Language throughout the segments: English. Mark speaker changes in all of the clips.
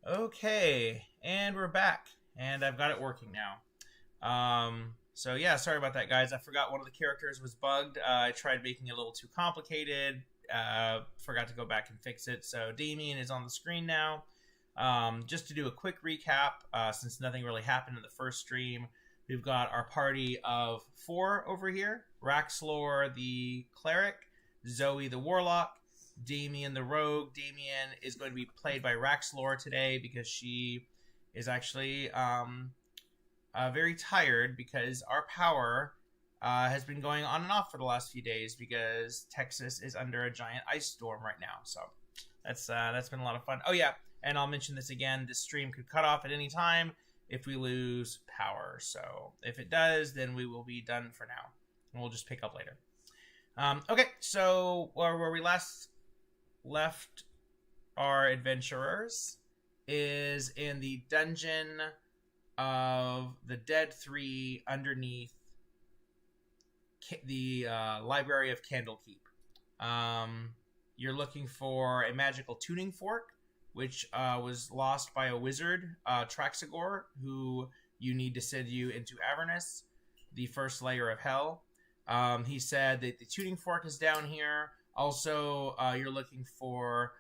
Speaker 1: Okay, and we're back, and I've got it working now. So yeah, sorry about that, guys. I forgot one of the characters was bugged. I tried making it a little too complicated. Forgot to go back and fix it. So Damien is on the screen now. Just to do a quick recap, since nothing really happened in the first stream, we've got our party of 4 over here: Raxlor the cleric, Zoe the warlock, Damien the rogue. Damien is going to be played by Raxlor today because she is actually very tired because our power has been going on and off for the last few days because Texas is under a giant ice storm right now. So that's been a lot of fun. Oh yeah, and I'll mention this again. This stream could cut off at any time if we lose power. So if it does, then we will be done for now, and we'll just pick up later. Okay, so where we last left our adventurers is in the dungeon of the Dead Three underneath the Library of Candlekeep. You're looking for a magical tuning fork, which was lost by a wizard, Traxagor, who you need to send you into Avernus, the first layer of hell. He said that the tuning fork is down here. Also, you're looking for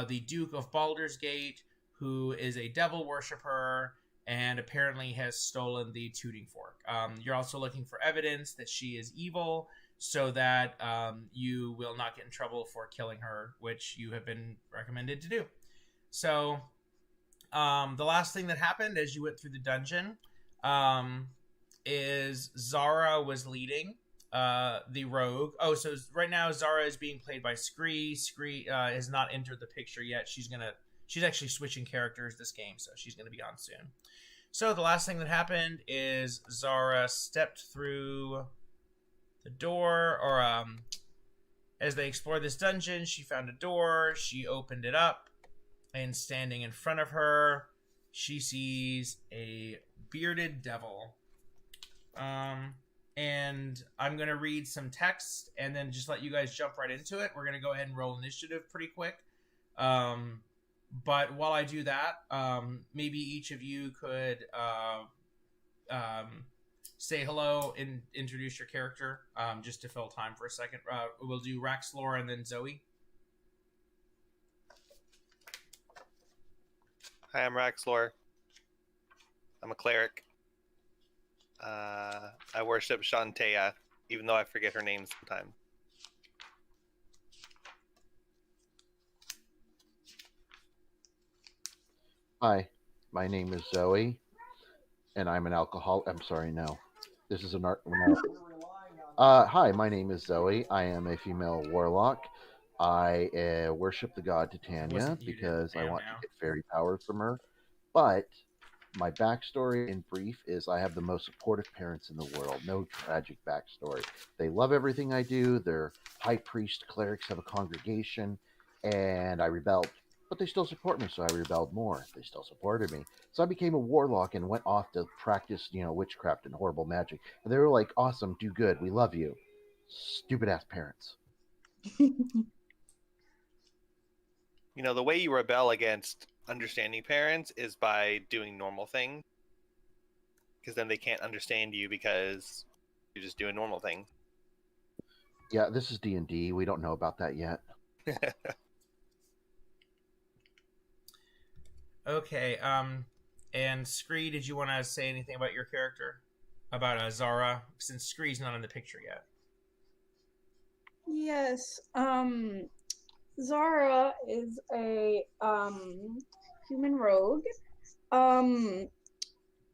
Speaker 1: the Duke of Baldur's Gate, who is a devil worshiper and apparently has stolen the tuning fork. You're also looking for evidence that she is evil so that you will not get in trouble for killing her, which you have been recommended to do. So the last thing that happened as you went through the dungeon is Zara was leading the rogue. Oh, so right now Zara is being played by Scree. Scree has not entered the picture yet. She's actually switching characters this game, so she's gonna be on soon. So the last thing that happened is Zara stepped through the door, or as they explored this dungeon, she found a door. She opened it up, and standing in front of her, she sees a bearded devil. And I'm going to read some text and then just let you guys jump right into it. We're going to go ahead and roll initiative pretty quick. But while I do that, maybe each of you could say hello and introduce your character, just to fill time for a second. We'll do Raxlor and then Zoe.
Speaker 2: Hi, I'm Raxlor. I'm a cleric. I worship Shantea, even though I forget her name sometimes.
Speaker 3: Hi, my name is Zoe, and I'm an alcoholic. I'm sorry, no. This is an art. No. Hi, my name is Zoe. I am a female warlock. I worship the god Titania because I want to get fairy powers from her. But my backstory in brief is I have the most supportive parents in the world. No tragic backstory. They love everything I do. They're high priest clerics, have a congregation, and I rebelled. But they still support me, so I rebelled more. They still supported me. So I became a warlock and went off to practice, witchcraft and horrible magic. And they were like, awesome, do good, we love you. Stupid-ass parents.
Speaker 2: The way you rebel against understanding parents is by doing normal things. Because then they can't understand you because you're just doing normal things.
Speaker 3: Yeah, this is D&D. We don't know about that yet.
Speaker 1: Okay, and Scree, did you want to say anything about your character? About Zara, since Scree's not in the picture yet.
Speaker 4: Yes, Zara is a, human rogue.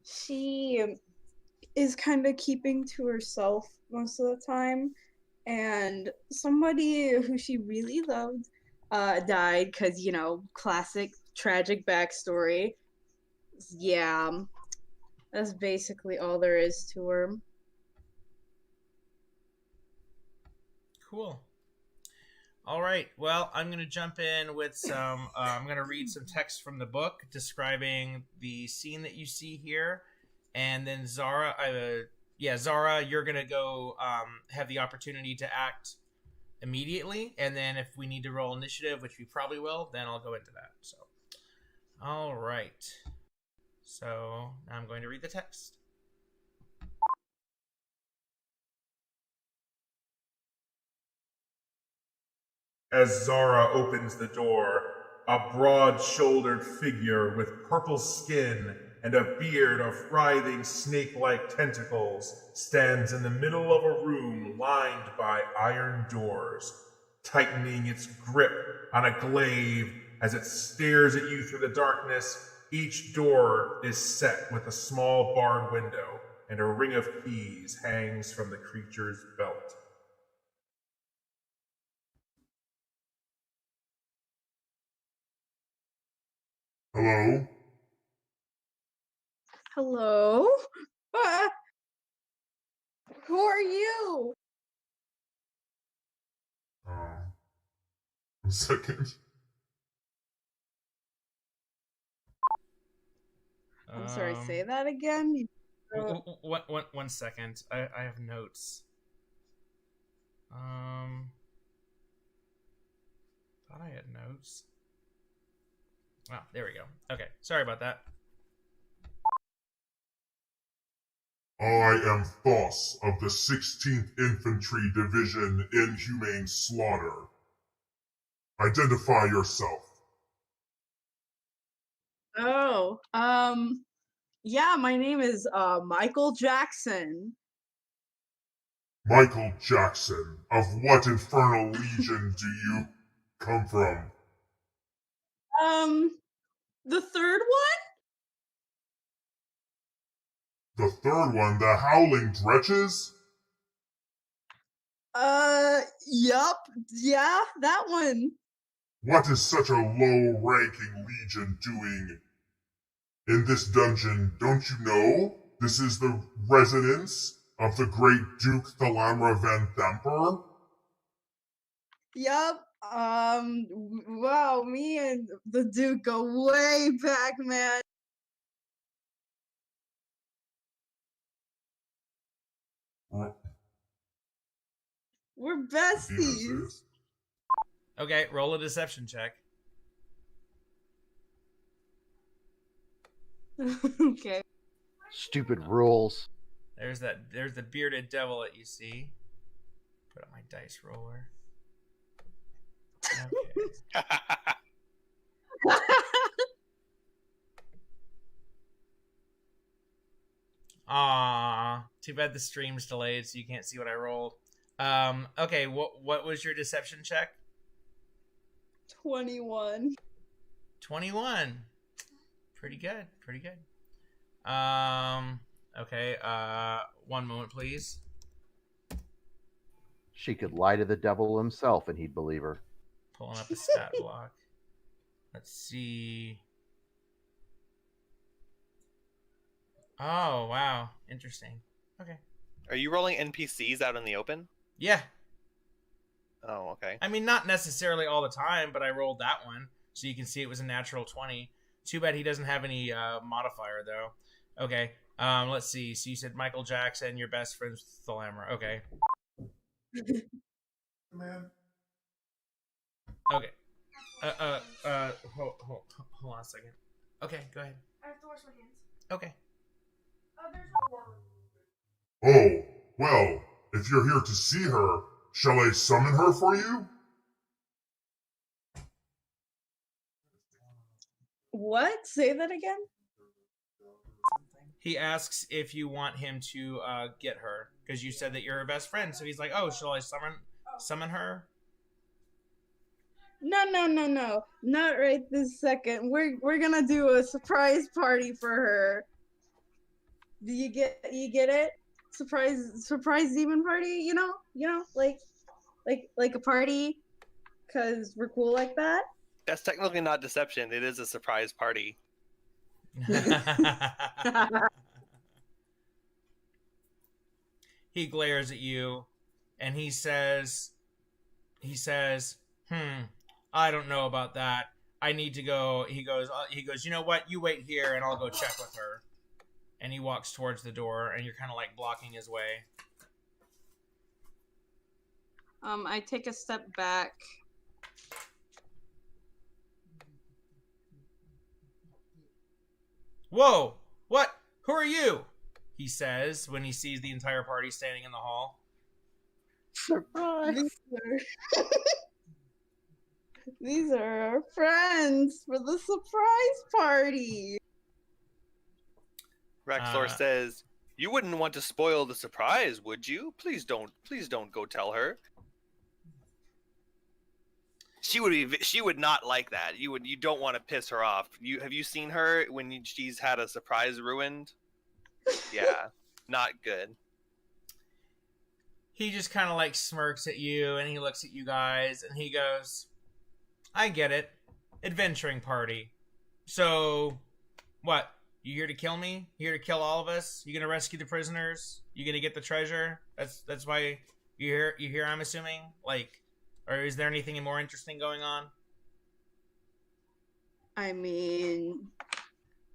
Speaker 4: She is kind of keeping to herself most of the time, and somebody who she really loved, died, because, classic tragic backstory. Yeah, that's basically all there is to her.
Speaker 1: Cool. All right. Well, I'm going to jump in with some. I'm going to read some text from the book describing the scene that you see here, and then Zara. Zara, you're going to go have the opportunity to act immediately, and then if we need to roll initiative, which we probably will, then I'll go into that. So, All right. So now I'm going to read the text.
Speaker 5: As Zara opens the door, a broad-shouldered figure with purple skin and a beard of writhing snake-like tentacles stands in the middle of a room lined by iron doors, tightening its grip on a glaive as it stares at you through the darkness. Each door is set with a small barred window, and a ring of keys hangs from the creature's belt. Hello?
Speaker 4: Hello? Uh, who are you?
Speaker 5: A second.
Speaker 4: I'm sorry, say that again?
Speaker 1: One second. I have notes. Thought I had notes. Wow, there we go. Okay, sorry about that.
Speaker 5: I am Thoss of the 16th Infantry Division Inhumane Slaughter. Identify yourself.
Speaker 4: Oh, yeah, my name is Michael Jackson.
Speaker 5: Michael Jackson, of what infernal legion do you come from?
Speaker 4: The third
Speaker 5: The third one, the Howling Dretches?
Speaker 4: one? Yup, yeah, that one.
Speaker 5: What is such a low-ranking legion doing in this dungeon? Don't you know? This is the residence of the great Duke Thalamra Van Themper?
Speaker 4: Yup, wow, me and the Duke go way back, man. We're besties.
Speaker 1: Okay, roll a deception check.
Speaker 4: Okay.
Speaker 3: Stupid rules.
Speaker 1: There's the bearded devil that you see. Put up my dice roller. Okay. Aww. Too bad the stream's delayed, so you can't see what I rolled. Okay, what was your deception check?
Speaker 4: 21.
Speaker 1: 21. Pretty good. Pretty good. Okay, one moment, please.
Speaker 3: She could lie to the devil himself and he'd believe her.
Speaker 1: Pulling up a stat block. Let's see. Oh, wow. Interesting. Okay.
Speaker 2: Are you rolling NPCs out in the open?
Speaker 1: Yeah.
Speaker 2: Oh, okay.
Speaker 1: I mean, not necessarily all the time, but I rolled that one, so you can see it was a natural 20. Too bad he doesn't have any modifier, though. Okay. Let's see. So you said Michael Jackson, your best friend's Thalamra. Okay.
Speaker 5: Man.
Speaker 1: Okay. Hold on a second. Okay, go ahead.
Speaker 6: I have to wash my hands.
Speaker 1: Okay.
Speaker 6: There's
Speaker 5: Oh, well, if you're here to see her, shall I summon her for you?
Speaker 4: What? Say that again?
Speaker 1: He asks if you want him to get her, because you said that you're her best friend. So he's like, "Oh, shall I summon her?"
Speaker 4: No, not right this second. We're gonna do a surprise party for her. Do you get it? Surprise demon party. You know, like a party, cause we're cool like that.
Speaker 2: That's technically not deception. It is a surprise party.
Speaker 1: He glares at you, and he says, I don't know about that. I need to go." He goes, "You know what? You wait here, and I'll go check with her." And he walks towards the door, and you're kind of like blocking his way.
Speaker 4: I take a step back.
Speaker 1: Whoa! What? Who are you? He says when he sees the entire party standing in the hall.
Speaker 3: Surprise!
Speaker 4: These are our friends for the surprise party.
Speaker 2: Rexlor says, "You wouldn't want to spoil the surprise, would you? Please don't go tell her. She would not like that. You don't want to piss her off. Have you seen her when she's had a surprise ruined? Yeah, not good."
Speaker 1: He just kind of like smirks at you and he looks at you guys and he goes, "I get it. Adventuring party. So, what? You here to kill me? You here to kill all of us? You gonna rescue the prisoners? You gonna get the treasure? That's why you're here, I'm assuming? Like, or is there anything more interesting going on?"
Speaker 4: I mean,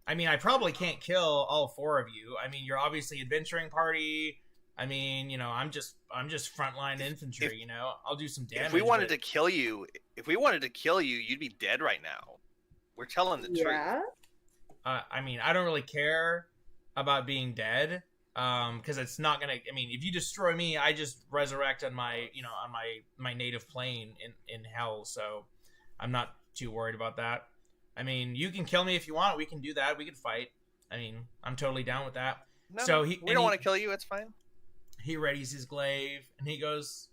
Speaker 1: I probably can't kill all four of you. I mean, you're obviously adventuring party. I mean, you know, I'm just frontline infantry. You know, I'll do some damage.
Speaker 2: If we wanted to kill you, you'd be dead right now. We're telling the truth.
Speaker 1: I mean, I don't really care about being dead, because it's not gonna. I mean, if you destroy me, I just resurrect on my, on my native plane in hell. So, I'm not too worried about that. I mean, you can kill me if you want. We can do that. We can fight. I mean, I'm totally down with that.
Speaker 2: No, we don't want to kill you. It's fine.
Speaker 1: He readies his glaive and he goes,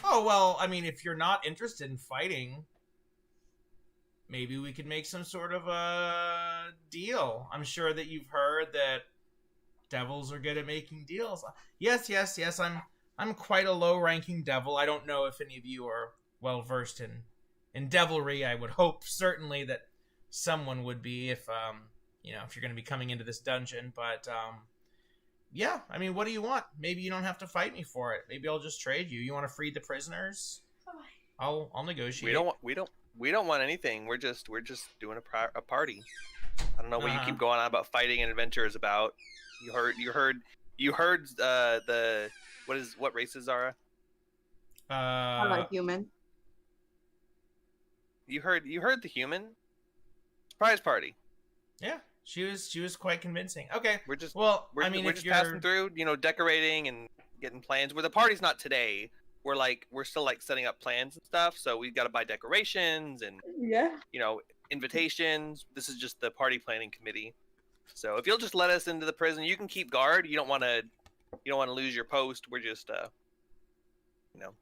Speaker 1: "Oh, well, I mean, if you're not interested in fighting, maybe we could make some sort of a deal. I'm sure that you've heard that devils are good at making deals." Yes. I'm quite a low-ranking devil. I don't know if any of you are well-versed in devilry. I would hope certainly that someone would be if you're going to be coming into this dungeon. But, yeah, I mean, what do you want? Maybe you don't have to fight me for it. Maybe I'll just trade you. You want to free the prisoners? I'll negotiate.
Speaker 2: We don't want anything. We're just doing a party. I don't know what you keep going on about fighting and adventures about. You heard the what race is Zara?
Speaker 4: I'm a human.
Speaker 2: You heard the human surprise party.
Speaker 1: Yeah, she was quite convincing. Okay,
Speaker 2: we're just
Speaker 1: passing
Speaker 2: through, decorating and getting plans. Where the party's not today. We're still like setting up plans and stuff. So we've got to buy decorations and invitations. This is just the party planning committee. So if you'll just let us into the prison, you can keep guard. You don't want to lose your post. We're just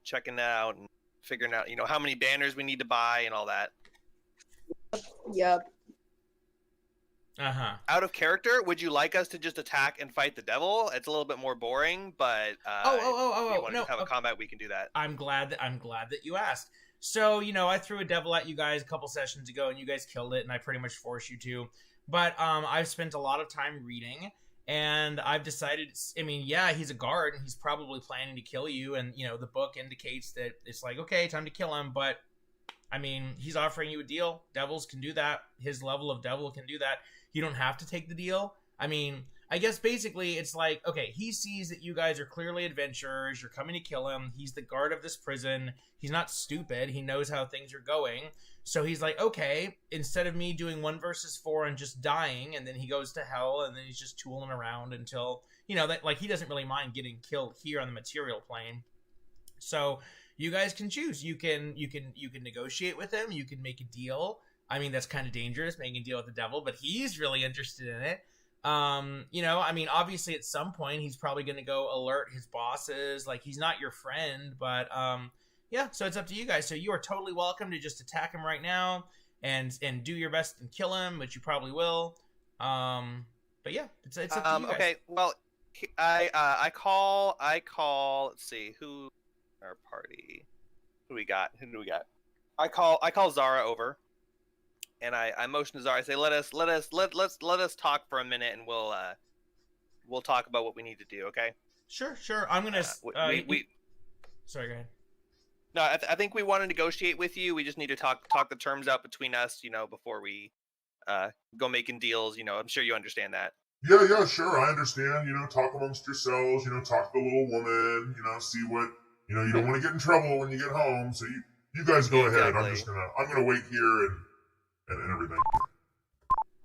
Speaker 2: checking out and figuring out how many banners we need to buy and all that.
Speaker 4: Yep.
Speaker 2: Out of character, would you like us to just attack and fight the devil? It's a little bit more boring, but if you want to have a combat, we can do that.
Speaker 1: I'm glad that you asked. So, I threw a devil at you guys a couple sessions ago and you guys killed it and I pretty much forced you to. But I've spent a lot of time reading and I've decided, he's a guard and he's probably planning to kill you, and the book indicates that it's like, okay, time to kill him, but he's offering you a deal. Devils can do that. His level of devil can do that. You don't have to take the deal. I guess basically it's like, okay, he sees that you guys are clearly adventurers. You're coming to kill him. He's the guard of this prison. He's not stupid. He knows how things are going. So he's like, okay, instead of me doing 1 versus 4 and just dying, and then he goes to hell, and then he's just tooling around until, that like he doesn't really mind getting killed here on the material plane. So you guys can choose. You can negotiate with him. You can make a deal. That's kind of dangerous, making a deal with the devil, but he's really interested in it. Obviously at some point he's probably going to go alert his bosses. Like, he's not your friend, but so it's up to you guys. So you are totally welcome to just attack him right now and do your best and kill him, which you probably will. But yeah, it's up to you guys.
Speaker 2: Okay, well, I call. Let's see, who our party. Who do we got? I call Zara over. And I motion to Zara. I say, let us talk for a minute, and we'll talk about what we need to do. Okay?
Speaker 1: Sure. I'm gonna. Sorry, go ahead.
Speaker 2: No, I think we want to negotiate with you. We just need to talk the terms out between us, before we go making deals. I'm sure you understand that.
Speaker 5: Yeah, sure, I understand. Talk amongst yourselves. Talk to the little woman. See what you don't want to get in trouble when you get home. So you guys go ahead. I'm gonna wait here and everything.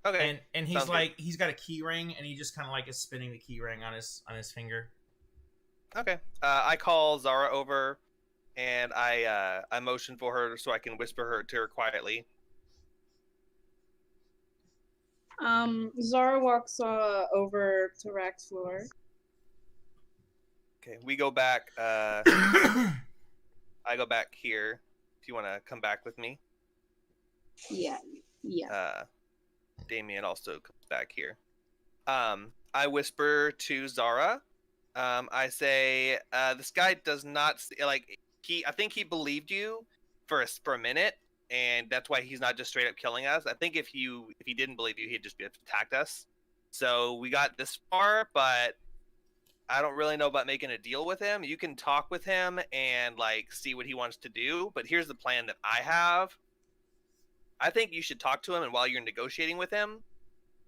Speaker 2: Okay.
Speaker 1: And he's
Speaker 2: Sounds
Speaker 1: like he's got a key ring, and he just kind of like is spinning the key ring on his finger.
Speaker 2: Okay. I call Zara over, and I motion for her so I can whisper her to her quietly.
Speaker 4: Zara walks over to Rack's floor.
Speaker 2: Okay, we go back. I go back here. If you want to come back with me.
Speaker 4: Yeah.
Speaker 2: Damien also comes back here. I whisper to Zara. I say, this guy does not like he. I think he believed you for a minute, and that's why he's not just straight up killing us. I think if he didn't believe you, he'd just attacked us. So we got this far, but I don't really know about making a deal with him. You can talk with him and like see what he wants to do, but here's the plan that I have. I think you should talk to him, and while you're negotiating with him,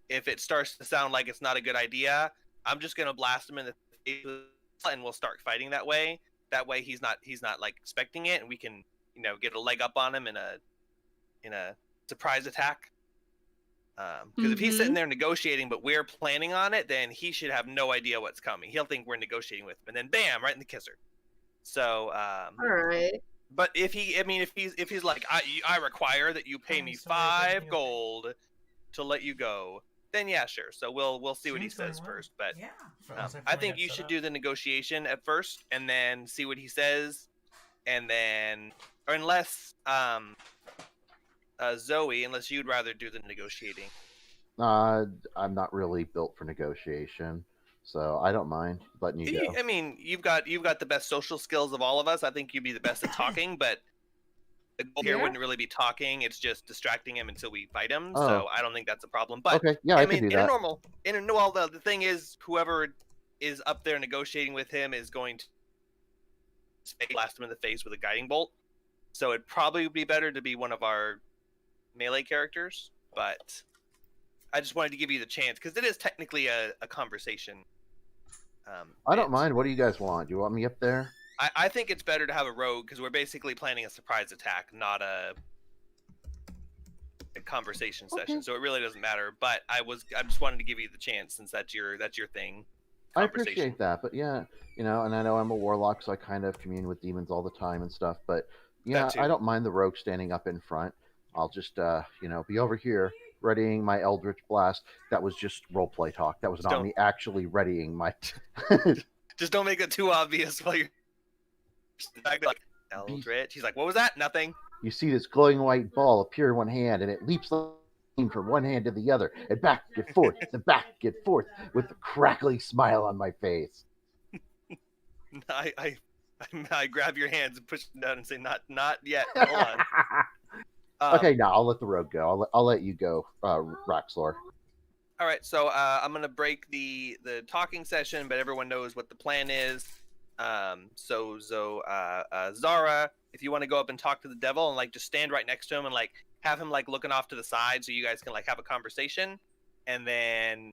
Speaker 2: if it starts to sound like it's not a good idea, I'm just gonna blast him in the face, and we'll start fighting that way. That way, he's not like expecting it, and we can get a leg up on him in a surprise attack. Because if he's sitting there negotiating, but we're planning on it, then he should have no idea what's coming. He'll think we're negotiating with him, and then bam, right in the kisser. So,
Speaker 4: all right.
Speaker 2: But if he's like, I require that you pay me 5 gold to let you go, then yeah, sure. So we'll see what he says first. But
Speaker 1: yeah,
Speaker 2: I think you should do the negotiation at first, and then see what he says, and then, or unless Zoe, unless you'd rather do the negotiating.
Speaker 3: I'm not really built for negotiation, so I don't mind letting you go.
Speaker 2: I mean, you've got the best social skills of all of us. I think you'd be the best at talking, but the goal here wouldn't really be talking. It's just distracting him until we fight him.
Speaker 3: Oh.
Speaker 2: So I don't think that's a problem. But
Speaker 3: okay, yeah, I can do that.
Speaker 2: The thing is, whoever is up there negotiating with him is going to blast him in the face with a guiding bolt. So it'd probably be better to be one of our melee characters, but I just wanted to give you the chance because it is technically a conversation.
Speaker 3: I don't mind. What do you guys want? Do you want me up there?
Speaker 2: I think it's better to have a rogue because we're basically planning a surprise attack, not a conversation session. So it really doesn't matter. But I just wanted to give you the chance since that's your thing.
Speaker 3: I appreciate that, but yeah, and I know I'm a warlock, so I kind of commune with demons all the time and stuff. But yeah, I don't mind the rogue standing up in front. I'll just be over here readying my Eldritch Blast. That was just roleplay talk. That was not me actually readying my.
Speaker 2: Just don't make it too obvious while you're like Eldritch. He's like, "What was that? Nothing."
Speaker 3: You see this glowing white ball appear in one hand, and it leaps from one hand to the other, and back and forth, and back and forth, with a crackling smile on my face.
Speaker 2: I grab your hands and push them down and say, "Not yet. Hold on."
Speaker 3: Okay, now I'll let the rogue go. I'll let you go, Roxlor.
Speaker 2: All right, so I'm gonna break the talking session, but everyone knows what the plan is. So Zara, if you want to go up and talk to the devil and like just stand right next to him and like have him like looking off to the side so you guys can like have a conversation, and then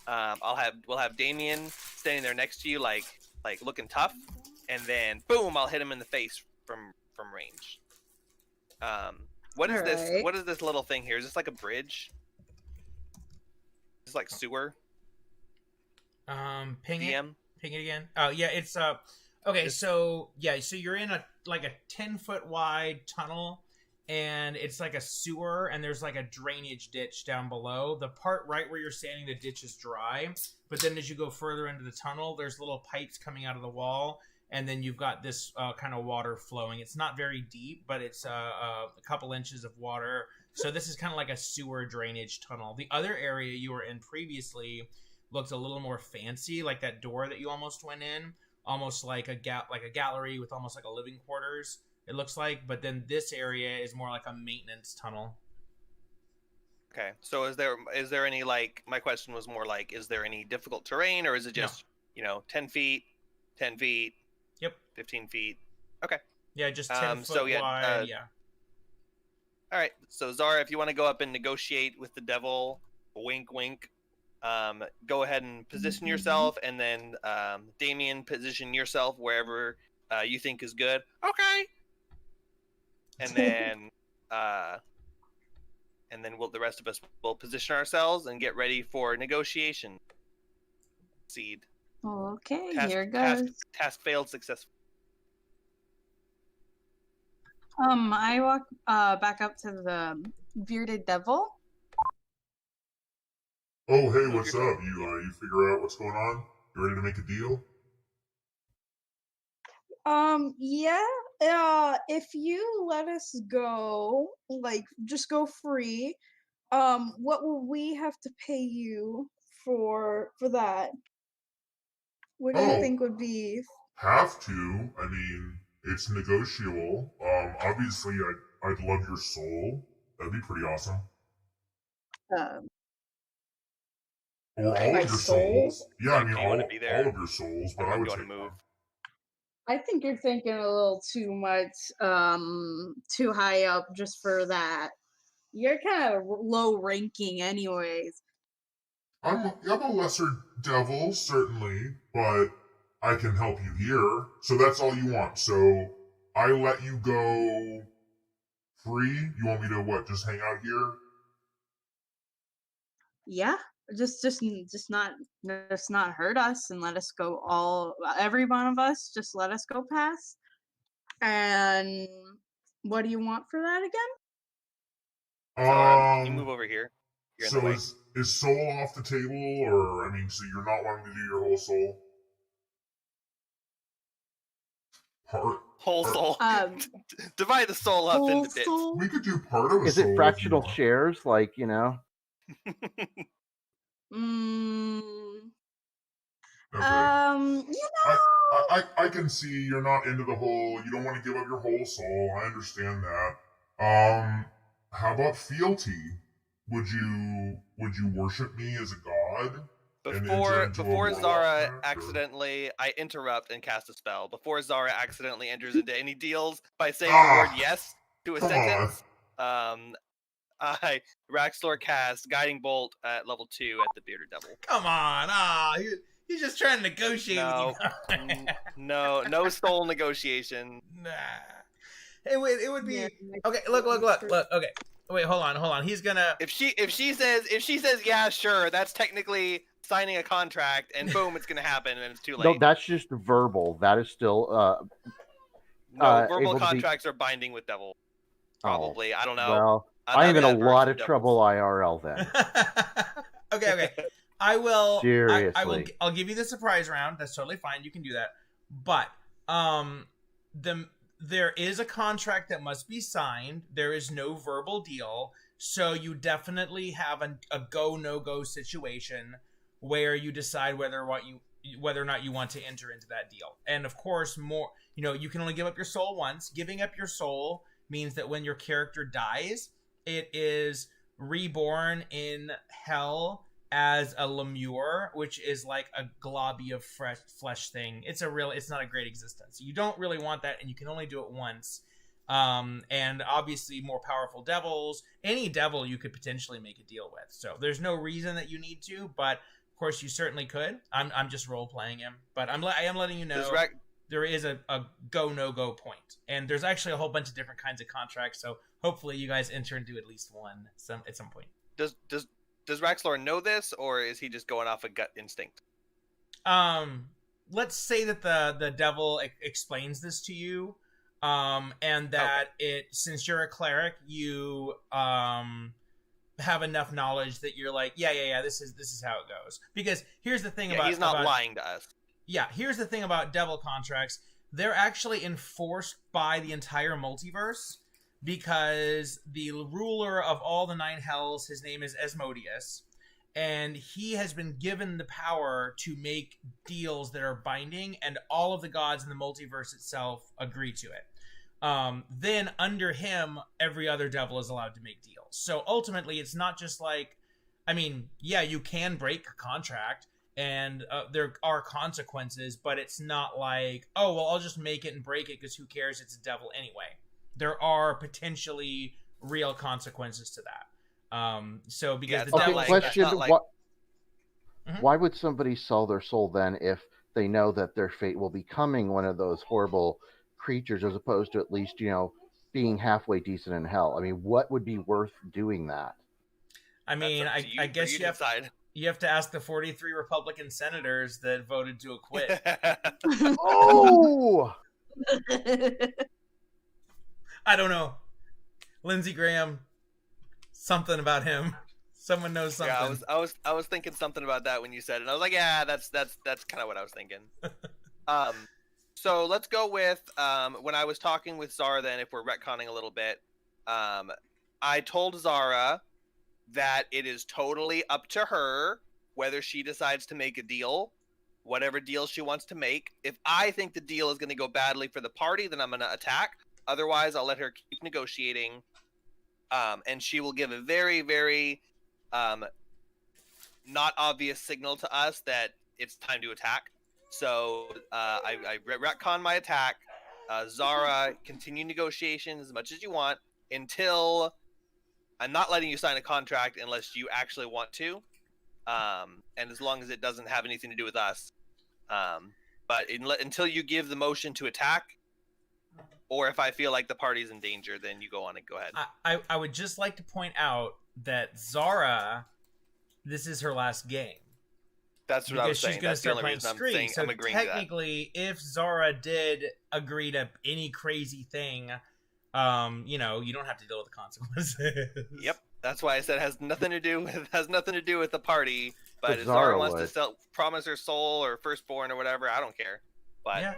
Speaker 2: we'll have Damien standing there next to you like looking tough, and then boom, I'll hit him in the face from range. What is this?
Speaker 4: Right.
Speaker 2: What is this little thing here? Is this like a bridge? Is this like sewer?
Speaker 1: Ping
Speaker 2: DM?
Speaker 1: it. Ping it again. Oh yeah, it's okay. So you're in a 10-foot wide tunnel, and it's like a sewer, and there's like a drainage ditch down below. The part right where you're standing, the ditch is dry, but then as you go further into the tunnel, there's little pipes coming out of the wall. And then you've got this kind of water flowing. It's not very deep, but it's a couple inches of water. So this is kind of like a sewer drainage tunnel. The other area you were in previously looked a little more fancy, like that door that you almost went in, almost like a gallery with almost like a living quarters. It looks like, but then this area is more like a maintenance tunnel.
Speaker 2: Okay, so is there any my question was more like, is there any difficult terrain, or is it just 10 feet, 10 feet?
Speaker 1: Yep.
Speaker 2: 15 feet. Okay.
Speaker 1: Yeah, just 10 foot wide. Yeah.
Speaker 2: All right. So Zara, if you want to go up and negotiate with the devil, wink, wink. Go ahead and position yourself, and then Damien, position yourself wherever you think is good. Okay. And and then the rest of us will position ourselves and get ready for negotiation. Seed.
Speaker 4: Okay,
Speaker 2: Task,
Speaker 4: here
Speaker 2: task,
Speaker 4: goes.
Speaker 2: task failed successfully.
Speaker 4: I walk back up to the bearded devil.
Speaker 5: Oh, hey,
Speaker 2: Move
Speaker 5: what's
Speaker 2: your
Speaker 5: up? You figure out what's going on? You ready to make a deal?
Speaker 4: Yeah. If you let us go, like, just go free, what will we have to pay you for that? What do you
Speaker 5: Oh,
Speaker 4: think would be?
Speaker 5: have to. I mean, it's negotiable. Obviously, I'd love your soul. That'd be pretty awesome.
Speaker 4: Um,
Speaker 5: Or all
Speaker 4: my
Speaker 5: of your
Speaker 4: soul?
Speaker 5: souls. Yeah, I
Speaker 2: Doug,
Speaker 5: mean
Speaker 2: do you want to be there?
Speaker 5: all of your souls, but I would
Speaker 2: Do you want
Speaker 5: take
Speaker 2: to move?
Speaker 5: one.
Speaker 4: I think you're thinking a little too much, too high up just for that. You're kind of low ranking, anyways.
Speaker 5: I'm a lesser devil, certainly, but I can help you here. So that's all you want. So I let you go free. You want me to what? Just hang out here?
Speaker 4: Yeah, just not hurt us and let us go. Every one of us, just let us go past. And what do you want for that again?
Speaker 2: Zara, can you move over here? You're in the
Speaker 5: So
Speaker 2: way.
Speaker 5: is soul off the table, or I mean, so you're not wanting to do your whole soul?
Speaker 2: Whole soul. Divide the soul up
Speaker 4: Whole
Speaker 2: into bits.
Speaker 4: soul?
Speaker 5: We could do part of a
Speaker 3: Is
Speaker 5: soul.
Speaker 3: it
Speaker 5: if you
Speaker 3: fractional
Speaker 5: want.
Speaker 3: shares? Like, you know?
Speaker 5: Okay. I can see you're not into the whole. You don't want to give up your whole soul. I understand that. How about fealty? Would you worship me as a god? And enter into a
Speaker 2: Before
Speaker 5: warlock
Speaker 2: Zara
Speaker 5: pact, or-
Speaker 2: accidentally, I interrupt and cast a spell. Before Zara accidentally enters into any deals by saying the word yes to a
Speaker 5: come
Speaker 2: sentence, Raxlor cast Guiding Bolt at level 2 at the Bearded Devil.
Speaker 1: Come on, he's just trying to negotiate with you.
Speaker 2: No soul negotiation.
Speaker 1: Nah, it would be
Speaker 4: Yeah,
Speaker 1: okay. Look. Okay, wait, hold on. He's gonna.
Speaker 2: If she says yeah, sure, that's technically signing a contract, and boom, it's gonna happen, and it's too late.
Speaker 3: No, that's just verbal. That is still
Speaker 2: verbal
Speaker 3: able to be-
Speaker 2: contracts are binding with Devil. Probably, I don't know.
Speaker 3: Well, I'm in a lot of trouble IRL then.
Speaker 1: Okay. I will.
Speaker 3: Seriously.
Speaker 1: I'll give you the surprise round. That's totally fine. You can do that. But there is a contract that must be signed. There is no verbal deal. So you definitely have a go no go situation where you decide whether or not you want to enter into that deal. And of course, you can only give up your soul once. Giving up your soul means that when your character dies, it is reborn in hell as a lemure, which is like a globby of fresh flesh thing. It's not a great existence. You don't really want that, and you can only do it once. And obviously more powerful devils, any devil you could potentially make a deal with. So there's no reason that you need to, but of course you certainly could. I'm just role playing him, but I am letting you know there is a go no go point, and there's actually a whole bunch of different kinds of contracts. So hopefully you guys enter into at least one at some point.
Speaker 2: Does Raxlor know this, or is he just going off a gut instinct?
Speaker 1: Let's say that the devil explains this to you, and that since you're a cleric, you have enough knowledge that you're like, yeah, this is how it goes. Because here's the thing
Speaker 2: he's not lying to us.
Speaker 1: Yeah, here's the thing about devil contracts. They're actually enforced by the entire multiverse, because the ruler of all the 9 hells, his name is Asmodeus, and he has been given the power to make deals that are binding, and all of the gods in the multiverse itself agree to it. Then under him, every other devil is allowed to make deals. So ultimately, it's not just like, you can break a contract, and there are consequences, but it's not like, oh, well, I'll just make it and break it because who cares, it's a devil anyway. There are potentially real consequences to that. So because the devil...
Speaker 3: question, why would somebody sell their soul then if they know that their fate will be becoming one of those horrible creatures, as opposed to at least, being halfway decent in hell? I mean, what would be worth doing that?
Speaker 1: I mean,
Speaker 2: That's up to you,
Speaker 1: I guess
Speaker 2: you
Speaker 1: you have
Speaker 2: decide.
Speaker 1: you have to ask the 43 Republican senators that voted to acquit.
Speaker 3: Oh,
Speaker 1: I don't know. Lindsey Graham, something about him. Someone knows something.
Speaker 2: Yeah, I was thinking something about that when you said it. And I was like, yeah, that's kind of what I was thinking. So let's go with when I was talking with Zara. Then, if we're retconning a little bit, I told Zara that it is totally up to her whether she decides to make a deal, whatever deal she wants to make. If I think the deal is going to go badly for the party, then I'm going to attack. Otherwise, I'll let her keep negotiating, and she will give a very, very not obvious signal to us that it's time to attack. So I retcon my attack. Zara, continue negotiations as much as you want until I'm not letting you sign a contract unless you actually want to. And as long as it doesn't have anything to do with us. But until you give the motion to attack, or if I feel like the party's in danger, then you go on and go ahead.
Speaker 1: I would just like to point out that Zara, this is her last game.
Speaker 2: That's what I was saying.
Speaker 1: She's going to start playing Streak. So
Speaker 2: I'm agreeing to that.
Speaker 1: technically, if Zara did agree to any crazy thing, you know, you don't have to deal with the consequences.
Speaker 2: Yep. That's why I said it has nothing to do with the party. But if
Speaker 3: Zara
Speaker 2: Zara wants to promise her soul or firstborn or whatever, I don't care. But
Speaker 1: Yeah.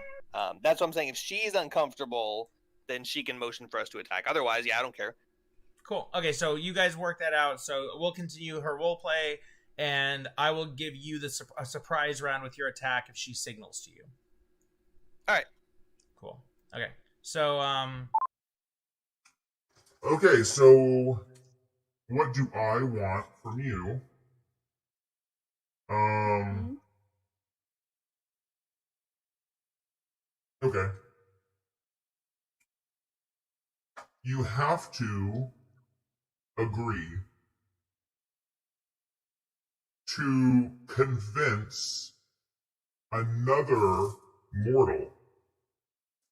Speaker 2: that's what I'm saying. If she's uncomfortable, then she can motion for us to attack. Otherwise, yeah, I don't care.
Speaker 1: Cool. Okay, so you guys work that out. So we'll continue her role play, and I will give you a surprise round with your attack if she signals to you.
Speaker 2: All right.
Speaker 1: Cool. Okay. So
Speaker 5: Okay, so what do I want from you? Okay. You have to agree to convince another mortal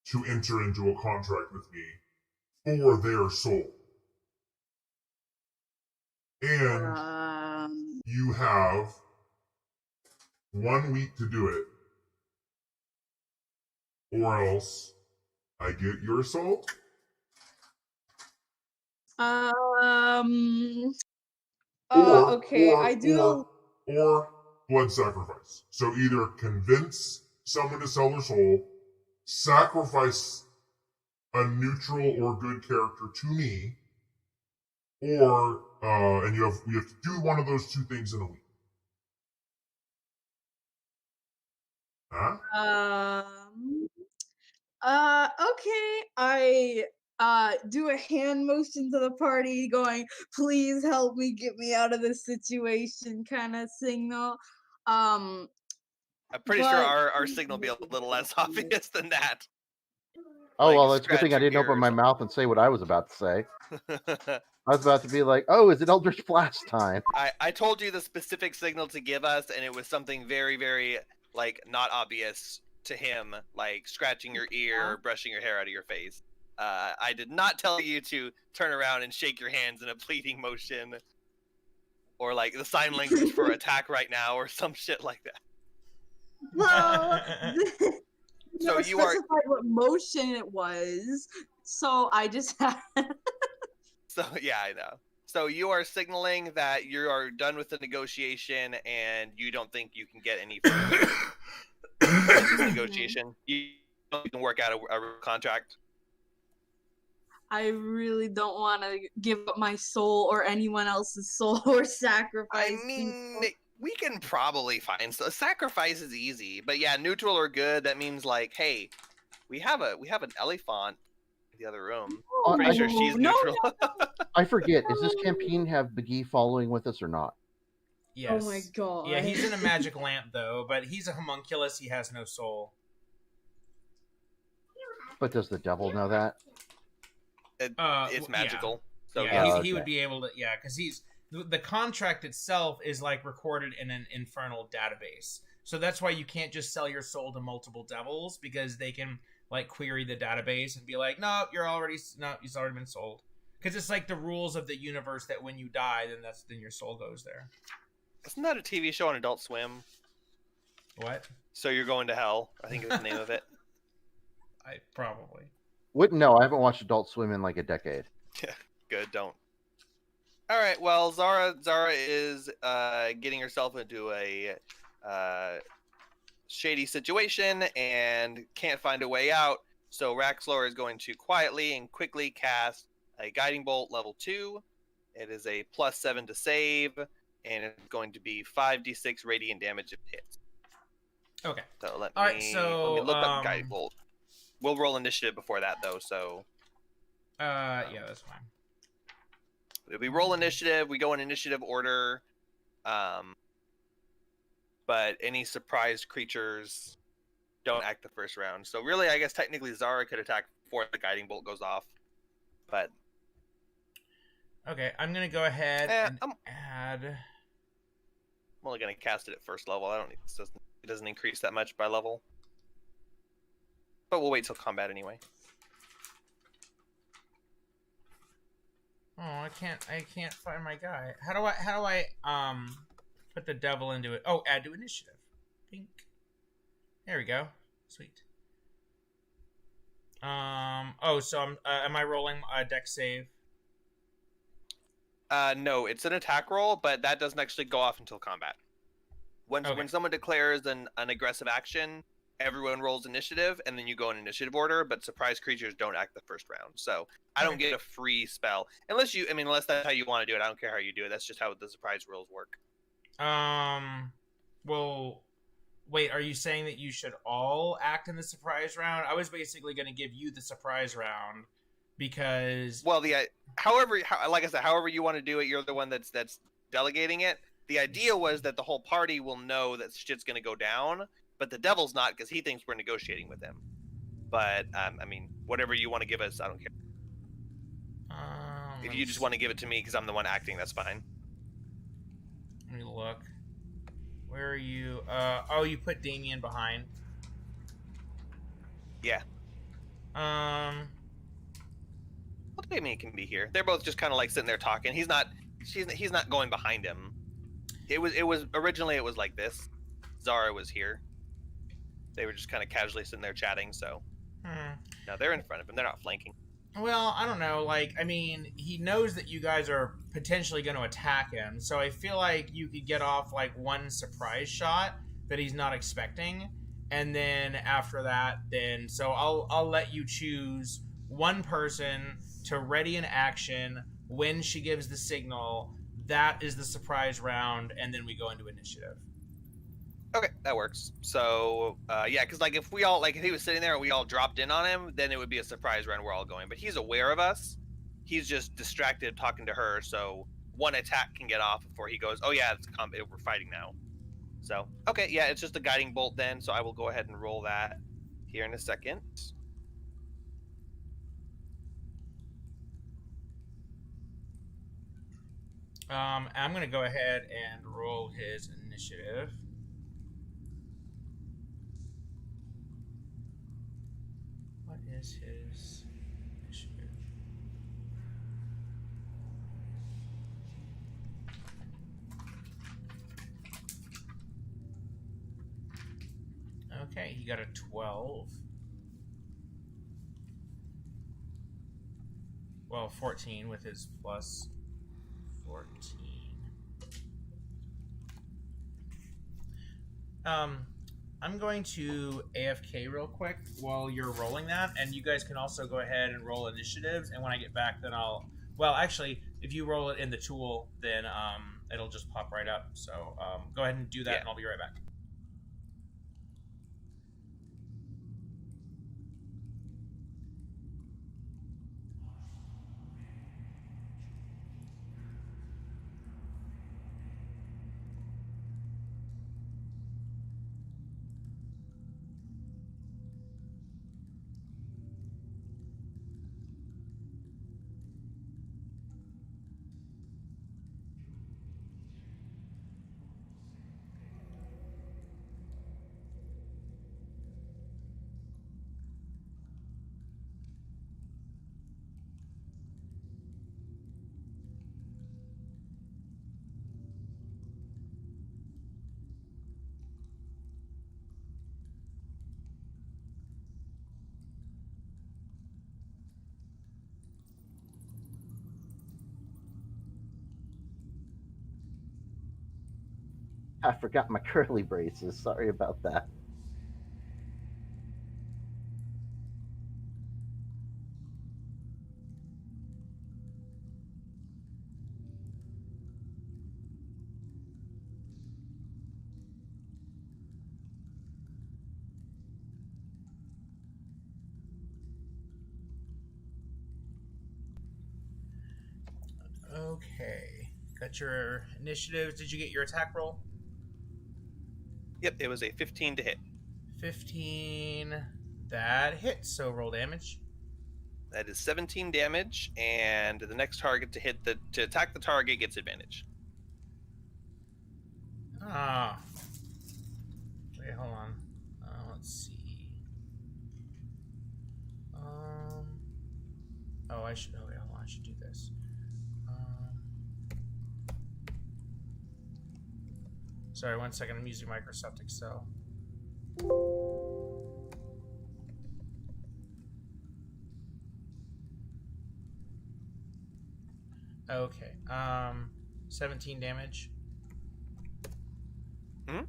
Speaker 5: to enter into a contract with me for their soul. And you have 1 week to do it, or else I get your soul.
Speaker 4: Okay, I do.
Speaker 5: Or blood sacrifice. So either convince someone to sell their soul, sacrifice a neutral or good character to me, or and we have to do one of those two things in a week. Huh?
Speaker 4: Okay. I do a hand motion to the party, going, "Please help me, get me out of this situation," kind of signal.
Speaker 2: I'm pretty sure
Speaker 4: But
Speaker 2: our signal will be a little less obvious than that.
Speaker 3: Oh,
Speaker 2: Like,
Speaker 3: well, it's a good thing I
Speaker 2: scratch your
Speaker 3: didn't open
Speaker 2: ear
Speaker 3: my
Speaker 2: or
Speaker 3: mouth and say what I was about to say.
Speaker 2: something.
Speaker 3: I was about to be like, oh, is it Eldritch Blast time?
Speaker 2: I told you the specific signal to give us, and it was something very, very, like, not obvious to him, like scratching your ear or brushing your hair out of your face. I did not tell you to turn around and shake your hands in a pleading motion, or like the sign language for attack right now, or some shit like that.
Speaker 4: well,
Speaker 2: So
Speaker 4: never
Speaker 2: you are-
Speaker 4: specified what motion it was, so I just had.
Speaker 2: So yeah, I know. So you are signaling that you are done with the negotiation, and you don't think you can get any further in this negotiation. You can work out a contract.
Speaker 4: I really don't want to give up my soul or anyone else's soul or sacrifice.
Speaker 2: I mean, we can probably find so sacrifice is easy, but yeah, neutral or good. That means like, hey, we have an elephant in the other room. I'm pretty sure she's neutral.
Speaker 3: I forget. Does this campaign have McGee following with us or not?
Speaker 1: yes.
Speaker 4: Oh my god.
Speaker 1: Yeah, he's in a magic lamp though, but he's a homunculus. He has no soul.
Speaker 3: But does the devil know that?
Speaker 2: It's magical. So
Speaker 1: yeah,
Speaker 3: yeah.
Speaker 1: he would
Speaker 3: Okay.
Speaker 1: be able to. Yeah, because the contract itself is like recorded in an infernal database. So that's why you can't just sell your soul to multiple devils, because they can like query the database and be like, no, it's already been sold. Because it's like the rules of the universe that when you die, then your soul goes there.
Speaker 2: Isn't that a TV show on Adult Swim?
Speaker 1: What?
Speaker 2: So You're Going to Hell, I think is the name of it.
Speaker 1: I probably.
Speaker 3: Wouldn't know. I haven't watched Adult Swim in like a decade.
Speaker 2: Good, don't. All right, well, Zara is getting herself into a shady situation and can't find a way out. So Raxlor is going to quietly and quickly cast a Guiding Bolt level 2. It is a +7 to save, and it's going to be 5d6 radiant damage if it hits.
Speaker 1: Okay.
Speaker 2: So let
Speaker 1: All
Speaker 2: me,
Speaker 1: right, so,
Speaker 2: let me look up Guiding Bolt. We'll roll initiative before that, though, so...
Speaker 1: yeah, that's fine.
Speaker 2: We roll initiative, we go in initiative order, but any surprised creatures don't act the first round. So really, I guess technically Zara could attack before the Guiding Bolt goes off, but...
Speaker 1: Okay, I'm going to go ahead and add...
Speaker 2: I'm only going to cast it at first level. It doesn't increase that much by level. But we'll wait till combat anyway.
Speaker 1: Oh, I can't find my guy. How do I put the devil into it? Oh, add to initiative. Pink. There we go. Sweet. Oh, so am I rolling a dex save?
Speaker 2: No, it's an attack roll, but that doesn't actually go off until combat. When someone declares an aggressive action, everyone rolls initiative, and then you go in initiative order, but surprise creatures don't act the first round. So I don't get a free spell. Unless that's how you want to do it. I don't care how you do it. That's just how the surprise rules work.
Speaker 1: Well, wait, are you saying that you should all act in the surprise round? I was basically going to give you the surprise round because...
Speaker 2: Well, however you want to do it, you're the one that's delegating it. The idea was that the whole party will know that shit's going to go down, but the devil's not because he thinks we're negotiating with him. But, whatever you want to give us, I don't care. If you just want to give it to me because I'm the one acting, that's fine.
Speaker 1: Let me look. Where are you? Oh, you put Damien behind.
Speaker 2: Yeah. Well, Damien can be here. They're both just kind of like sitting there talking. He's not going behind him. It was originally like this. Zara was here. They were just kind of casually sitting there chatting, so. Now they're in front of him. They're not flanking.
Speaker 1: Well, I don't know. He knows that you guys are potentially going to attack him, so I feel like you could get off, one surprise shot that he's not expecting, and then after that, so I'll let you choose one person to ready an action when she gives the signal. That is the surprise round, and then we go into initiative.
Speaker 2: Okay, that works. So, because if he was sitting there and we all dropped in on him, then it would be a surprise round. We're all going, but he's aware of us. He's just distracted talking to her. So one attack can get off before he goes, "Oh yeah, it's combat. We're fighting now." So okay, yeah, it's just a Guiding Bolt then. So I will go ahead and roll that here in a second.
Speaker 1: I'm going to go ahead and roll his initiative. What is his initiative? Okay, he got a 12. Well, 14 with his plus 14. I'm going to AFK real quick while you're rolling that, and you guys can also go ahead and roll initiatives, and when I get back, then actually, if you roll it in the tool, then it'll just pop right up. So go ahead and do that, and I'll be right back.
Speaker 3: I forgot my curly braces. Sorry about that.
Speaker 1: Okay. Got your initiatives. Did you get your attack roll?
Speaker 2: Yep, it was a 15 to hit.
Speaker 1: 15. That hits, so roll damage.
Speaker 2: That is 17 damage, and the next target to attack the target gets advantage.
Speaker 1: Ah. Wait, hold on. Let's see. Oh, I should. Oh, wait, hold on. I should do this. Sorry, 1 second. I'm using Microsoft Excel. Okay. 17 damage.
Speaker 2: Hmm?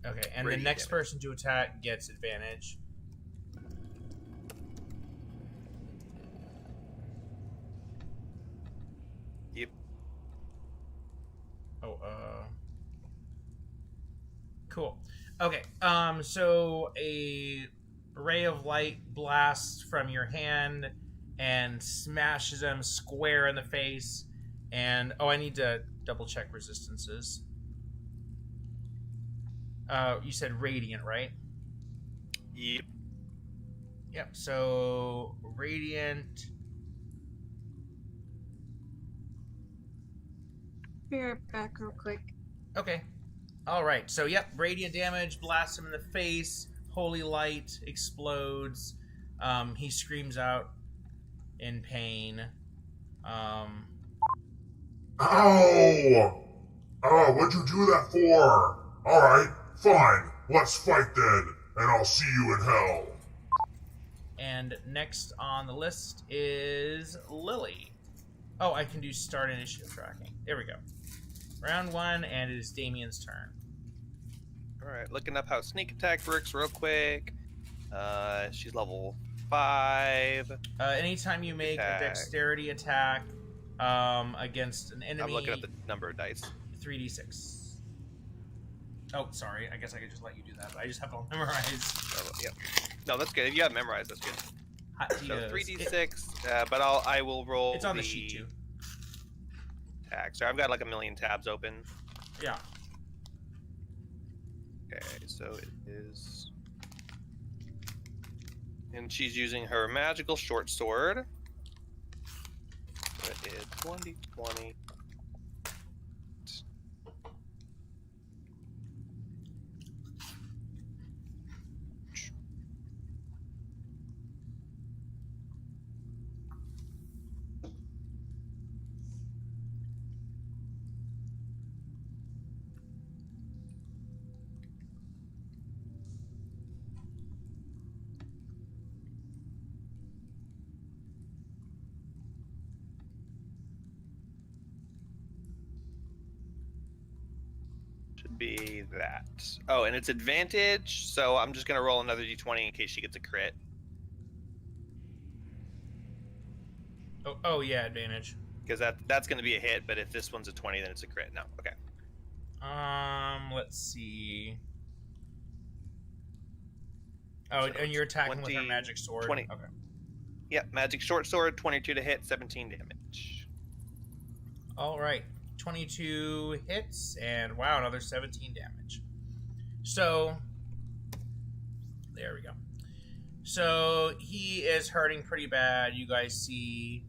Speaker 1: Okay, and
Speaker 2: Radiant
Speaker 1: the next
Speaker 2: damage.
Speaker 1: person to attack gets advantage.
Speaker 2: Yep.
Speaker 1: Oh, cool. Okay, so a ray of light blasts from your hand and smashes him square in the face. And, oh, I need to double check resistances. You said radiant, right?
Speaker 2: Yep.
Speaker 1: Yep, so radiant.
Speaker 4: Be right back real quick.
Speaker 1: Okay. All right. So, yep, radiant damage blasts him in the face. Holy light explodes. He screams out in pain.
Speaker 5: Ow! Oh, what'd you do that for? Alright, fine. Let's fight then, and I'll see you in hell.
Speaker 1: And next on the list is Lily. Oh, I can do start initiative tracking. There we go. Round 1, and it is Damien's turn.
Speaker 2: Alright, looking up how sneak attack works real quick. She's level 5.
Speaker 1: Anytime you make
Speaker 2: Attack.
Speaker 1: a dexterity attack against an enemy,
Speaker 2: I'm looking at the number of dice.
Speaker 1: 3d6. Oh, sorry. I guess I could just let you do that, but I just have it all memorized.
Speaker 2: Oh, yep. No, that's good. If you have it memorized, that's good.
Speaker 1: Hot
Speaker 2: So
Speaker 1: Diaz.
Speaker 2: 3d6, but I will roll.
Speaker 1: It's on the sheet too.
Speaker 2: Attack. So I've got like a million tabs open.
Speaker 1: Yeah.
Speaker 2: Okay, so it is, and she's using her magical short sword. So it is 1d20. Should be that. Oh, and it's advantage, so I'm just gonna roll another d20 in case she gets a crit.
Speaker 1: Oh yeah, advantage.
Speaker 2: Because that's gonna be a hit, but if this one's a 20, then it's a crit. No, okay.
Speaker 1: Let's see. Oh,
Speaker 2: So
Speaker 1: and you're attacking with her
Speaker 2: 20
Speaker 1: magic sword.
Speaker 2: 20.
Speaker 1: Okay.
Speaker 2: Yep, magic short sword, 22 to hit, 17 damage.
Speaker 1: All right. 22 hits, and wow, another 17 damage. So, there we go. So, he is hurting pretty bad. You guys see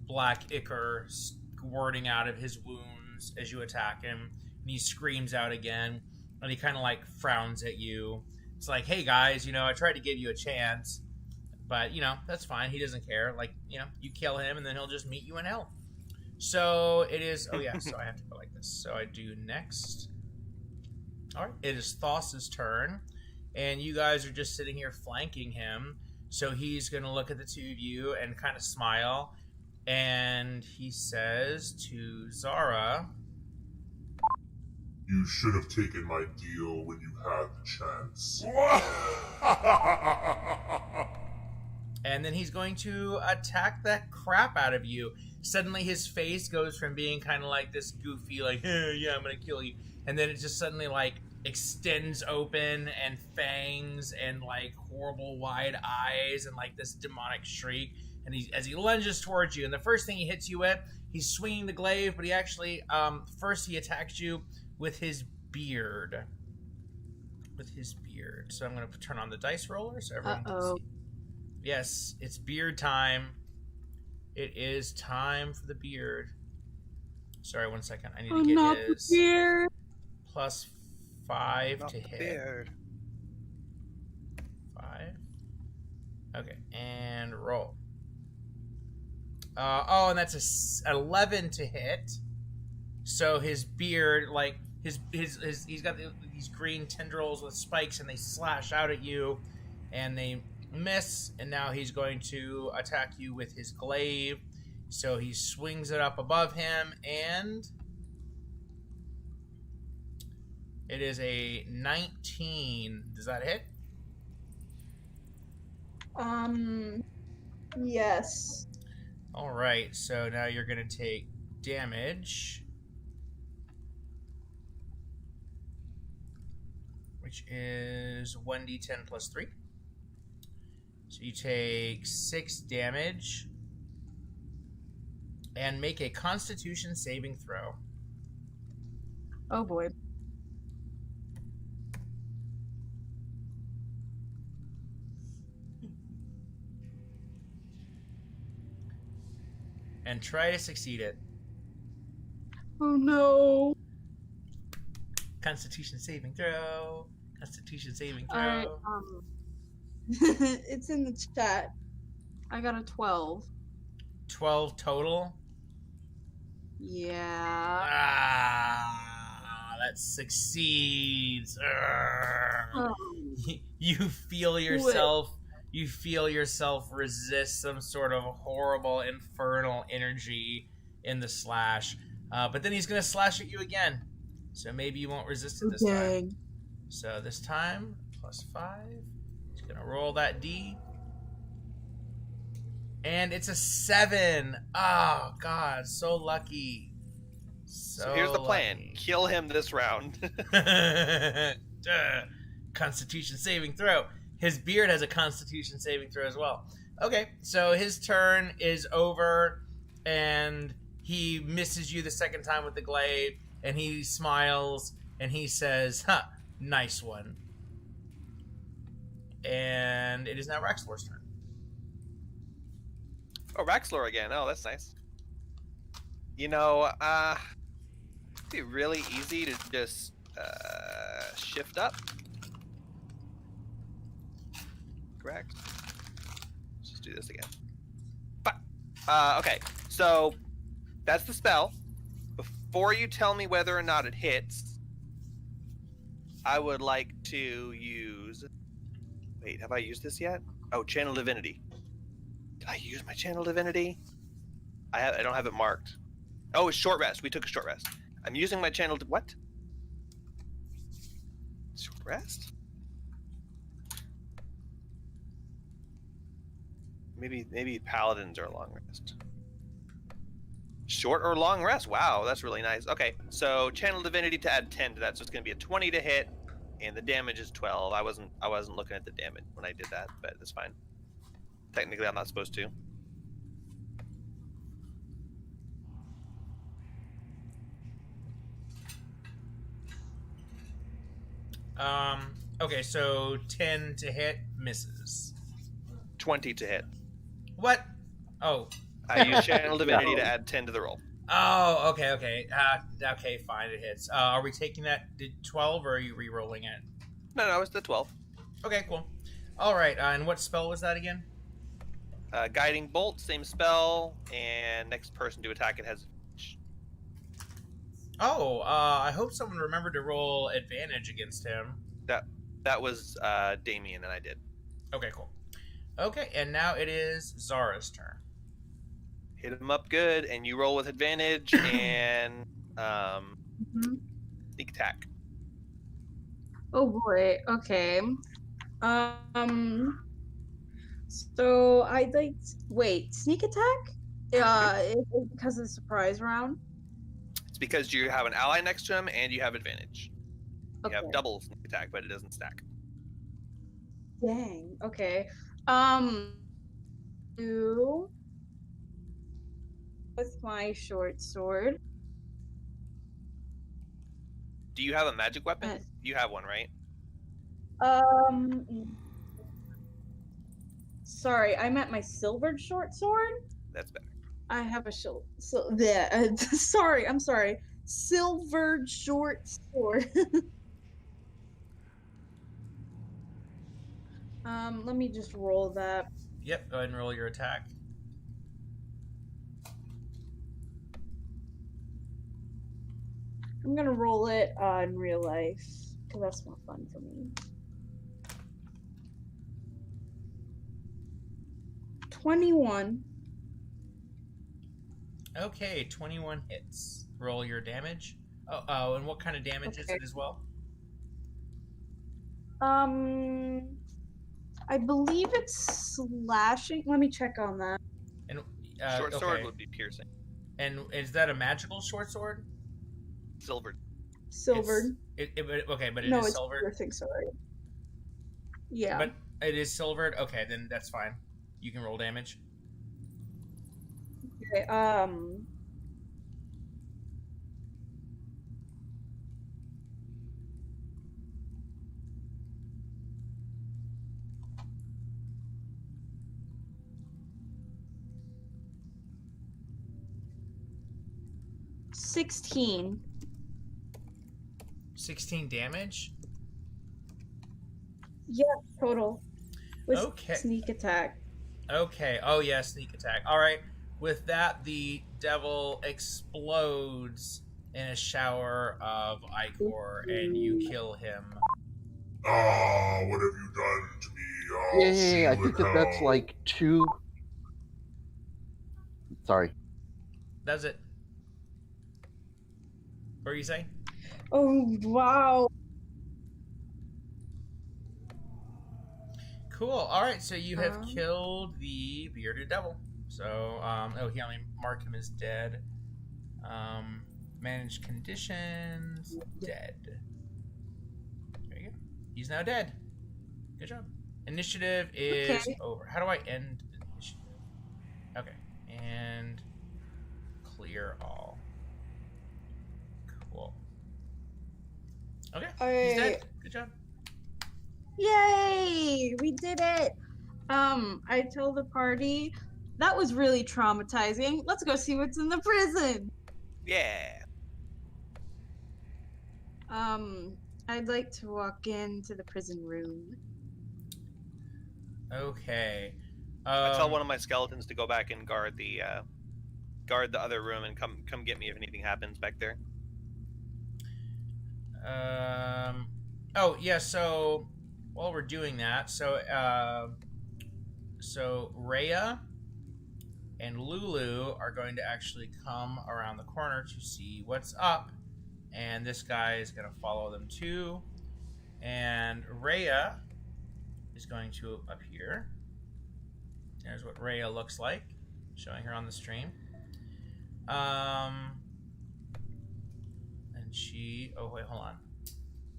Speaker 1: black ichor squirting out of his wounds as you attack him. And he screams out again, and he kind of like frowns at you. It's like, hey guys, I tried to give you a chance, but, that's fine. He doesn't care. Like, you kill him, and then he'll just meet you in hell. So it is. Oh yeah. So I have to go like this. So I do next. All right. It is Thoth's turn, and you guys are just sitting here flanking him. So he's gonna look at the two of you and kind of smile, and he says to Zara,
Speaker 5: You should have taken my deal when you had the chance.
Speaker 1: And then he's going to attack the crap out of you. Suddenly his face goes from being kind of like this goofy, like, yeah, I'm going to kill you. And then it just suddenly, like, extends open and fangs and, like, horrible wide eyes and, like, this demonic shriek. And as he lunges towards you, and the first thing he hits you with, he's swinging the glaive, but he actually, first he attacks you with his beard. So I'm going to turn on the dice roller so everyone can see. Yes, it's beard time. It is time for the beard. Sorry, 1 second. I need to get his
Speaker 4: beard.
Speaker 1: +5
Speaker 2: Not
Speaker 1: to
Speaker 2: the
Speaker 1: hit.
Speaker 2: beard.
Speaker 1: 5. Okay, and roll. And that's a 11 to hit. So his beard, like his he's got these green tendrils with spikes, and they slash out at you, and they miss. And now he's going to attack you with his glaive. So he swings it up above him, and it is a 19. Does that hit?
Speaker 4: Yes.
Speaker 1: All right. So now you're going to take damage, which is 1d10 plus 3. So you take 6 damage and make a Constitution saving throw.
Speaker 4: Oh boy.
Speaker 1: And try to succeed it.
Speaker 4: Oh no.
Speaker 1: Constitution saving throw. Constitution saving throw.
Speaker 4: Alright, it's in the chat. I got a 12.
Speaker 1: 12 total.
Speaker 4: Yeah.
Speaker 1: That succeeds.
Speaker 4: Oh.
Speaker 1: You feel yourself. You feel yourself resist some sort of horrible infernal energy in the slash. But then he's gonna slash at you again. So maybe you won't resist it this time. So this time, +5. He's gonna roll that D. And it's a 7. Oh, God. So lucky.
Speaker 2: So here's the plan.
Speaker 1: Lucky.
Speaker 2: Kill him this round.
Speaker 1: Constitution saving throw. His beard has a Constitution saving throw as well. Okay, so his turn is over, and he misses you the second time with the glaive, and he smiles, and he says, nice one. And it is now Raxlor's turn.
Speaker 2: Oh, Raxlor again. Oh, that's nice. You know, it'd be really easy to just shift up. Correct. Let's just do this again. Okay, so that's the spell. Before you tell me whether or not it hits, I would like to use... Wait, have I used this yet? Oh, Channel Divinity. Did I use my Channel Divinity? I don't have it marked. Oh, it's short rest. We took a short rest. I'm using my Channel... What? Short rest? Maybe paladins are long rest. Short or long rest? Wow, that's really nice. Okay, so Channel Divinity to add 10 to that, so it's going to be a 20 to hit, and the damage is 12. I wasn't looking at the damage when I did that, but it's fine. Technically, I'm not supposed to.
Speaker 1: Okay, so 10 to hit misses.
Speaker 2: 20 to hit.
Speaker 1: What? Oh.
Speaker 2: I use Channel Divinity to add 10 to the roll.
Speaker 1: Oh, okay. Okay, fine, it hits. Are we taking that 12, or are you re-rolling it?
Speaker 2: No, it's the 12.
Speaker 1: Okay, cool. All right, and what spell was that again?
Speaker 2: Guiding Bolt, same spell, and next person to attack it has...
Speaker 1: Oh, I hope someone remembered to roll advantage against him.
Speaker 2: That was Damien, and I did.
Speaker 1: Okay, cool. Okay, and now it is Zara's turn.
Speaker 2: Hit him up good, and you roll with advantage, and sneak attack.
Speaker 4: Oh boy. Okay. So I'd like. Wait, sneak attack? Because of the surprise round.
Speaker 2: It's because you have an ally next to him and you have advantage. You have
Speaker 4: Okay.
Speaker 2: double sneak attack, but it doesn't stack.
Speaker 4: Dang. Okay. Do with my short sword.
Speaker 2: Do you have a magic weapon?
Speaker 4: Uh,
Speaker 2: You have one, right?
Speaker 4: Um. Sorry, I meant my silvered short sword.
Speaker 2: That's better.
Speaker 4: I have a sorry, I'm sorry. Silvered short sword. Let me just roll that.
Speaker 1: Yep, go ahead and roll your attack.
Speaker 4: I'm gonna roll it in real life because that's more fun for me. 21.
Speaker 1: Okay, 21 hits. Roll your damage. Oh, and what kind of damage is
Speaker 4: Okay.
Speaker 1: it as well?
Speaker 4: I believe it's slashing. Let me check on that.
Speaker 1: And
Speaker 2: Short sword
Speaker 1: okay.
Speaker 2: would be piercing.
Speaker 1: And is that a magical short sword?
Speaker 2: Silvered.
Speaker 4: Silvered.
Speaker 1: Okay, but it
Speaker 4: No,
Speaker 1: is
Speaker 4: it's
Speaker 1: silvered.
Speaker 4: piercing. Sorry. Yeah.
Speaker 1: But it is silvered. Okay, then that's fine. You can roll damage.
Speaker 4: Okay, 16.
Speaker 1: 16 damage.
Speaker 4: Yeah, total. With
Speaker 1: Okay.
Speaker 4: sneak attack.
Speaker 1: Okay. Oh yeah, sneak attack. All right. With that, the devil explodes in a shower of ichor, and you kill him.
Speaker 5: Ah, what have you done to me? I'll see
Speaker 3: Yay! I
Speaker 5: you
Speaker 3: think
Speaker 5: in
Speaker 3: that's
Speaker 5: hell.
Speaker 3: like 2. Sorry.
Speaker 1: That's it. What are you saying?
Speaker 4: Oh, wow.
Speaker 1: Cool. All right. So you have
Speaker 4: Um.
Speaker 1: killed the bearded devil. So, he only marked him as dead. Managed conditions, dead. There you go. He's now dead. Good job. Initiative is
Speaker 4: Okay.
Speaker 1: over. How do I end the initiative? Okay. And clear all. Cool. Okay. He's dead. Good job.
Speaker 4: Yay! We did it! I tell the party, that was really traumatizing. Let's go see what's in the prison.
Speaker 2: Yeah.
Speaker 4: I'd like to walk into the prison room.
Speaker 1: Okay.
Speaker 2: I tell one of my skeletons to go back and guard the other room and come get me if anything happens back there.
Speaker 1: Oh yeah. So while we're doing that, so Rhea and Lulu are going to actually come around the corner to see what's up, and this guy is going to follow them too. And Rhea is going to appear. There's what Rhea looks like, showing her on the stream. And she. Oh wait, hold on.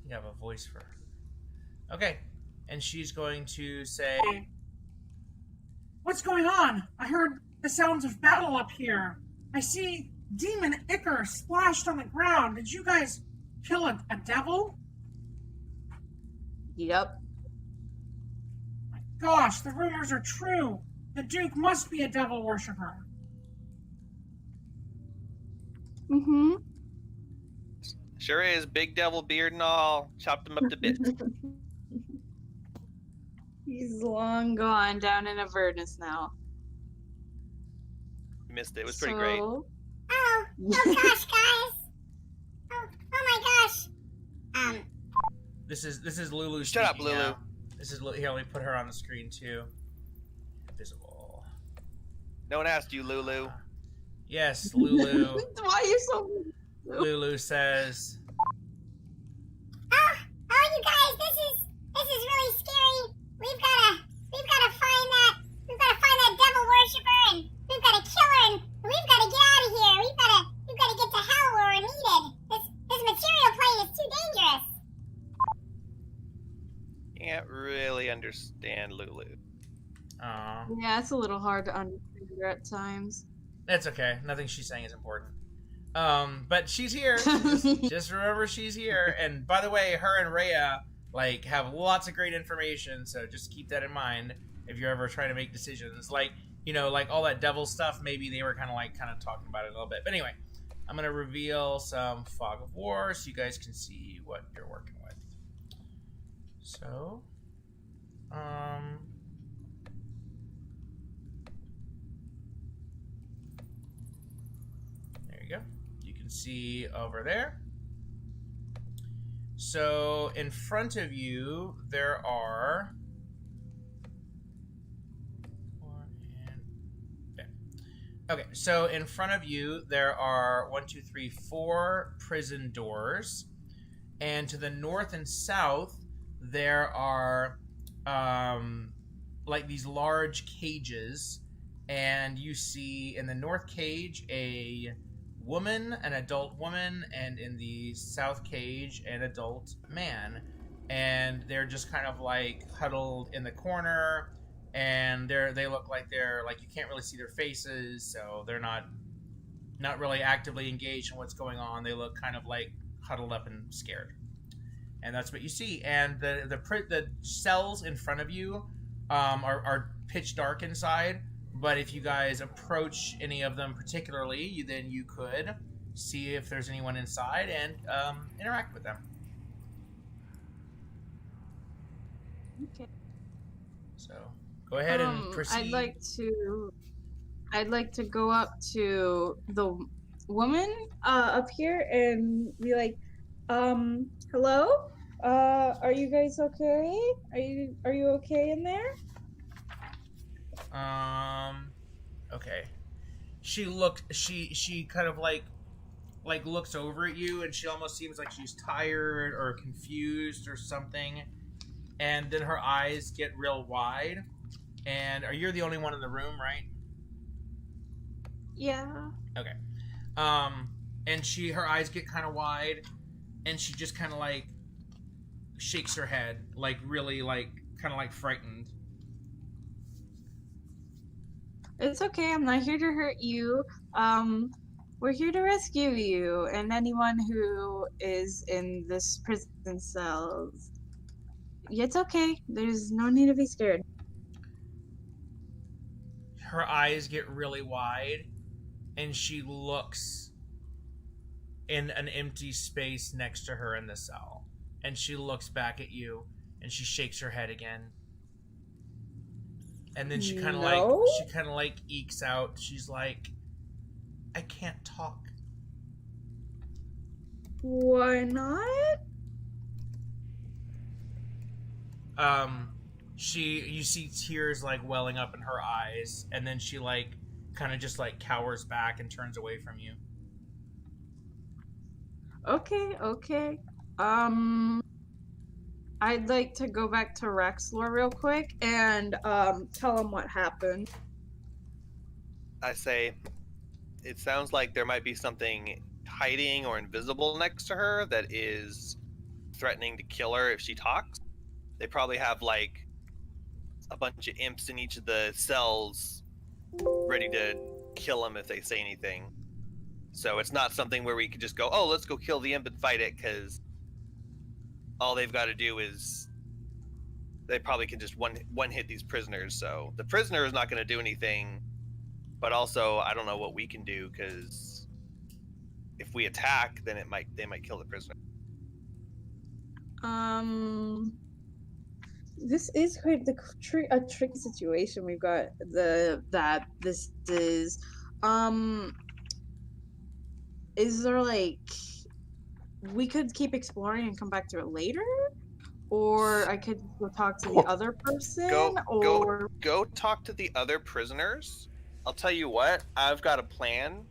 Speaker 1: You have a voice for her. Okay, and she's going to say,
Speaker 6: What's going on? I heard the sounds of battle up here. I see demon ichor splashed on the ground. Did you guys kill a devil?
Speaker 4: Yep.
Speaker 6: My gosh, the rumors are true. The Duke must be a devil worshiper.
Speaker 4: Mm-hmm.
Speaker 2: Sure is. Big devil beard and all. Chopped him up to bits.
Speaker 4: He's long gone down in Avernus now.
Speaker 2: You missed it. It was pretty great.
Speaker 7: Oh gosh, guys. Oh my gosh.
Speaker 1: "This is Lulu."
Speaker 2: Shut up,
Speaker 1: speaking
Speaker 2: Lulu.
Speaker 1: now. This is here. Let me put her on the screen too. Invisible.
Speaker 2: No one asked you, Lulu.
Speaker 1: Yes, Lulu.
Speaker 4: Why are you so...
Speaker 1: Lulu says,
Speaker 7: This is really scary. We've gotta find that. We've gotta find that devil worshiper, and we've gotta kill her, and we've gotta get out of here. We've gotta get to hell where we're needed. This material plane is too dangerous.
Speaker 2: Can't really understand Lulu.
Speaker 4: Yeah, it's a little hard to understand her at times.
Speaker 1: It's okay. Nothing she's saying is important. But she's here. Just remember she's here. And by the way, her and Rhea like have lots of great information, so just keep that in mind if you're ever trying to make decisions. Like, you know, like all that devil stuff, maybe they were kind of talking about it a little bit. But anyway, I'm gonna reveal some Fog of War so you guys can see what you're working with. So, there you go. You can see over there. So in front of you, there are okay. So in front of you, there are 4 prison doors, and to the north and south, there are like these large cages, and you see in the north cage a woman, an adult woman, and in the south cage an adult man, and they're just kind of like huddled in the corner, and they look like they're like, you can't really see their faces, so they're not really actively engaged in what's going on. They look kind of like huddled up and scared, and that's what you see. And the cells in front of you are pitch dark inside. But if you guys approach any of them particularly, then you could see if there's anyone inside and interact with them.
Speaker 4: Okay.
Speaker 1: So go ahead and proceed.
Speaker 4: I'd like to go up to the woman up here and be like, hello? Are you guys okay? Are you okay in there?
Speaker 1: Okay. She kind of like looks over at you, and she almost seems like she's tired or confused or something. And then her eyes get real wide. And you're the only one in the room, right?
Speaker 4: Yeah.
Speaker 1: Okay. And her eyes get kind of wide, and she just kind of like shakes her head, like really like kind of like frightened.
Speaker 4: It's okay, I'm not here to hurt you. We're here to rescue you and anyone who is in this prison cells. It's okay. There's no need to be scared.
Speaker 1: Her eyes get really wide, and she looks in an empty space next to her in the cell. And she looks back at you, and she shakes her head again. And then she kind of like ekes out. She's like, I can't talk.
Speaker 4: Why not?
Speaker 1: You see tears like welling up in her eyes, and then she like kind of just like cowers back and turns away from you.
Speaker 4: Okay. I'd like to go back to Rexlor real quick and tell him what happened.
Speaker 2: I say, it sounds like there might be something hiding or invisible next to her that is threatening to kill her if she talks. They probably have like a bunch of imps in each of the cells ready to kill them if they say anything. So it's not something where we could just go, oh, let's go kill the imp and fight it, because all they've got to do is they probably can just one hit these prisoners. So the prisoner is not going to do anything, but also I don't know what we can do, because if we attack, then they might kill the prisoner.
Speaker 4: This is quite a tricky situation we've got. This is. Is there like, we could keep exploring and come back to it later, or I could go talk to the other person,
Speaker 2: go talk to the other prisoners. I'll tell you what, I've got a plan,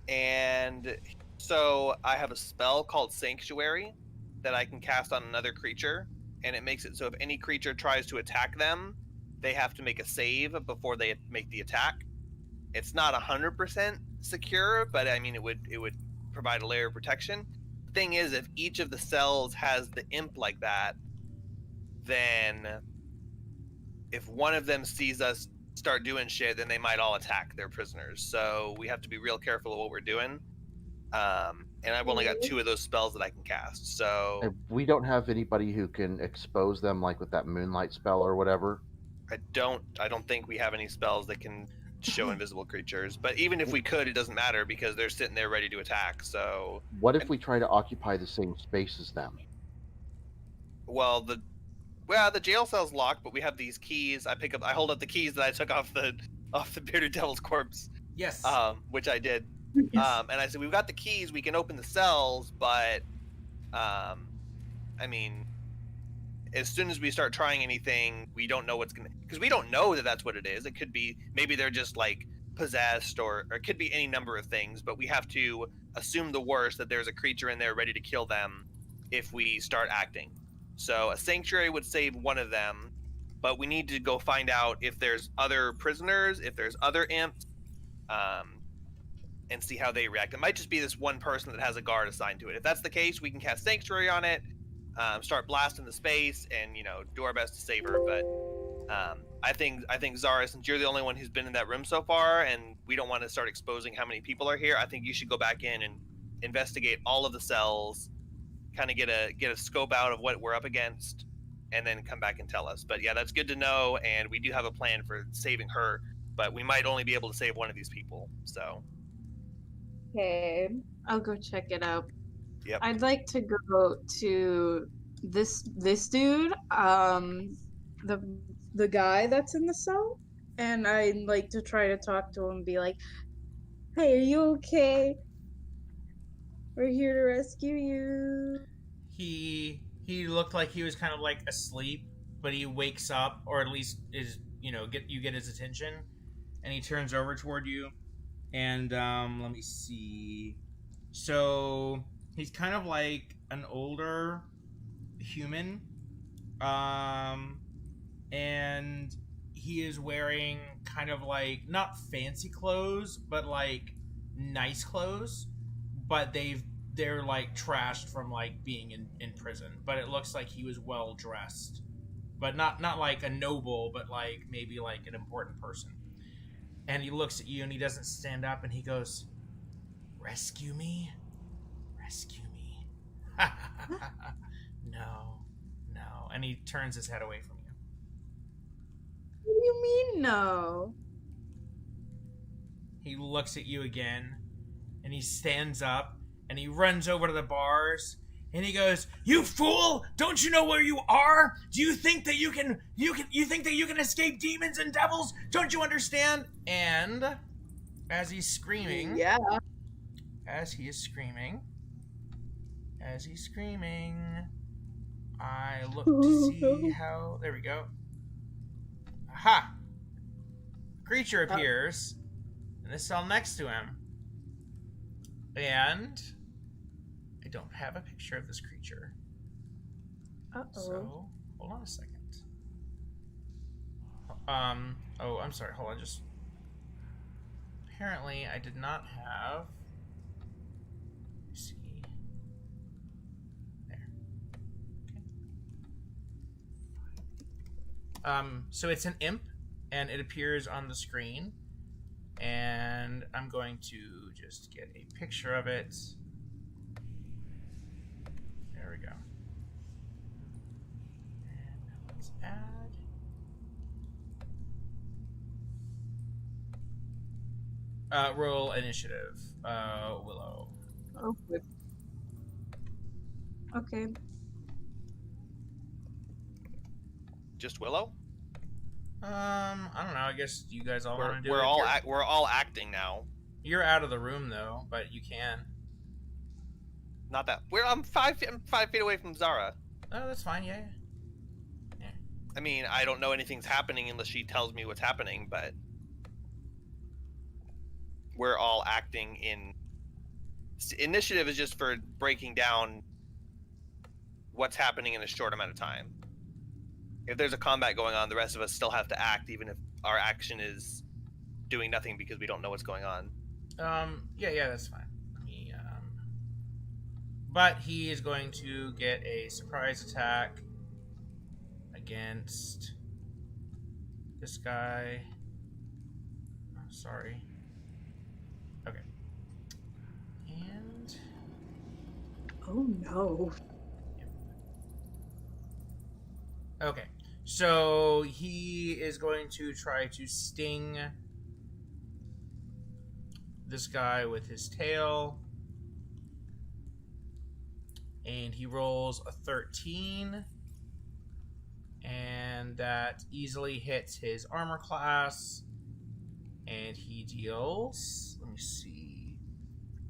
Speaker 2: and so I have a spell called Sanctuary that I can cast on another creature, and it makes it so if any creature tries to attack them, they have to make a save before they make the attack. It's not 100% secure, but I mean it would provide a layer of protection. The thing is, if each of the cells has the imp like that, then if one of them sees us start doing shit, then they might all attack their prisoners. So we have to be real careful of what we're doing. And I've only got 2 of those spells that I can cast. So
Speaker 3: And we don't have anybody who can expose them, like with that moonlight spell or whatever.
Speaker 2: I don't think we have any spells that can show invisible creatures. But even if we could, it doesn't matter because they're sitting there ready to attack. So
Speaker 3: What if we try to occupy the same space as them?
Speaker 2: well, the jail cell's locked, but we have these keys. I hold up the keys that I took off the bearded devil's corpse.
Speaker 1: Yes.
Speaker 2: Which I did. And I said, we've got the keys, we can open the cells, but I mean, as soon as we start trying anything, we don't know because we don't know that that's what it is. It could be, maybe they're just like possessed, or it could be any number of things, but we have to assume the worst, that there's a creature in there ready to kill them if we start acting. So a sanctuary would save one of them, but we need to go find out if there's other prisoners, if there's other imps, and see how they react. It might just be this one person that has a guard assigned to it. If that's the case, we can cast Sanctuary on it, start blasting the space, and do our best to save her. But I think Zara, since you're the only one who's been in that room so far, and we don't want to start exposing how many people are here, I think you should go back in and investigate all of the cells, kind of get a scope out of what we're up against, and then come back and tell us. But yeah, that's good to know, and we do have a plan for saving her, but we might only be able to save one of these people. So
Speaker 4: Okay, I'll go check it out.
Speaker 2: Yep.
Speaker 4: I'd like to go to this dude, the guy that's in the cell, and I'd like to try to talk to him and be like, "Hey, are you okay? We're here to rescue you."
Speaker 1: He looked like he was kind of like asleep, but he wakes up, or at least is get his attention, and he turns over toward you. And let me see. So he's kind of like an older human, and he is wearing kind of like not fancy clothes, but like nice clothes, but they're like trashed from like being in prison. But it looks like he was well dressed, but not like a noble, but like maybe like an important person. And he looks at you and he doesn't stand up and he goes, "Rescue me? Rescue me." No. And he turns his head away from you.
Speaker 4: What do you mean, no?
Speaker 1: He looks at you again and he stands up and he runs over to the bars and he goes, "You fool! Don't you know where you are? Do you think that you think that you can escape demons and devils? Don't you understand?" And as he's screaming,
Speaker 4: Yeah.
Speaker 1: as he's screaming, I look to see how. There we go. Aha! A creature appears in the cell next to him, and I don't have a picture of this creature. So, hold on a second. Oh, I'm sorry. Hold on. Just apparently, I did not have. Let's see. There. Okay. So it's an imp, and it appears on the screen, and I'm going to just get a picture of it. There we go. And let's add. Roll initiative. Willow.
Speaker 4: Okay.
Speaker 2: just Willow?
Speaker 1: I don't know. I guess you guys all want to do it.
Speaker 2: We're all acting now.
Speaker 1: You're out of the room though, but you can.
Speaker 2: Not that I'm 5 feet away from Zara.
Speaker 1: Oh, that's fine. Yeah.
Speaker 2: I mean, I don't know anything's happening unless she tells me what's happening, but we're all acting in. Initiative is just for breaking down what's happening in a short amount of time. if there's a combat going on, the rest of us still have to act, even if our action is doing nothing because we don't know what's going on.
Speaker 1: Yeah, that's fine. But he is going to get a surprise attack against this guy. Oh, sorry. Okay. And
Speaker 4: Oh no.
Speaker 1: okay. So he is going to try to sting this guy with his tail. And he rolls a 13. And that easily hits his armor class. And he deals, let me see,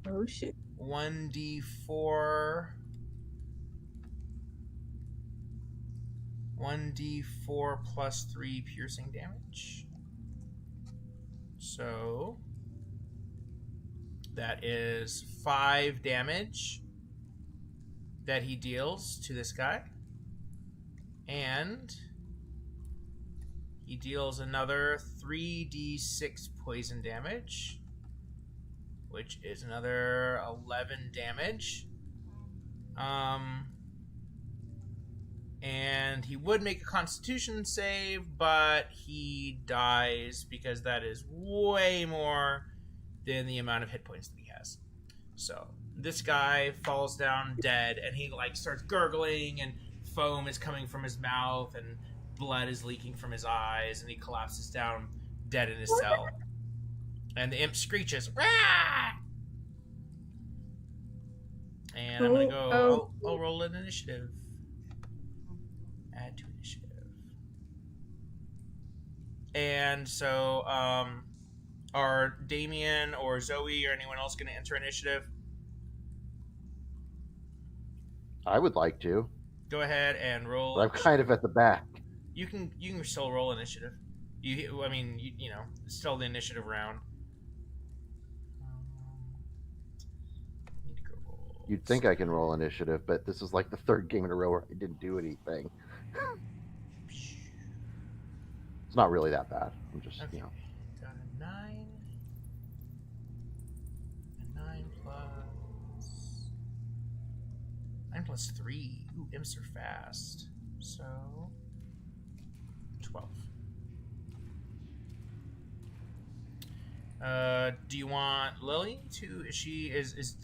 Speaker 4: Oh shit.
Speaker 1: 1d4 plus 3 piercing damage. So that is 5 damage that he deals to this guy. And he deals another 3d6 poison damage, which is another 11 damage. And he would make a Constitution save, but he dies because that is way more than the amount of hit points that he has. So this guy falls down dead, and he like starts gurgling, and foam is coming from his mouth, and blood is leaking from his eyes, and he collapses down dead in his cell. And the imp screeches, "Rah!" And I'm gonna go. I'll roll an initiative. Add to initiative. And so, are Damien or Zoe or anyone else going to enter initiative?
Speaker 3: I would like to.
Speaker 1: Go ahead and roll.
Speaker 3: But I'm kind of at the back.
Speaker 1: You can still roll initiative. You know, it's still the initiative round. Need to go roll.
Speaker 3: You'd think I can roll initiative, but this is like the third game in a row where I didn't do anything. It's not really that bad. I'm just,
Speaker 1: Okay. Got a 9. A 9 plus 9 plus 3. Ooh, imps are fast. So 12. Do you want Lily to? Is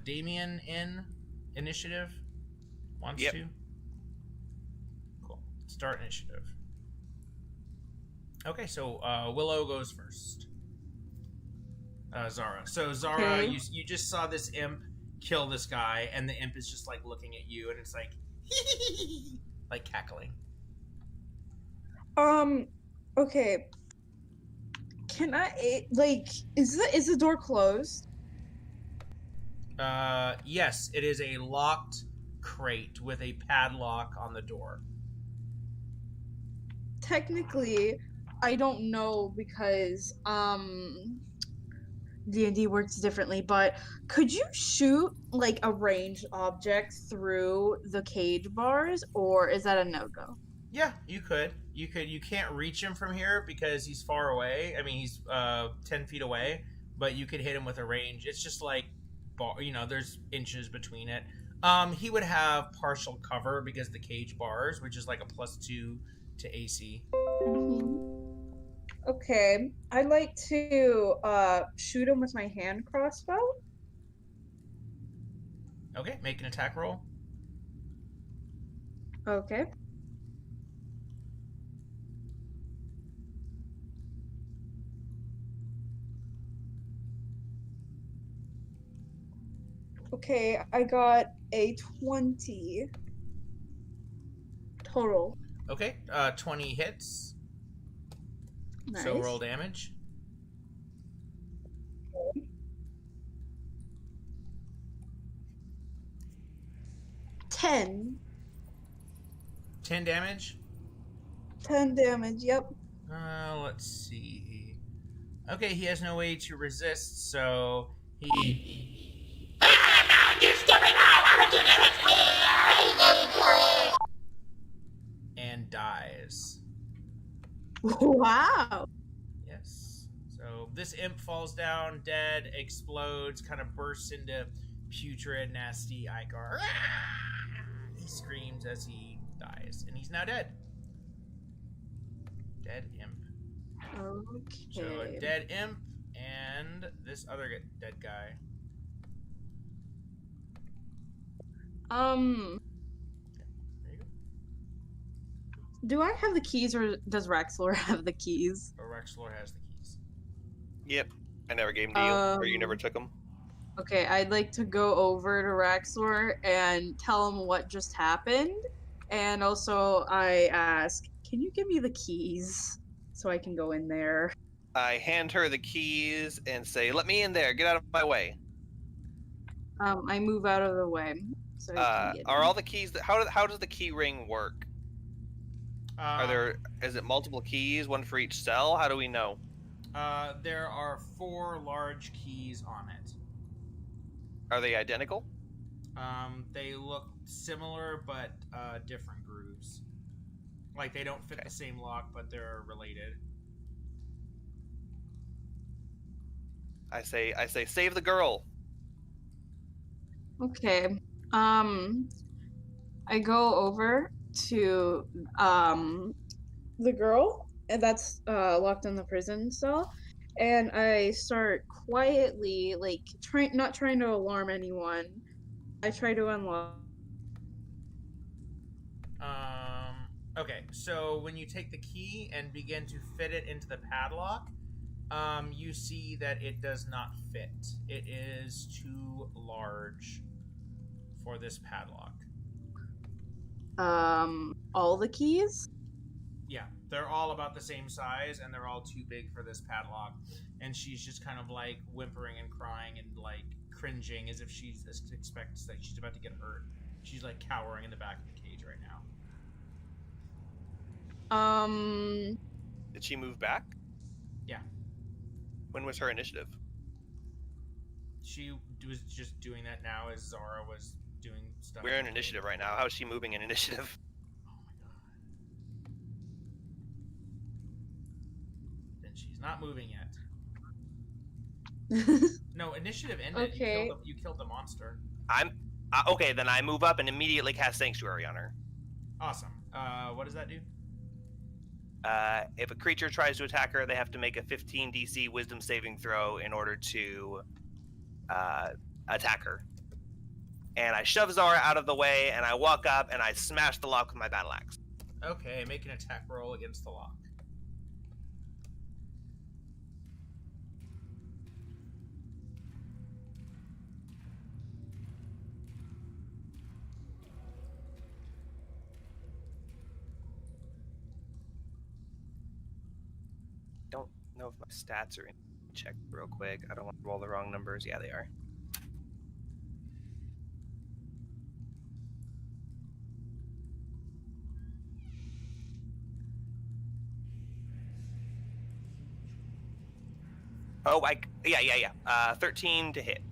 Speaker 1: Damien in initiative? Wants
Speaker 2: Yep.
Speaker 1: to? Cool. Start initiative. Okay, so Willow goes first. Zara. So Zara,
Speaker 4: Okay.
Speaker 1: you just saw this imp kill this guy, and the imp is just like looking at you, and it's like like cackling.
Speaker 4: Okay. Can I is the door closed?
Speaker 1: Yes, it is a locked crate with a padlock on the door.
Speaker 4: Technically, I don't know because D&D works differently, but could you shoot like a ranged object through the cage bars, or is that a no-go?
Speaker 1: Yeah, you could. You can't reach him from here because he's far away. I mean, he's 10 feet away, but you could hit him with a range. It's just like, there's inches between it. He would have partial cover because the cage bars, which is like a +2 to AC.
Speaker 4: Okay, I'd like to shoot him with my hand crossbow.
Speaker 1: Okay, make an attack roll.
Speaker 4: Okay. Okay, I got a 20 total.
Speaker 1: Okay, 20 hits.
Speaker 4: Nice.
Speaker 1: So roll damage.
Speaker 4: Ten
Speaker 1: 10 damage.
Speaker 4: 10 damage, yep.
Speaker 1: Let's see. Okay, he has no way to resist, so he...
Speaker 4: Wow.
Speaker 1: Yes. So this imp falls down, dead, explodes, kind of bursts into putrid, nasty ichor. He screams as he dies, and he's now dead. Dead imp. So a
Speaker 4: Okay.
Speaker 1: dead imp and this other dead guy. There you go.
Speaker 4: Do I have the keys, or does Raxlor have the keys?
Speaker 1: Rexlor has the keys.
Speaker 2: Yep. I never gave them to you, or you never took them.
Speaker 4: Okay, I'd like to go over to Raxlor and tell him what just happened. And also, I ask, can you give me the keys so I can go in there?
Speaker 2: I hand her the keys and say, "Let me in there. Get out of my way."
Speaker 4: I move out of the way so I can get
Speaker 2: Are
Speaker 4: in.
Speaker 2: all the keys that how does the key ring work? Is it multiple keys, one for each cell? How do we know?
Speaker 1: There are 4 large keys on it.
Speaker 2: Are they identical?
Speaker 1: They look similar but different grooves. Like they don't fit the same lock, but they're related.
Speaker 2: I say, save the girl.
Speaker 4: Okay. I go over to the girl that's locked in the prison cell, and I start quietly, like, not trying to alarm anyone. I try to unlock.
Speaker 1: Okay, so when you take the key and begin to fit it into the padlock, you see that it does not fit. It is too large for this padlock.
Speaker 4: All the keys?
Speaker 1: Yeah, they're all about the same size, and they're all too big for this padlock. And she's just kind of like whimpering and crying and like cringing as if she expects that she's about to get hurt. She's like cowering in the back of the cage right now.
Speaker 2: Did she move back?
Speaker 1: Yeah.
Speaker 2: When was her initiative?
Speaker 1: She was just doing that now as Zara was doing stuff.
Speaker 2: We're in initiative right now. How is she moving in initiative?
Speaker 1: Oh my god. Then she's not moving yet. No, initiative ended.
Speaker 4: Okay.
Speaker 1: You killed the monster.
Speaker 2: Okay, then I move up and immediately cast Sanctuary on her.
Speaker 1: Awesome. What does that do?
Speaker 2: If a creature tries to attack her, they have to make a 15 DC Wisdom saving throw in order to attack her. And I shove Zara out of the way, and I walk up and I smash the lock with my battle axe.
Speaker 1: Okay, make an attack roll against the lock.
Speaker 2: Don't know if my stats are in. Check real quick. I don't want to roll the wrong numbers. Yeah, they are. Oh, yeah. 13 to hit.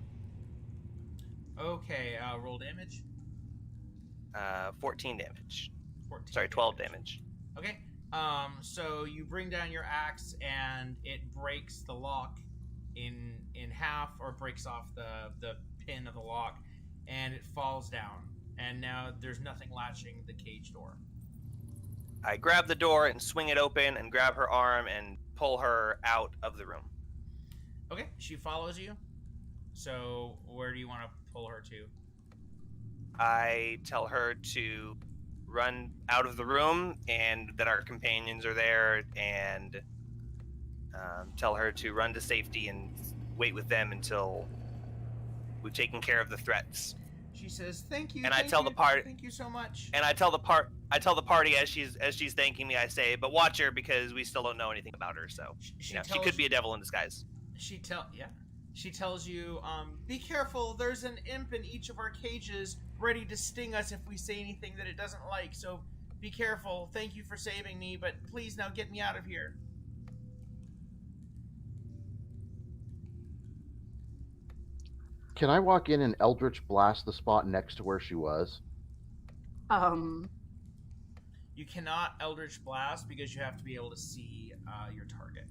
Speaker 1: Okay, roll damage.
Speaker 2: 14 damage.
Speaker 1: 14
Speaker 2: Sorry, 12 damage.
Speaker 1: Okay. So you bring down your axe and it breaks the lock in half, or breaks off the pin of the lock, and it falls down. And now there's nothing latching the cage door.
Speaker 2: I grab the door and swing it open and grab her arm and pull her out of the room.
Speaker 1: Okay, she follows you. So where do you want to pull her to?
Speaker 2: I tell her to run out of the room and that our companions are there, and tell her to run to safety and wait with them until we've taken care of the threats.
Speaker 1: She says, "Thank you."
Speaker 2: And I tell the party,
Speaker 1: "Thank you so much."
Speaker 2: And I tell the party as she's thanking me, I say, "But watch her, because we still don't know anything about her. So she could be a devil in disguise."
Speaker 1: She tells you, "Be careful. There's an imp in each of our cages, ready to sting us if we say anything that it doesn't like. So be careful. Thank you for saving me, but please now get me out of here."
Speaker 3: Can I walk in and Eldritch blast the spot next to where she was?
Speaker 1: You cannot Eldritch Blast because you have to be able to see your target.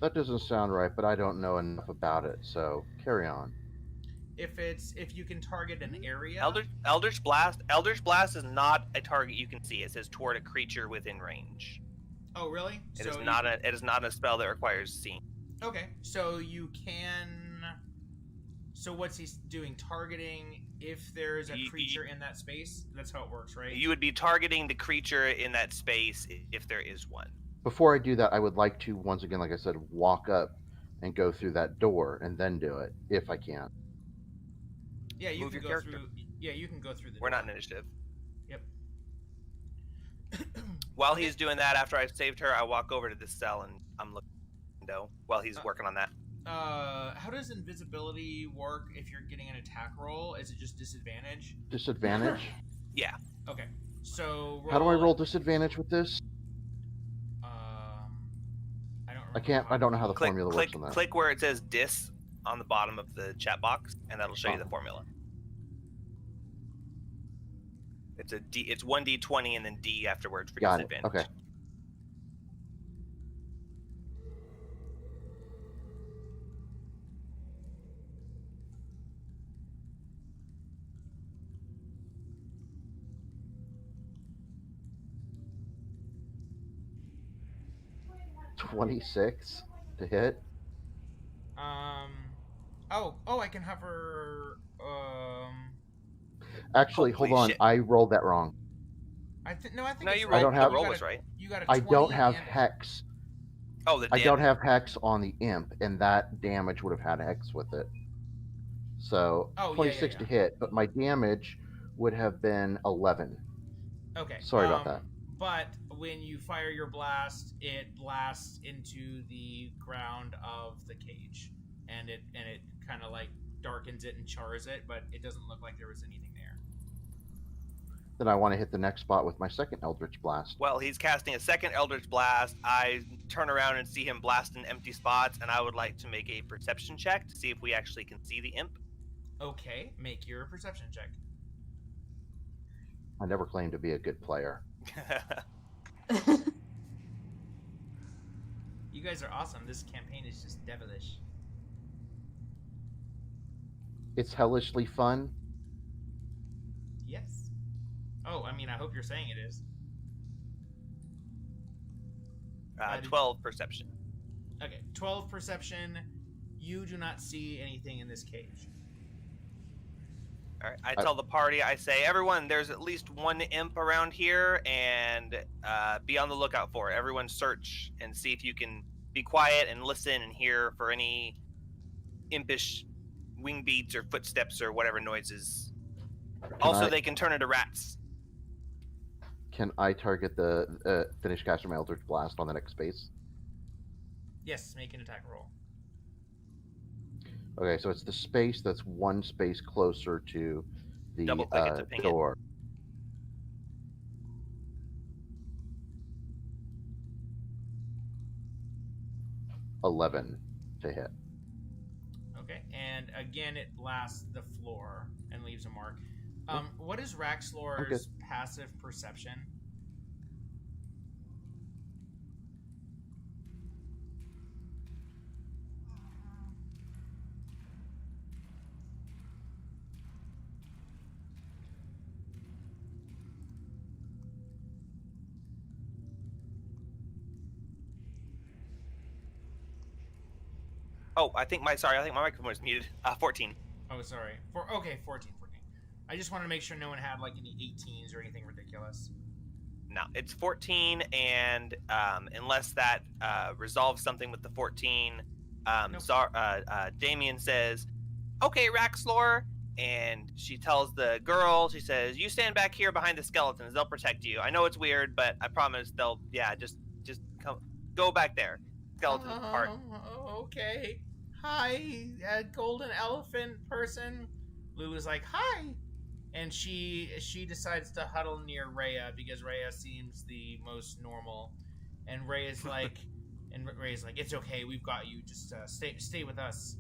Speaker 3: That doesn't sound right, but I don't know enough about it, so carry on.
Speaker 1: If you can target an area.
Speaker 2: Eldritch Blast is not a target you can see. It says toward a creature within range.
Speaker 1: Oh, really?
Speaker 2: It is not a spell that requires seeing.
Speaker 1: Okay, so you can. So what's he doing? Targeting if there's a creature in that space? That's how it works, right?
Speaker 2: You would be targeting the creature in that space if there is one.
Speaker 3: Before I do that, I would like to, once again, like I said, walk up and go through that door and then do it, if I can.
Speaker 1: Yeah, you
Speaker 2: Move
Speaker 1: can
Speaker 2: your
Speaker 1: go
Speaker 2: character.
Speaker 1: through. Yeah, you can go through the
Speaker 2: We're
Speaker 1: door.
Speaker 2: not in initiative.
Speaker 1: Yep.
Speaker 2: While he's doing that, after I've saved her, I walk over to this cell and I'm looking at the window while he's working on that.
Speaker 1: How does invisibility work if you're getting an attack roll? Is it just disadvantage?
Speaker 3: Disadvantage?
Speaker 2: Yeah.
Speaker 1: Okay. So
Speaker 3: How do I roll disadvantage with this?
Speaker 1: I don't remember.
Speaker 3: I don't know how the formula works on that.
Speaker 2: Click where it says dis on the bottom of the chat box, and that'll show you the formula. It's it's 1d20 and then D afterwards for
Speaker 3: Got it.
Speaker 2: disadvantage.
Speaker 3: Okay. $26 to hit.
Speaker 1: Oh, I can hover.
Speaker 3: Actually, hold on.
Speaker 2: Shit.
Speaker 3: I rolled that wrong.
Speaker 1: I think no. I think
Speaker 2: No,
Speaker 1: it's
Speaker 2: you
Speaker 1: right.
Speaker 2: rolled.
Speaker 3: I don't have-
Speaker 2: The roll was right.
Speaker 1: You got a 20
Speaker 3: I don't have
Speaker 1: and-
Speaker 3: hex.
Speaker 2: Oh, the
Speaker 3: I
Speaker 2: dim.
Speaker 3: don't have hex on the imp, and that damage would have had hex with it. So
Speaker 1: Oh, yeah,
Speaker 3: 26
Speaker 1: yeah.
Speaker 3: to hit, but my damage would have been 11.
Speaker 1: Okay.
Speaker 3: Sorry about that.
Speaker 1: But when you fire your blast, it blasts into the ground of the cage, and it kind of like darkens it and chars it, but it doesn't look like there was anything there.
Speaker 3: Then I want to hit the next spot with my second Eldritch Blast.
Speaker 2: Well, he's casting a second Eldritch Blast. I turn around and see him blasting empty spots, and I would like to make a perception check to see if we actually can see the imp.
Speaker 1: Okay, make your perception check.
Speaker 3: I never claimed to be a good player.
Speaker 1: You guys are awesome. This campaign is just devilish.
Speaker 3: It's hellishly fun.
Speaker 1: Yes. Oh, I mean, I hope you're saying it is.
Speaker 2: 12 perception.
Speaker 1: Okay, 12 perception. You do not see anything in this cage.
Speaker 2: All right. I tell the party, I say, everyone, there's at least one imp around here, and be on the lookout for it. Everyone search and see if you can be quiet and listen and hear for any impish wing beats or footsteps or whatever noises. They can turn into rats.
Speaker 3: Can I target the finish casting my Eldritch Blast on the next space?
Speaker 1: Yes, make an attack roll.
Speaker 3: Okay, so it's the space that's one space closer to the
Speaker 2: Double-click it to ping it.
Speaker 3: door. $11 to hit.
Speaker 1: Okay, and again, it blasts the floor and leaves a mark. What is Raxlor's passive perception?
Speaker 2: Oh, I think my microphone was muted. 14.
Speaker 1: Oh, sorry. 14. I just wanted to make sure no one had like any 18s or anything ridiculous.
Speaker 2: No, it's 14, and unless that resolves something with the 14, Damien says, "Okay, Raxlor," and she tells the girl, she says, "You stand back here behind the skeletons. They'll protect you. I know it's weird, but I promise they'll. Yeah, just come, go back there. Skeleton part."
Speaker 1: Okay. Hi, golden elephant person. Lulu's like, hi. And she decides to huddle near Rhea because Rhea seems the most normal. And Rhea's like, it's okay, we've got you. Just stay with us.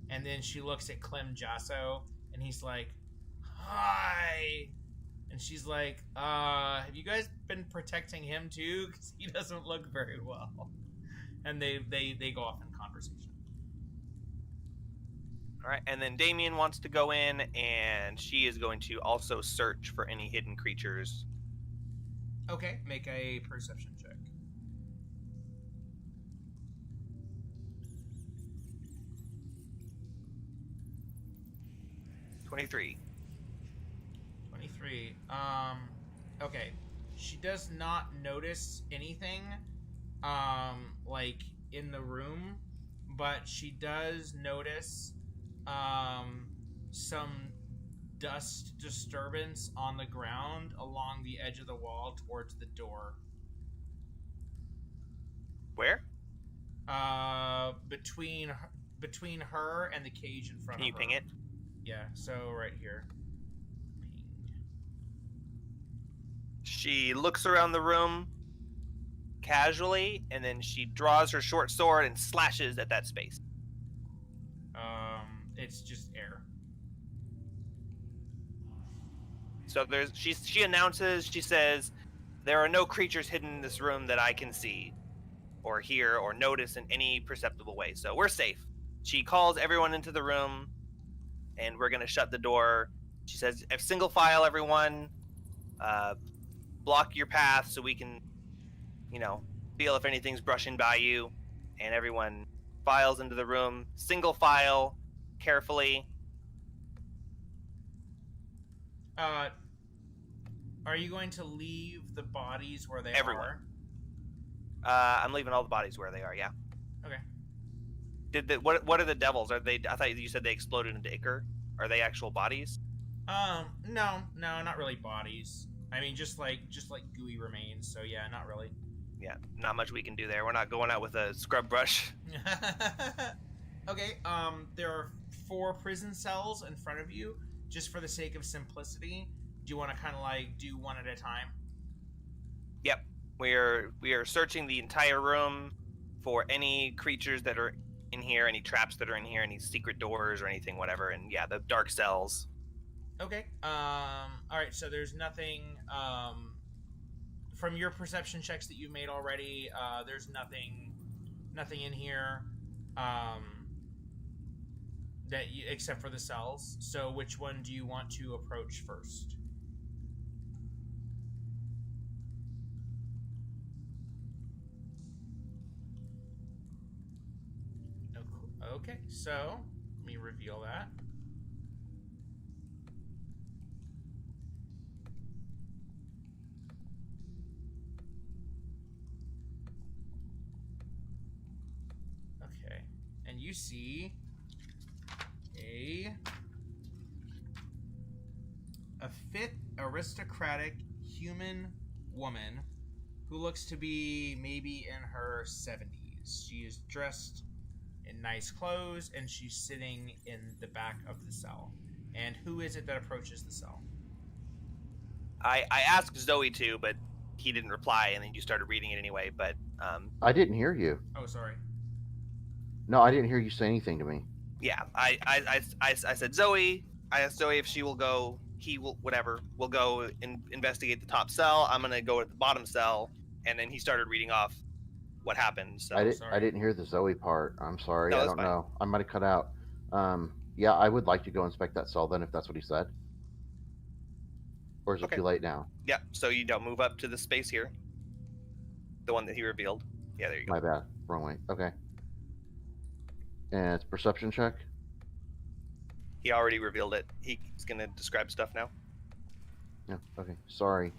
Speaker 1: And then she looks at Clem Jasso, and he's like, hi. And she's like, have you guys been protecting him too? Because he doesn't look very well. And they go off in conversation.
Speaker 2: All right, and then Damien wants to go in, and she is going to also search for any hidden creatures.
Speaker 1: Okay, make a perception check.
Speaker 2: 23.
Speaker 1: 23. Okay. She does not notice anything, like, in the room, but she does notice, some dust disturbance on the ground along the edge of the wall towards the door.
Speaker 2: Where?
Speaker 1: Between her and the cage in front
Speaker 2: Can you
Speaker 1: of her.
Speaker 2: ping it?
Speaker 1: Yeah, so right here. Ping.
Speaker 2: She looks around the room casually, and then she draws her short sword and slashes at that space.
Speaker 1: It's just air.
Speaker 2: So she announces, she says, there are no creatures hidden in this room that I can see or hear or notice in any perceptible way. So we're safe. She calls everyone into the room, and we're going to shut the door. She says, single file, everyone. Block your path so we can, feel if anything's brushing by you. And everyone files into the room. Single file, carefully.
Speaker 1: Are you going to leave the bodies where they
Speaker 2: Everyone.
Speaker 1: are?
Speaker 2: I'm leaving all the bodies where they are, yeah.
Speaker 1: Okay.
Speaker 2: What are the devils? Are they? I thought you said they exploded into ichor. Are they actual bodies?
Speaker 1: No, not really bodies. I mean, just like gooey remains. So yeah, not really.
Speaker 2: Yeah, not much we can do there. We're not going out with a scrub brush.
Speaker 1: Okay. There are 4 prison cells in front of you. Just for the sake of simplicity, do you want to kind of like do one at a time?
Speaker 2: Yep. We are searching the entire room for any creatures that are in here, any traps that are in here, any secret doors or anything, whatever. And yeah, the dark cells.
Speaker 1: Okay. All right. So there's nothing. From your perception checks that you've made already, there's nothing in here. Except for the cells. So which one do you want to approach first? Okay, so let me reveal that. Okay, and you see a fit, aristocratic human woman who looks to be maybe in her 70s. She is dressed in nice clothes, and she's sitting in the back of the cell. And who is it that approaches the cell?
Speaker 2: I asked Zoe to, but he didn't reply, and then you started reading it anyway. But
Speaker 3: I didn't hear you.
Speaker 1: Oh, sorry.
Speaker 3: No, I didn't hear you say anything to me.
Speaker 2: yeah, I said Zoe. I asked Zoe if she will go. He will, whatever. We'll go and investigate the top cell. I'm gonna go at the bottom cell, and then he started reading off what happened. So
Speaker 3: I didn't hear the Zoe part. I'm sorry.
Speaker 2: No,
Speaker 3: I
Speaker 2: that's
Speaker 3: don't
Speaker 2: fine.
Speaker 3: know. I might have cut out. Yeah, I would like to go inspect that cell then, if that's what he said. Or is it
Speaker 2: Okay.
Speaker 3: too late now?
Speaker 2: Yeah, so you don't move up to the space here. The one that he revealed. Yeah, there you go.
Speaker 3: My bad. Wrong way. Okay. And it's perception check.
Speaker 2: He already revealed it. He's gonna describe stuff now.
Speaker 3: Yeah. Okay. Sorry.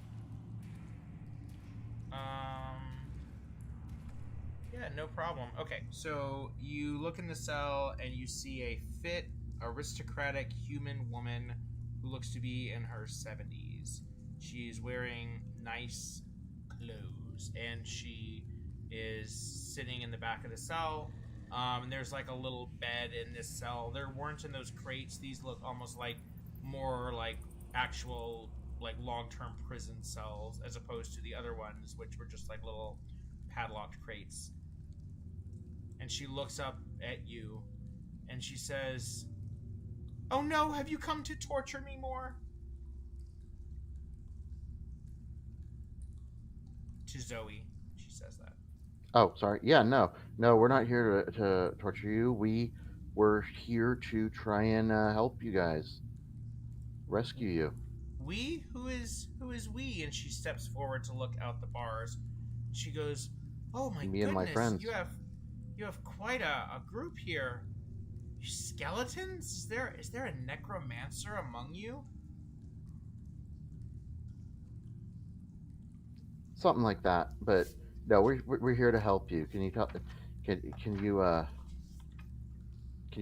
Speaker 1: Yeah, no problem. Okay, so you look in the cell and you see a fit, aristocratic human woman who looks to be in her 70s. She's wearing nice clothes, and she is sitting in the back of the cell. And there's like a little bed in this cell. There weren't in those crates. These look almost like more like actual like long-term prison cells, as opposed to the other ones, which were just like little padlocked crates. And she looks up at you, and she says, "Oh no, have you come to torture me more?" to Zoe. She says that.
Speaker 3: Oh, sorry. Yeah, no, no, we're not here to torture you. We're here to try and help you guys, rescue you.
Speaker 1: We? Who is we? And she steps forward to look out the bars. She goes, "Oh my
Speaker 3: Me and my
Speaker 1: goodness,
Speaker 3: friends.
Speaker 1: you have quite a group here. Skeletons? Is there a necromancer among you?"
Speaker 3: Something like that. But no, we're here to help you. Can you tell? Can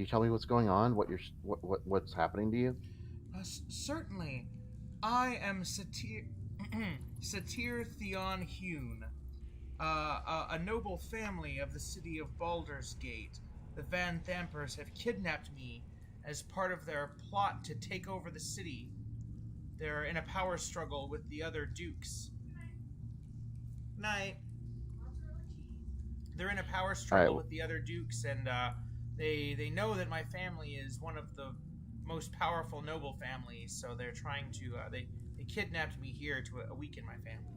Speaker 3: you tell me what's going on? What's happening to you?
Speaker 1: Certainly. I am Satir Theon Hune, a noble family of the city of Baldur's Gate. The Van Thampers have kidnapped me as part of their plot to take over the city. They're in a power struggle with the other dukes. Night. They're in a power struggle with the other dukes, and they know that my family is one of the most powerful noble families, so they're trying to they kidnapped me here to weaken my family.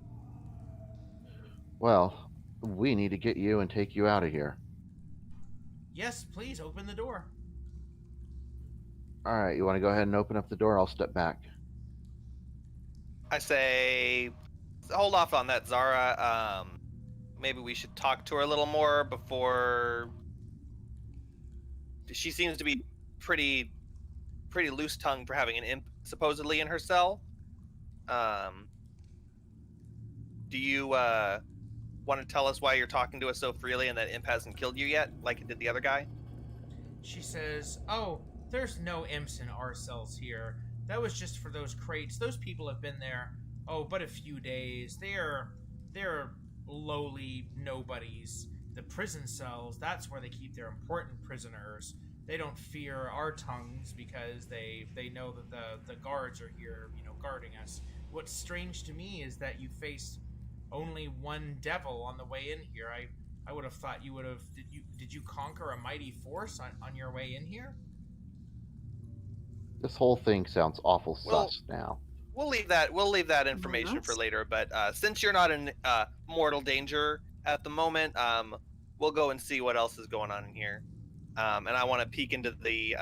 Speaker 3: Well, we need to get you and take you out of here.
Speaker 1: Yes, please open the door.
Speaker 3: All right, you want to go ahead and open up the door? I'll step back.
Speaker 2: I say, hold off on that, Zara. Maybe we should talk to her a little more before. She seems to be pretty loose-tongued for having an imp supposedly in her cell. Do you want to tell us why you're talking to us so freely and that imp hasn't killed you yet, like it did the other guy?
Speaker 1: She says, "Oh, there's no imps in our cells here. That was just for those crates. Those people have been there, but a few days. They're lowly nobodies. The prison cells, that's where they keep their important prisoners. They don't fear our tongues because they know that the guards are here, guarding us. What's strange to me is that you faced only one devil on the way in here. I would have thought you would have. Did you conquer a mighty force on your way in here?"
Speaker 3: This whole thing sounds awful sus now.
Speaker 2: We'll leave that information for later. But since you're not in mortal danger at the moment, we'll go and see what else is going on in here. And I want to peek into the.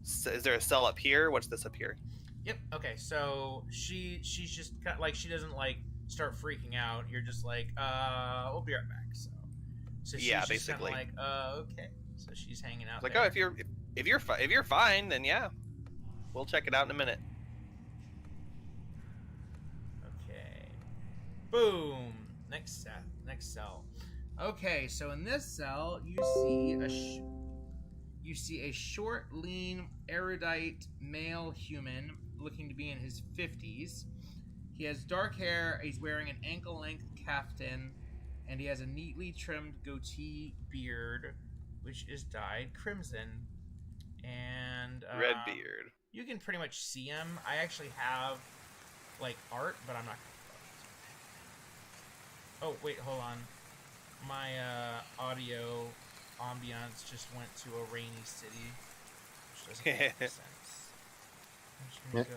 Speaker 2: Is there a cell up here? What's this up here?
Speaker 1: Yep. Okay. So she's just she doesn't start freaking out. You're just like, we'll be right back. So she's just
Speaker 2: basically
Speaker 1: like, okay. So she's hanging out.
Speaker 2: Like,
Speaker 1: there.
Speaker 2: oh, if you're fine, then yeah, we'll check it out in a minute.
Speaker 1: Okay. Boom. Next cell. Okay. So in this cell, you see a short, lean, erudite male human looking to be in his 50s. He has dark hair, he's wearing an ankle-length kaftan, and he has a neatly trimmed goatee beard, which is dyed crimson. And
Speaker 2: red beard.
Speaker 1: You can pretty much see him. I actually have art, but I'm not gonna. Oh wait, hold on. My audio ambiance just went to a rainy city, which doesn't make any sense. I'm just gonna go to.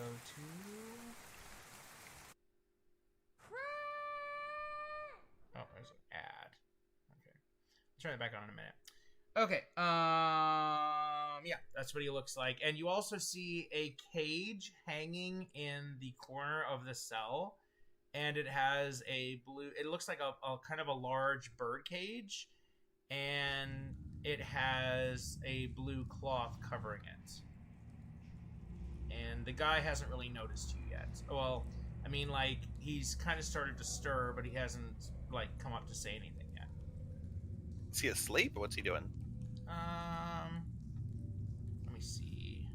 Speaker 1: Oh, there's an ad. Okay, I'll turn it back on in a minute. Okay, yeah, that's what he looks like. And you also see a cage hanging in the corner of the cell, and it has a blue. It looks like a kind of a large bird cage, and it has a blue cloth covering it. And the guy hasn't really noticed you yet. Well, I mean, he's kind of started to stir, but he hasn't come up to say anything yet.
Speaker 2: Is he asleep? What's he doing?
Speaker 1: Let me see.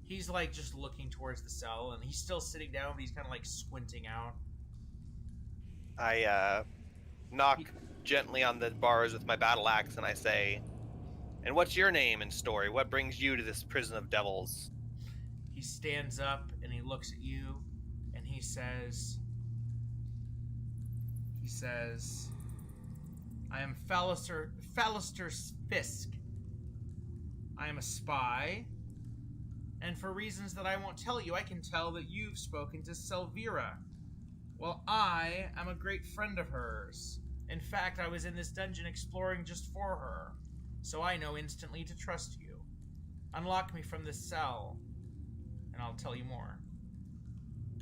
Speaker 1: He's just looking towards the cell, and he's still sitting down, but he's kind of squinting out.
Speaker 2: I knock gently on the bars with my battle axe, and I say, "And what's your name and story? What brings you to this prison of devils?"
Speaker 1: He stands up and he looks at you, and he says, "I am Fallister Fisk. I am a spy, and for reasons that I won't tell you, I can tell that you've spoken to Selvira. Well, I am a great friend of hers. In fact, I was in this dungeon exploring just for her, so I know instantly to trust you. Unlock me from this cell, and I'll tell you more.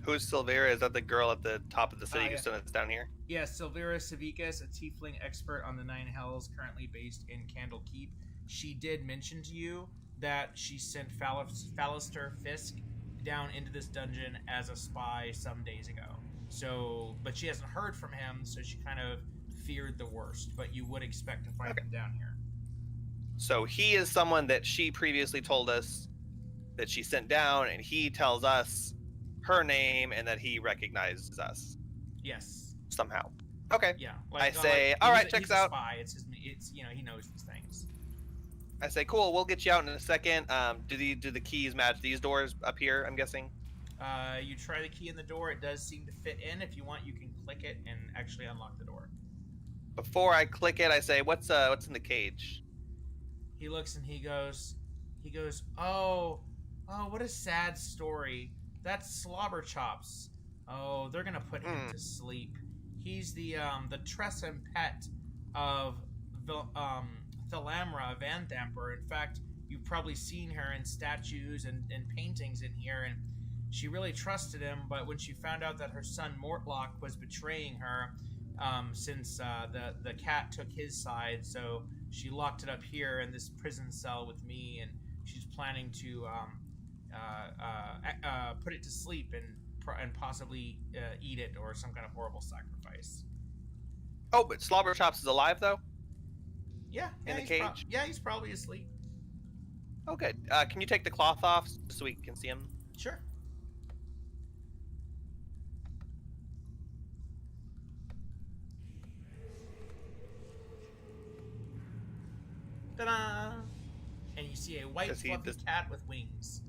Speaker 2: Who's Silvera? Is that the girl at the top of the city
Speaker 1: Yeah.
Speaker 2: who sent us down here?
Speaker 1: Yes, Silvera Savicus, a tiefling expert on the Nine Hells, currently based in Candlekeep. She did mention to you that she sent Fallister Fisk down into this dungeon as a spy some days ago. So, but she hasn't heard from him, so she kind of feared the worst. But you would expect to find him down here.
Speaker 2: So he is someone that she previously told us that she sent down, and he tells us her name and that he recognizes us
Speaker 1: Yes.
Speaker 2: somehow. Okay.
Speaker 1: Yeah.
Speaker 2: I say, all right, checks out.
Speaker 1: Spy. It's he knows these things.
Speaker 2: I say, cool. We'll get you out in a second. Do the keys match these doors up here? I'm guessing.
Speaker 1: You try the key in the door. It does seem to fit in. If you want, you can click it and actually unlock the door.
Speaker 2: Before I click it, I say, what's in the cage?
Speaker 1: He looks and he goes, oh, what a sad story. That's Slobber Chops. Oh, they're gonna put him to sleep. He's the Tressum pet of Thalamra Vanthamper. In fact, you've probably seen her in statues and paintings in here, and she really trusted him, but when she found out that her son Mortlock was betraying her, since the cat took his side, so she locked it up here in this prison cell with me, and she's planning to put it to sleep and possibly eat it or some kind of horrible sacrifice.
Speaker 2: Oh, but Slobber Chops is alive though?
Speaker 1: Yeah,
Speaker 2: in the cage?
Speaker 1: He's probably asleep.
Speaker 2: Oh, good. Can you take the cloth off so we can see him?
Speaker 1: Sure. Ta-da! And you see a white fluffy cat with wings.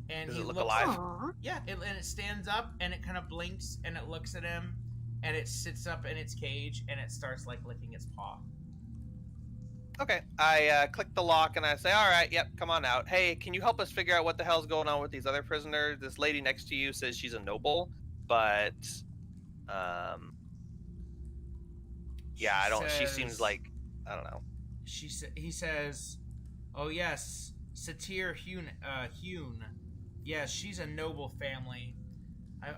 Speaker 1: And
Speaker 2: does
Speaker 1: he
Speaker 2: it look
Speaker 1: looks,
Speaker 2: alive?
Speaker 4: Aww.
Speaker 1: Yeah, and it stands up and it kind of blinks and it looks at him and it sits up in its cage and it starts like licking its paw.
Speaker 2: Okay, I click the lock and I say, all right, yep, come on out. Hey, can you help us figure out what the hell's going on with these other prisoners? This lady next to you says she's a noble, but, yeah, she seems like, I don't know.
Speaker 1: He says, oh yes, Satir Hune. Yes, she's a noble family.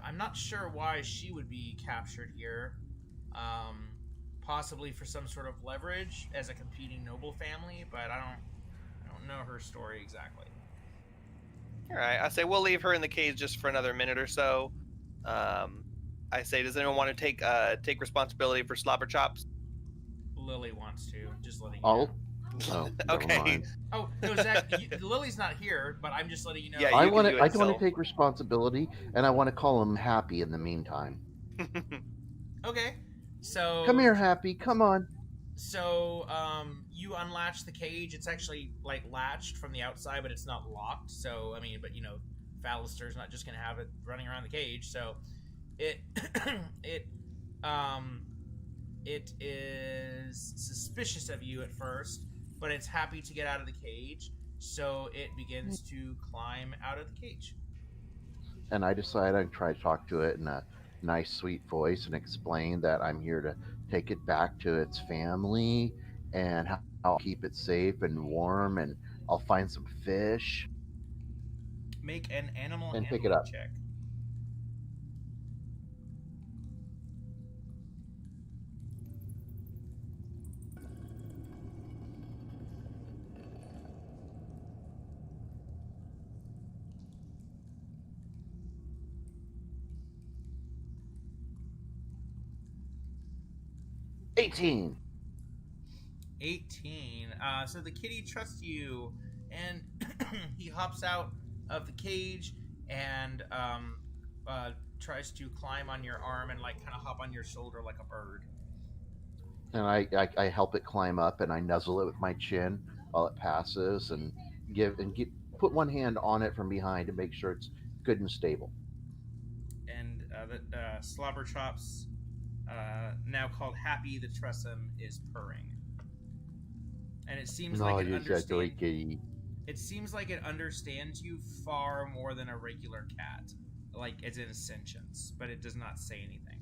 Speaker 1: I'm not sure why she would be captured here. Possibly for some sort of leverage as a competing noble family, but I don't know her story exactly.
Speaker 2: All right, I say we'll leave her in the cage just for another minute or so. I say, does anyone want to take responsibility for Slobber Chops?
Speaker 1: Lily wants to. Just letting you know.
Speaker 3: Oh,
Speaker 2: okay.
Speaker 1: Oh no, Zach, Lily's not here, but I'm just letting you know.
Speaker 2: Yeah,
Speaker 3: I
Speaker 2: you
Speaker 3: want
Speaker 2: can do
Speaker 3: to.
Speaker 2: it,
Speaker 3: I want
Speaker 2: so.
Speaker 3: to take responsibility, and I want to call him Happy in the meantime.
Speaker 1: Okay, so
Speaker 3: Come here, Happy. Come on.
Speaker 1: So you unlatch the cage. It's actually like latched from the outside, but it's not locked. So I mean, but you know, Fallister's not just gonna have it running around the cage. So it it is suspicious of you at first, but it's happy to get out of the cage, so it begins to climb out of the cage.
Speaker 3: And I decide I'd try to talk to it in a nice, sweet voice and explain that I'm here to take it back to its family and how I'll keep it safe and warm, and I'll find some fish.
Speaker 1: Make an animal
Speaker 3: And pick
Speaker 1: handling
Speaker 3: it up.
Speaker 1: check.
Speaker 3: $18.
Speaker 1: 18. So the kitty trusts you, and he hops out of the cage and tries to climb on your arm and like kind of hop on your shoulder like a bird.
Speaker 3: And I help it climb up, and I nuzzle it with my chin while it passes, and put one hand on it from behind to make sure it's good and stable.
Speaker 1: And the Slobber Chops, now called Happy the Tressum, is purring. And it seems like it understands. It seems like it understands you far more than a regular cat, like as in sentience, but it does not say anything.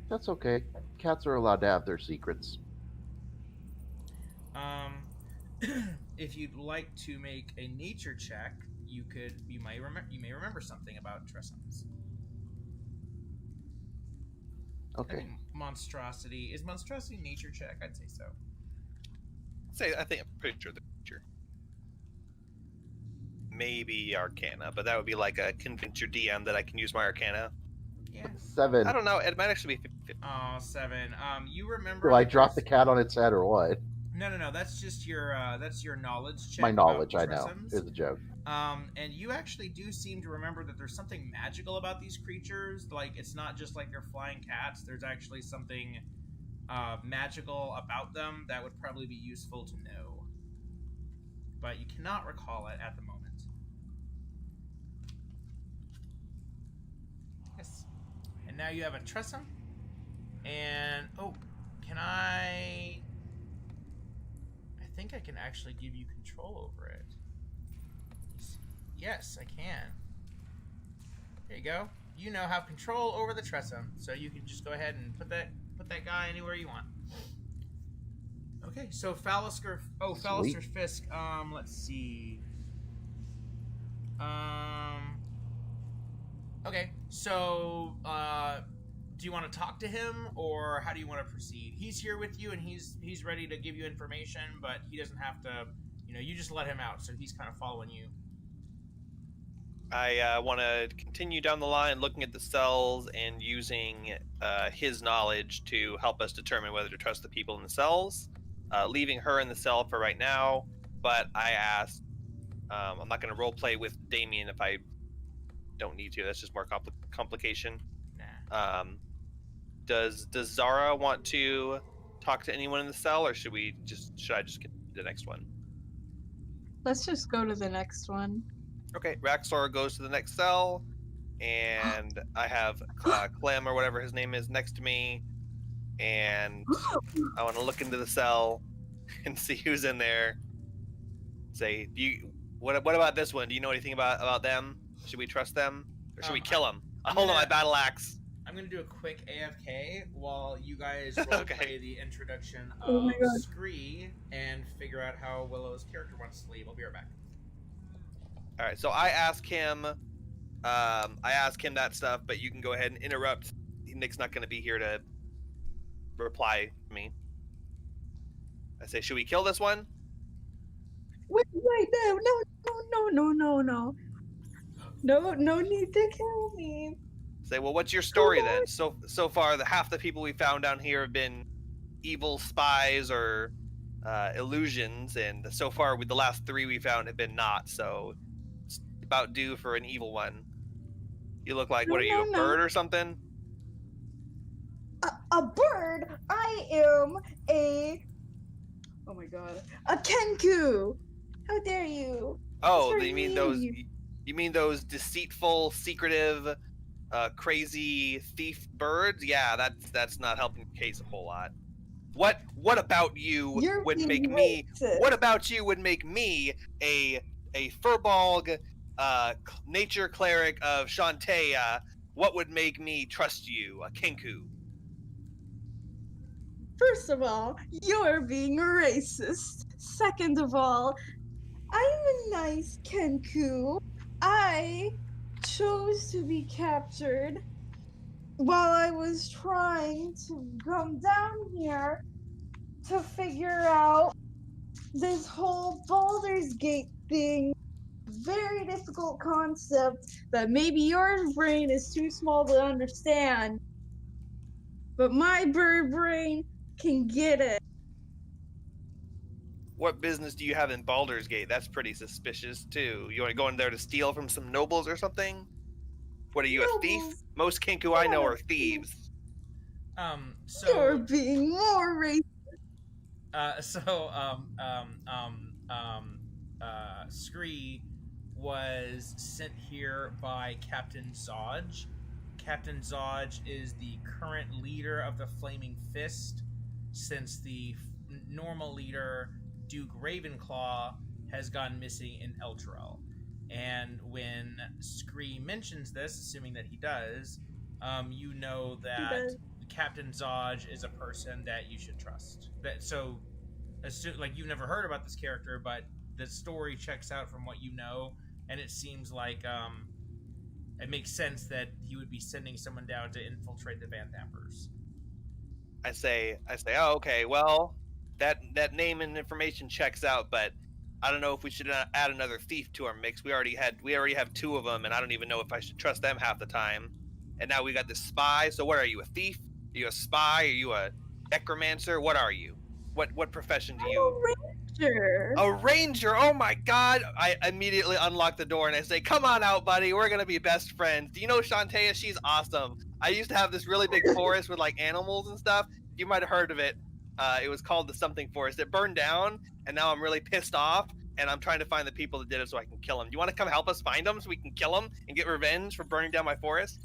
Speaker 3: That's okay. Cats are allowed to have their secrets.
Speaker 1: If you'd like to make a nature check, you may remember something about Tressums. I
Speaker 3: Okay.
Speaker 1: think monstrosity is nature check. I'd say so.
Speaker 2: I think I'm pretty sure the creature. Maybe Arcana, but that would be like a convince your DM that I can use my Arcana.
Speaker 1: Yeah.
Speaker 3: 7.
Speaker 2: I don't know. It might actually be 50.
Speaker 1: Oh, 7. You remember?
Speaker 3: Do I
Speaker 1: that
Speaker 3: drop the
Speaker 1: there's-
Speaker 3: cat on its head or what?
Speaker 1: No. That's just your knowledge check.
Speaker 3: My knowledge, I
Speaker 1: about
Speaker 3: know,
Speaker 1: Tressums.
Speaker 3: is a joke.
Speaker 1: And you actually do seem to remember that there's something magical about these creatures. Like, it's not just like they're flying cats. There's actually something magical about them that would probably be useful to know. But you cannot recall it at the moment. Yes. And now you have a Tressum. And, can I think I can actually give you control over it. Yes, I can. There you go. You now have control over the Tressum, so you can just go ahead and put that guy anywhere you want. Okay, so Fallisker Fisk, let's see. Okay, so, do you want to talk to him, or how do you want to proceed? He's here with you, and he's ready to give you information, but he doesn't have to, you just let him out, so he's kind of following you.
Speaker 2: I want to continue down the line, looking at the cells and using his knowledge to help us determine whether to trust the people in the cells. Leaving her in the cell for right now, but I asked, I'm not going to roleplay with Damien if I don't need to. That's just more complication.
Speaker 1: Nah.
Speaker 2: Does Zara want to talk to anyone in the cell, or should I just get to the next one?
Speaker 4: Let's just go to the next one.
Speaker 2: Okay, Raxor goes to the next cell, and I have Clem or whatever his name is next to me, and I want to look into the cell and see who's in there. Say, what about this one? Do you know anything about them? Should we trust them, or should we kill them? I'll hold on my battle axe.
Speaker 1: I'm gonna do a quick AFK while you guys roleplay
Speaker 2: Okay.
Speaker 1: the introduction
Speaker 4: Oh
Speaker 1: of
Speaker 4: my God.
Speaker 1: Scree and figure out how Willow's character wants to leave. I'll be right back.
Speaker 2: All right, so I ask him that stuff, but you can go ahead and interrupt. Nick's not going to be here to reply to me. I say, should we kill this one?
Speaker 4: Wait, no need to kill me.
Speaker 2: Say, well, what's your story then? So far, half the people we found down here have been evil spies or illusions, and so far, with the last 3 we found have been not. So it's about due for an evil one. You look like, what are you, a bird or something?
Speaker 4: A bird? I am a... Oh my god. A Kenku! How dare you?
Speaker 2: Oh,
Speaker 4: That's
Speaker 2: you mean
Speaker 4: very
Speaker 2: those?
Speaker 4: mean.
Speaker 2: You mean those deceitful, secretive, crazy thief birds? Yeah, that's not helping the case a whole lot. What about you
Speaker 4: You're
Speaker 2: would
Speaker 4: being
Speaker 2: make me?
Speaker 4: racist.
Speaker 2: What about you would make me a Furbolg, nature cleric of Shantaea? What would make me trust you, a Kenku?
Speaker 4: First of all, you're being racist. Second of all, I'm a nice Kenku. I chose to be captured while I was trying to come down here to figure out this whole Baldur's Gate thing. Very difficult concept that maybe your brain is too small to understand, but my bird brain can get it.
Speaker 2: What business do you have in Baldur's Gate? That's pretty suspicious too. You want to go in there to steal from some nobles or something? What are you, a thief?
Speaker 4: Nobles?
Speaker 2: Most Kenku I know are thieves.
Speaker 4: You're being more racist.
Speaker 1: Scree was sent here by Captain Zodge. Captain Zodge is the current leader of the Flaming Fist, since the normal leader, Duke Ravenclaw, has gone missing in Elturel. And when Scree mentions this, assuming that he does, you know that Captain Zodge is a person that you should trust. Like you've never heard about this character, but the story checks out from what you know, and it seems like it makes sense that he would be sending someone down to infiltrate the Van Thampers.
Speaker 2: I say, oh, okay, well, that name and information checks out, but I don't know if we should add another thief to our mix. We already have 2 of them, and I don't even know if I should trust them half the time. And now we got this spy. So what are you, a thief? Are you a spy? Are you a necromancer? What are you? What profession do you?
Speaker 4: Ranger.
Speaker 2: A ranger! Oh my god! I immediately unlock the door and I say, "Come on out, buddy. We're gonna be best friends." Do you know Shantaea? She's awesome. I used to have this really big forest with like animals and stuff. You might have heard of it. It was called the something forest. It burned down, and now I'm really pissed off. And I'm trying to find the people that did it so I can kill them. Do you want to come help us find them so we can kill them and get revenge for burning down my forest?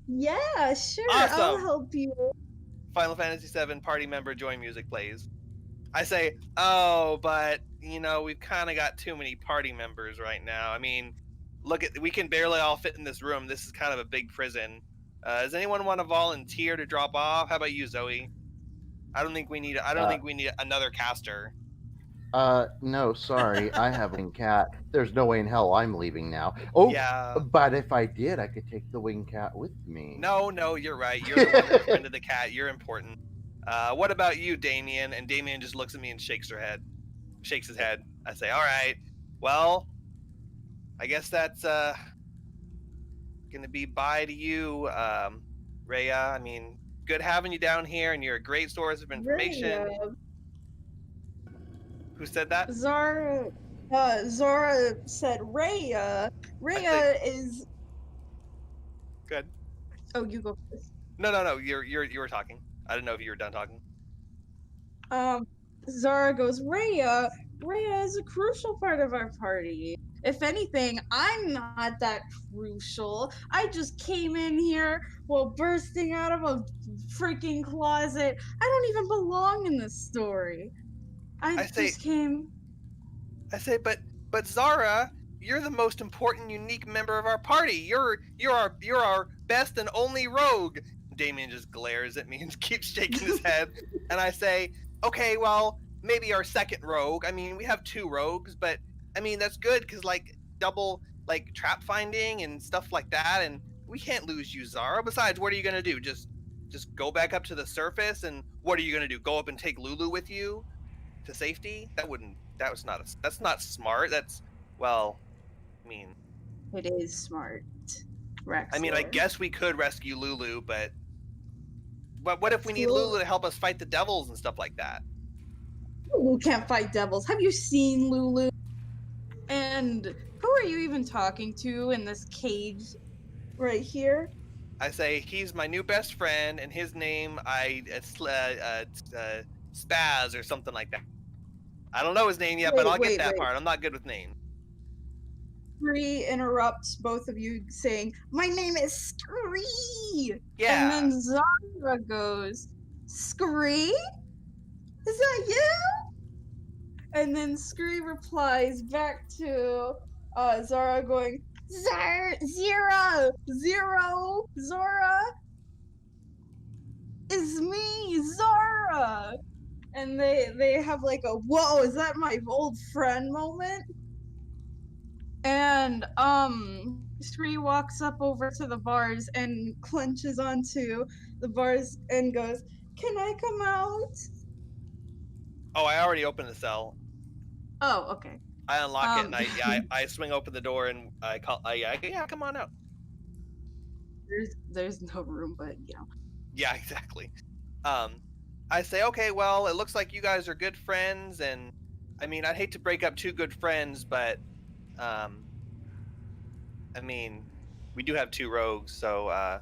Speaker 4: Yeah, sure.
Speaker 2: Awesome.
Speaker 4: I'll help you.
Speaker 2: Final Fantasy VII party member join music plays. I say, oh, but we've kind of got too many party members right now. I mean, we can barely all fit in this room. This is kind of a big prison. Does anyone want to volunteer to drop off? How about you, Zoe? I don't think we need another caster.
Speaker 3: No, sorry, I have a winged cat. There's no way in hell I'm leaving now. Oh,
Speaker 2: yeah.
Speaker 3: But if I did, I could take the winged cat with me.
Speaker 2: No, you're right. You're the one that's friend of the cat. You're important. What about you, Damien? And Damien just looks at me and shakes his head. I say, all right, well, I guess that's gonna be bye to you, Rhea. I mean, good having you down here, and you're a great source of information.
Speaker 4: Rhea.
Speaker 2: Who said that?
Speaker 4: Zara said Rhea. Rhea is.
Speaker 2: Good.
Speaker 4: Oh, you go first.
Speaker 2: No. You were talking. I didn't know if you were done talking.
Speaker 4: Zara goes, Rhea is a crucial part of our party. If anything, I'm not that crucial. I just came in here while bursting out of a freaking closet. I don't even belong in this story. I say,
Speaker 2: but Zara, you're the most important, unique member of our party. You're our best and only rogue. Damien just glares at me and keeps shaking his head. And I say, okay, well, maybe our second rogue. I mean, we have 2 rogues, but I mean that's good because double trap finding and stuff like that. And we can't lose you, Zara. Besides, what are you gonna do? Just go back up to the surface? And what are you gonna do? Go up and take Lulu with you to safety? That's not smart.
Speaker 4: It is smart, Rex.
Speaker 2: I mean, I guess we could rescue Lulu, but what if we need Lulu to help us fight the devils and stuff like that?
Speaker 4: Lulu can't fight devils. Have you seen Lulu? And who are you even talking to in this cage right here?
Speaker 2: I say, he's my new best friend, and his name, Spaz or something like that. I don't know his name yet, but I'll get that part. I'm not good with names.
Speaker 4: Scree interrupts both of you saying, my name is Scree!
Speaker 2: Yeah.
Speaker 4: And then Zara goes, Scree? Is that you? And then Scree replies back to Zara going, Zero! Zara! It's me, Zara! And they have like a, whoa, is that my old friend moment? And Scree walks up over to the bars and clenches onto the bars and goes, can I come out?
Speaker 2: Oh, I already opened the cell.
Speaker 4: Oh, okay.
Speaker 2: I unlock it and I swing open the door and I call, yeah, come on out.
Speaker 4: There's no room, but
Speaker 2: Yeah, exactly. I say, okay, well, it looks like you guys are good friends, and I mean, I'd hate to break up 2 good friends, but I mean, we do have 2 rogues, so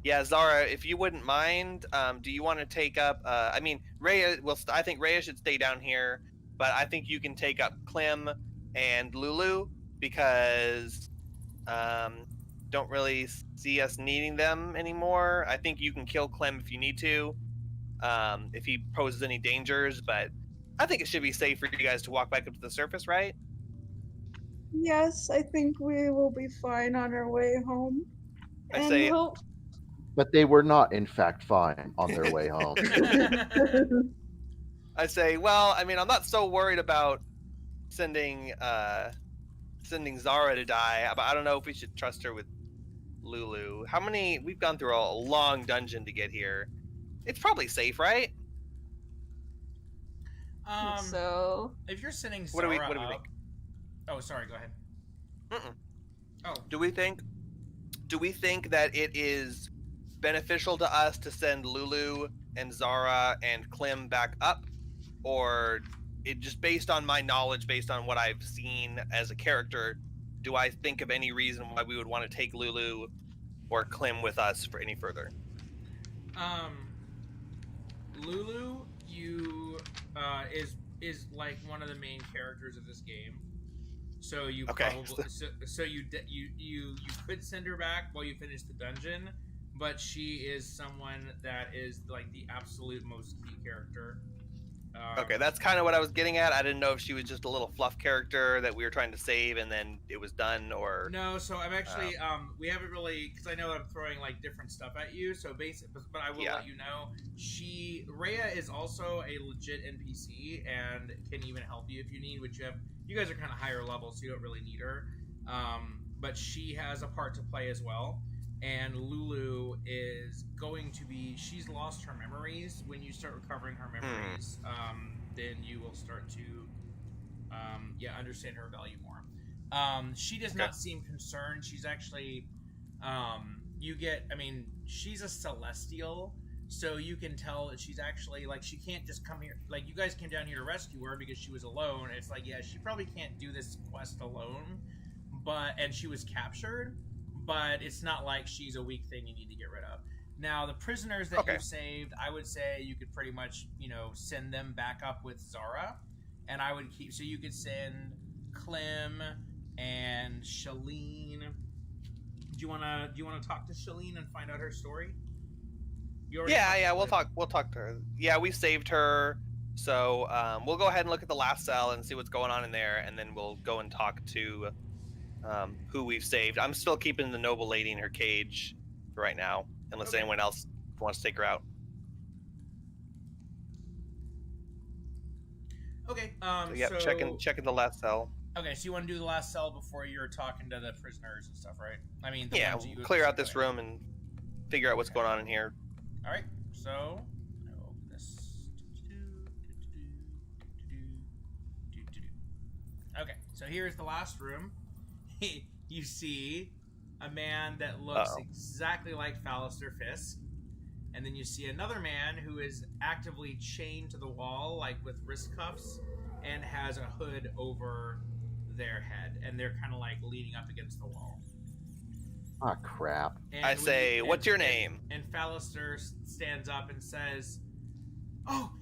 Speaker 2: yeah, Zara, if you wouldn't mind, do you want to take up? I mean, Rhea. I think Rhea should stay down here, but I think you can take up Clem and Lulu because don't really see us needing them anymore. I think you can kill Clem if you need to, if he poses any dangers. But I think it should be safe for you guys to walk back up to the surface, right?
Speaker 4: Yes, I think we will be fine on our way home.
Speaker 3: but they were not, in fact, fine on their way home.
Speaker 2: I say, well, I mean, I'm not so worried about sending Zara to die, but I don't know if we should trust her with Lulu. We've gone through a long dungeon to get here. It's probably safe, right?
Speaker 4: So
Speaker 1: if you're sending
Speaker 2: What
Speaker 1: Zara
Speaker 2: do we
Speaker 1: up...
Speaker 2: think?
Speaker 1: Oh, sorry, go ahead. Oh.
Speaker 2: Do we think that it is beneficial to us to send Lulu and Zara and Clem back up, or it just based on my knowledge, based on what I've seen as a character, do I think of any reason why we would want to take Lulu or Clem with us for any further?
Speaker 1: Lulu, is like one of the main characters of this game. So you probably you could send her back while you finish the dungeon, but she is someone that is like the absolute most key character.
Speaker 2: Okay, that's kind of what I was getting at. I didn't know if she was just a little fluff character that we were trying to save and then it was done, or
Speaker 1: no. So I'm actually we haven't really, because I know I'm throwing like different stuff at you. So but I will let you know, Rhea is also a legit NPC and can even help you if you need. Which you guys are kind of higher level, so you don't really need her. But she has a part to play as well. And Lulu is going to be... She's lost her memories. When you start recovering her memories, then you will start to, understand her value more. She does not seem concerned. She's actually... she's a celestial, so you can tell that she's actually... Like, she can't just come here... Like, you guys came down here to rescue her because she was alone. It's like, yeah, she probably can't do this quest alone. And she was captured. But it's not like she's a weak thing you need to get rid of. Now, the prisoners that you've saved, I would say you could pretty much, send them back up with Zara. And I would keep... So you could send Clem and Shalene. Do you wanna talk to Shalene and find out her story? We'll talk to her. Yeah, we saved her. So we'll go ahead and look at the last cell and see what's going on in there, and then we'll go and talk to who we've saved. I'm still keeping the noble lady in her cage right now, unless anyone else wants to take her out. Okay.
Speaker 2: Checking the last cell.
Speaker 1: Okay, so you want to do the last cell before you're talking to the prisoners and stuff, right? I mean,
Speaker 2: we'll clear out this room and figure out what's going on in here.
Speaker 1: All right. So I will open this. Okay, so here's the last room. You see a man that looks exactly like Fallister Fisk, and then you see another man who is actively chained to the wall, like with wrist cuffs, and has a hood over their head, and they're kind of like leaning up against the wall.
Speaker 3: Ah, crap.
Speaker 2: And I say, what's your name?
Speaker 1: And Fallister stands up and says, Oh,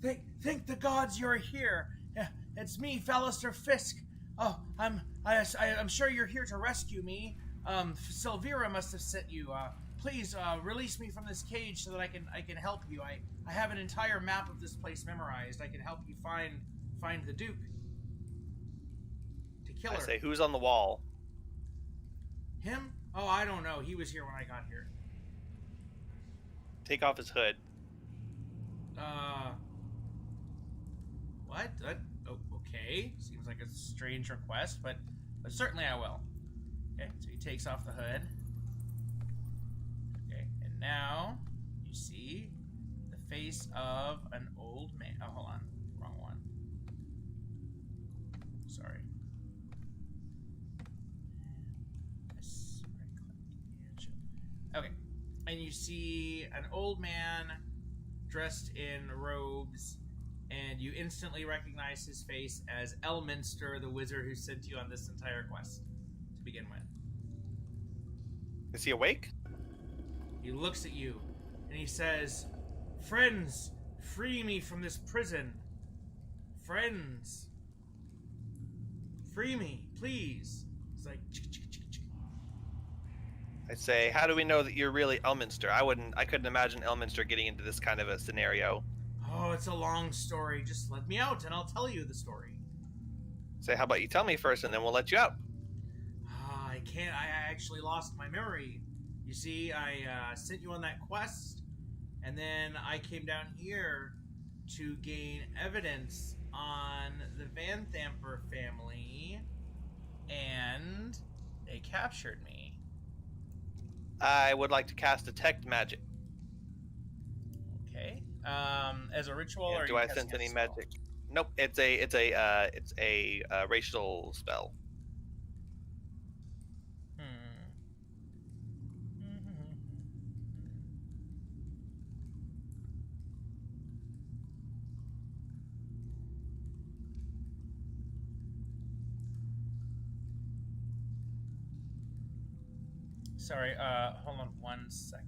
Speaker 1: thank the gods you're here. It's me, Fallister Fisk. Oh, I'm sure you're here to rescue me. Silvira must have sent you. Please release me from this cage so that I can help you. I have an entire map of this place memorized. I can help you find the Duke. To kill her.
Speaker 2: I say, who's on the wall?
Speaker 1: Him? Oh, I don't know. He was here when I got here.
Speaker 2: Take off his hood.
Speaker 1: What? Okay. Seems like a strange request, but certainly I will. Okay, so he takes off the hood. Okay, and now you see the face of an old man. Oh, hold on. Wrong one. Sorry. Okay, and you see an old man dressed in robes, and you instantly recognize his face as Elminster, the wizard who sent you on this entire quest to begin with.
Speaker 2: Is he awake?
Speaker 1: He looks at you, and he says, Friends, free me from this prison. Friends, free me, please. It's like...
Speaker 2: I say, how do we know that you're really Elminster? I couldn't imagine Elminster getting into this kind of a scenario.
Speaker 1: Oh, it's a long story. Just let me out and I'll tell you the story.
Speaker 2: Say, how about you tell me first and then we'll let you out?
Speaker 1: I can't. I actually lost my memory. You see, I sent you on that quest, and then I came down here to gain evidence on the Van Thamper family, and they captured me.
Speaker 2: I would like to cast Detect Magic.
Speaker 1: Okay. As a ritual,
Speaker 2: And
Speaker 1: or
Speaker 2: do
Speaker 1: you
Speaker 2: I
Speaker 1: casting
Speaker 2: sense
Speaker 1: a
Speaker 2: any
Speaker 1: spell?
Speaker 2: magic? Nope. It's a racial spell.
Speaker 1: Sorry, hold on 1 second.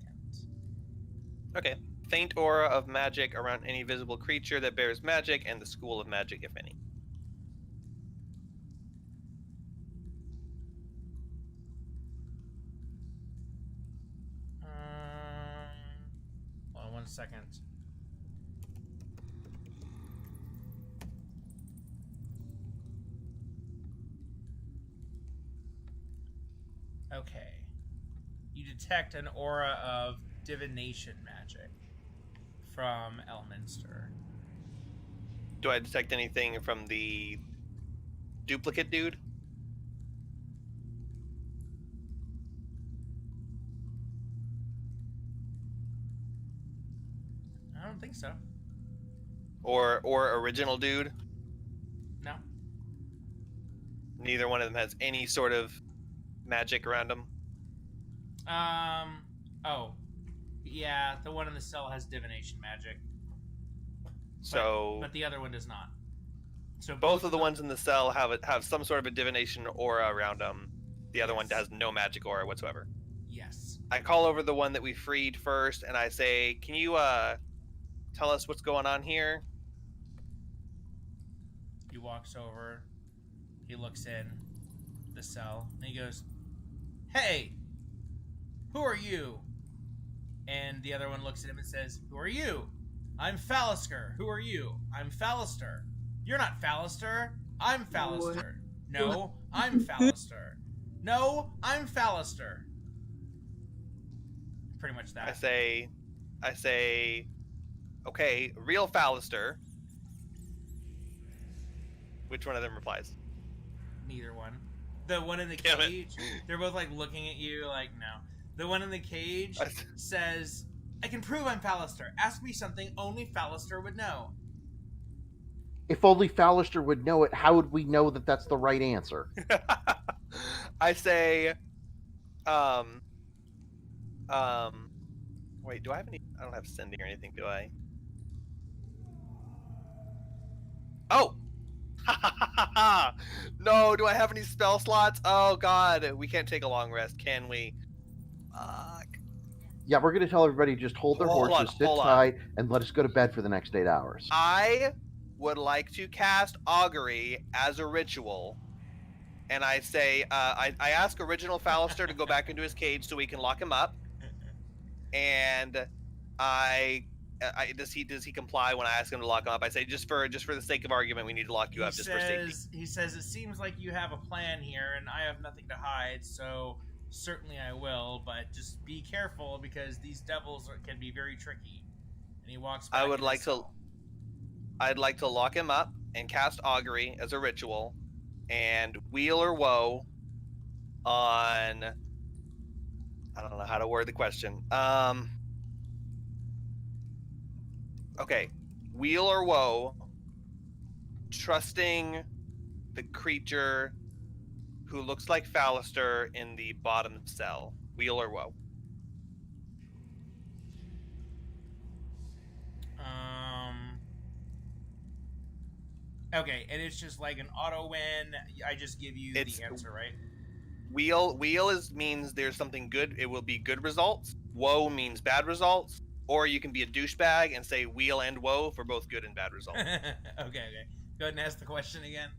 Speaker 2: Okay. Faint aura of magic around any visible creature that bears magic, and the school of magic, if any.
Speaker 1: Hold on 1 second. Okay. You detect an aura of divination magic from Elminster.
Speaker 2: Do I detect anything from the duplicate dude?
Speaker 1: I don't think so.
Speaker 2: Or original dude?
Speaker 1: No.
Speaker 2: Neither one of them has any sort of magic around them.
Speaker 1: Oh. Yeah, the one in the cell has divination magic.
Speaker 2: So
Speaker 1: But the other one does not. So
Speaker 2: both of the ones in the cell have some sort of a divination aura around them. The other one
Speaker 1: Yes.
Speaker 2: has no magic aura whatsoever.
Speaker 1: Yes.
Speaker 2: I call over the one that we freed first, and I say, "Can you tell us what's going on here?"
Speaker 1: He walks over. He looks in the cell. And he goes, "Hey! Who are you?" And the other one looks at him and says, "Who are you?" "I'm Fallisker. Who are you?" "I'm Fallister." "You're not Fallister." "I'm Fallister." "No, I'm Fallister." "No, I'm Fallister." Pretty much that.
Speaker 2: I say, "Okay, real Fallister." Which one of them replies?
Speaker 1: Neither one. The one in the
Speaker 2: Damn it.
Speaker 1: cage, they're both like looking at you like, no. The one in the cage says, "I can prove I'm Fallister. Ask me something only Fallister would know."
Speaker 3: If only Fallister would know it, how would we know that that's the right answer?
Speaker 2: I say, wait, do I have any? I don't have sending or anything, do I? Oh! No, do I have any spell slots? Oh god, we can't take a long rest, can we? Fuck.
Speaker 3: Yeah, we're going to tell everybody just hold their
Speaker 2: Hold
Speaker 3: horses,
Speaker 2: on,
Speaker 3: sit
Speaker 2: hold on.
Speaker 3: tight, and let us go to bed for the next 8 hours.
Speaker 2: I would like to cast Augury as a ritual, and I say, I ask Original Fallister to go back into his cage so we can lock him up, and does he comply when I ask him to lock him up? I say, just for the sake of argument, we need to lock you up just for safety.
Speaker 1: He says, "It seems like you have a plan here, and I have nothing to hide, so certainly I will, but just be careful because these devils can be very tricky." And he walks back.
Speaker 2: I'd like to lock him up and cast Augury as a ritual, and wheel or woe on. I don't know how to word the question. Okay, wheel or woe, trusting the creature who looks like Fallister in the bottom cell. Wheel or woe.
Speaker 1: Okay, and it's just like an auto win. I just give you the answer, right?
Speaker 2: Wheel means there's something good. It will be good results. Woe means bad results. Or you can be a douchebag and say wheel and woe for both good and bad results.
Speaker 1: Okay. Go ahead and ask the question again.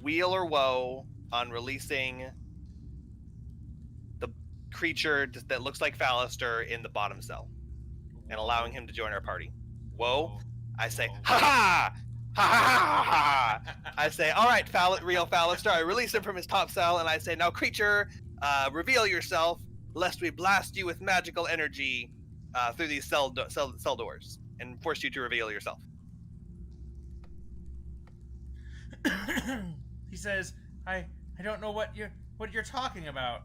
Speaker 2: Wheel or woe on releasing the creature that looks like Fallister in the bottom cell and allowing him to join our party. Woe, I say, ha ha! Ha ha ha ha! I say, all right, real Fallister. I release him from his top cell, and I say, now, creature, reveal yourself, lest we blast you with magical energy through these cell doors and force you to reveal yourself.
Speaker 1: He says, I don't know what you're talking about.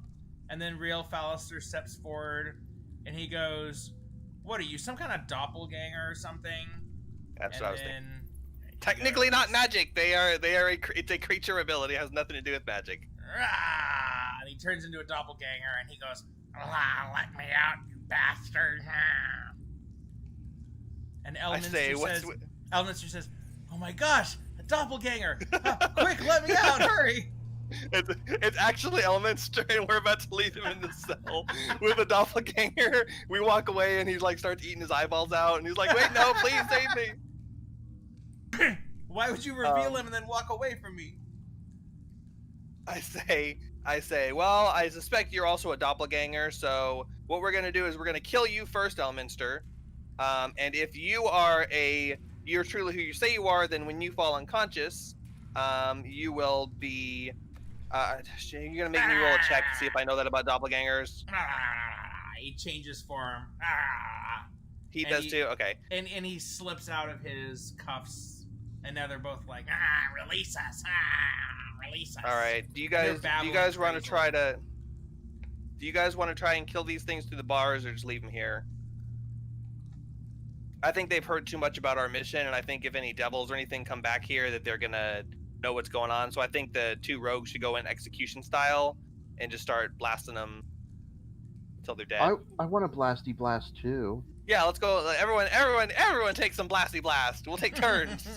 Speaker 1: And then Real Fallister steps forward and he goes, what are you, some kind of doppelganger or something?
Speaker 2: That's
Speaker 1: and
Speaker 2: what I was thinking.
Speaker 1: he
Speaker 2: Technically
Speaker 1: goes,
Speaker 2: not magic. It's a creature ability. It has nothing to do with magic.
Speaker 1: "Rah!" And he turns into a doppelganger and he goes, let me out, you bastard. And Elminster says, oh my gosh, a doppelganger. Quick, let me out, hurry.
Speaker 2: It's actually Elminster, and we're about to leave him in the cell with a doppelganger. We walk away, and he like starts eating his eyeballs out, and he's like, "Wait, no, please save me."
Speaker 1: Why would you reveal him and then walk away from me?
Speaker 2: I say, well, I suspect you're also a doppelganger. So what we're gonna do is we're gonna kill you first, Elminster. And if you're truly who you say you are, then when you fall unconscious, you will be. You're gonna make me roll a check to see if I know that about doppelgangers.
Speaker 1: He changes form.
Speaker 2: He does too. Okay.
Speaker 1: And he slips out of his cuffs, and now they're both like, release us, release us.
Speaker 2: All right. Do you guys want to try to? Do you guys want to try and kill these things through the bars, or just leave them here? I think they've heard too much about our mission, and I think if any devils or anything come back here, that they're gonna know what's going on. So I think the two rogues should go in execution style and just start blasting them until they're dead.
Speaker 3: I want a blasty blast too.
Speaker 2: Yeah, let's go. Everyone take some blasty blast. We'll take turns.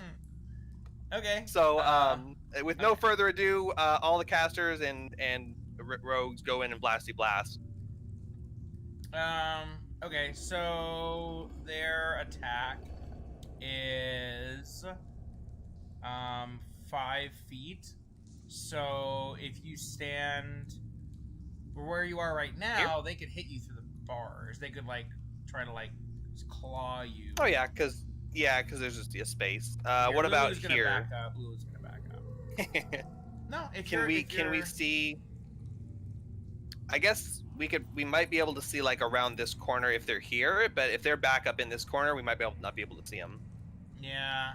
Speaker 1: Okay.
Speaker 2: So with no further ado, all the casters and rogues go in and blasty blast.
Speaker 1: Okay, so their attack is 5 feet. So if you stand where you are right now, they could hit you through the bars. They could like try to like claw you.
Speaker 2: Oh yeah, because there's just a space. What about
Speaker 1: Lulu's gonna
Speaker 2: here?
Speaker 1: Back up. Lulu's gonna back up. No,
Speaker 2: Can we see? I guess we might be able to see like around this corner if they're here, but if they're back up in this corner, we might not be able to see them.
Speaker 1: Yeah.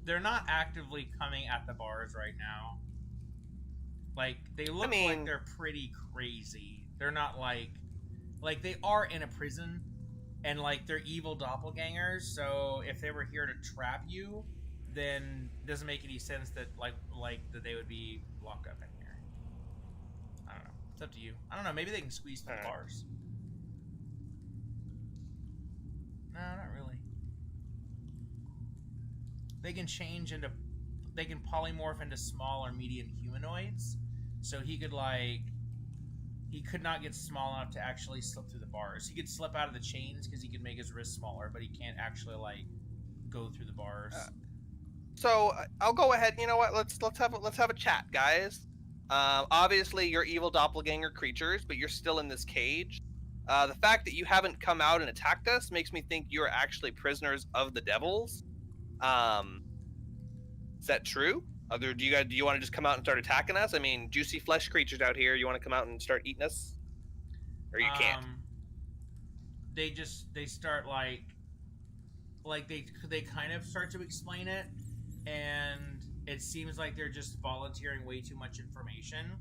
Speaker 1: They're not actively coming at the bars right now. Like they look like they're pretty crazy. They're not like they are in a prison, and like they're evil doppelgangers. So if they were here to trap you, then it doesn't make any sense that like that they would be locked up in here. I don't know. It's up to you. I don't know. Maybe they can squeeze through the bars. No, not really. They can polymorph into small or medium humanoids. So he could not get small enough to actually slip through the bars. He could slip out of the chains because he could make his wrist smaller, but he can't actually like go through the bars.
Speaker 2: So I'll go ahead. You know what? Let's have a chat, guys. Obviously, you're evil doppelganger creatures, but you're still in this cage. The fact that you haven't come out and attacked us makes me think you're actually prisoners of the devils. Is that true? Do you want to just come out and start attacking us? I mean, juicy flesh creatures out here. You want to come out and start eating us, or you can't?
Speaker 1: They start like they kind of start to explain it, and it seems like they're just volunteering way too much information.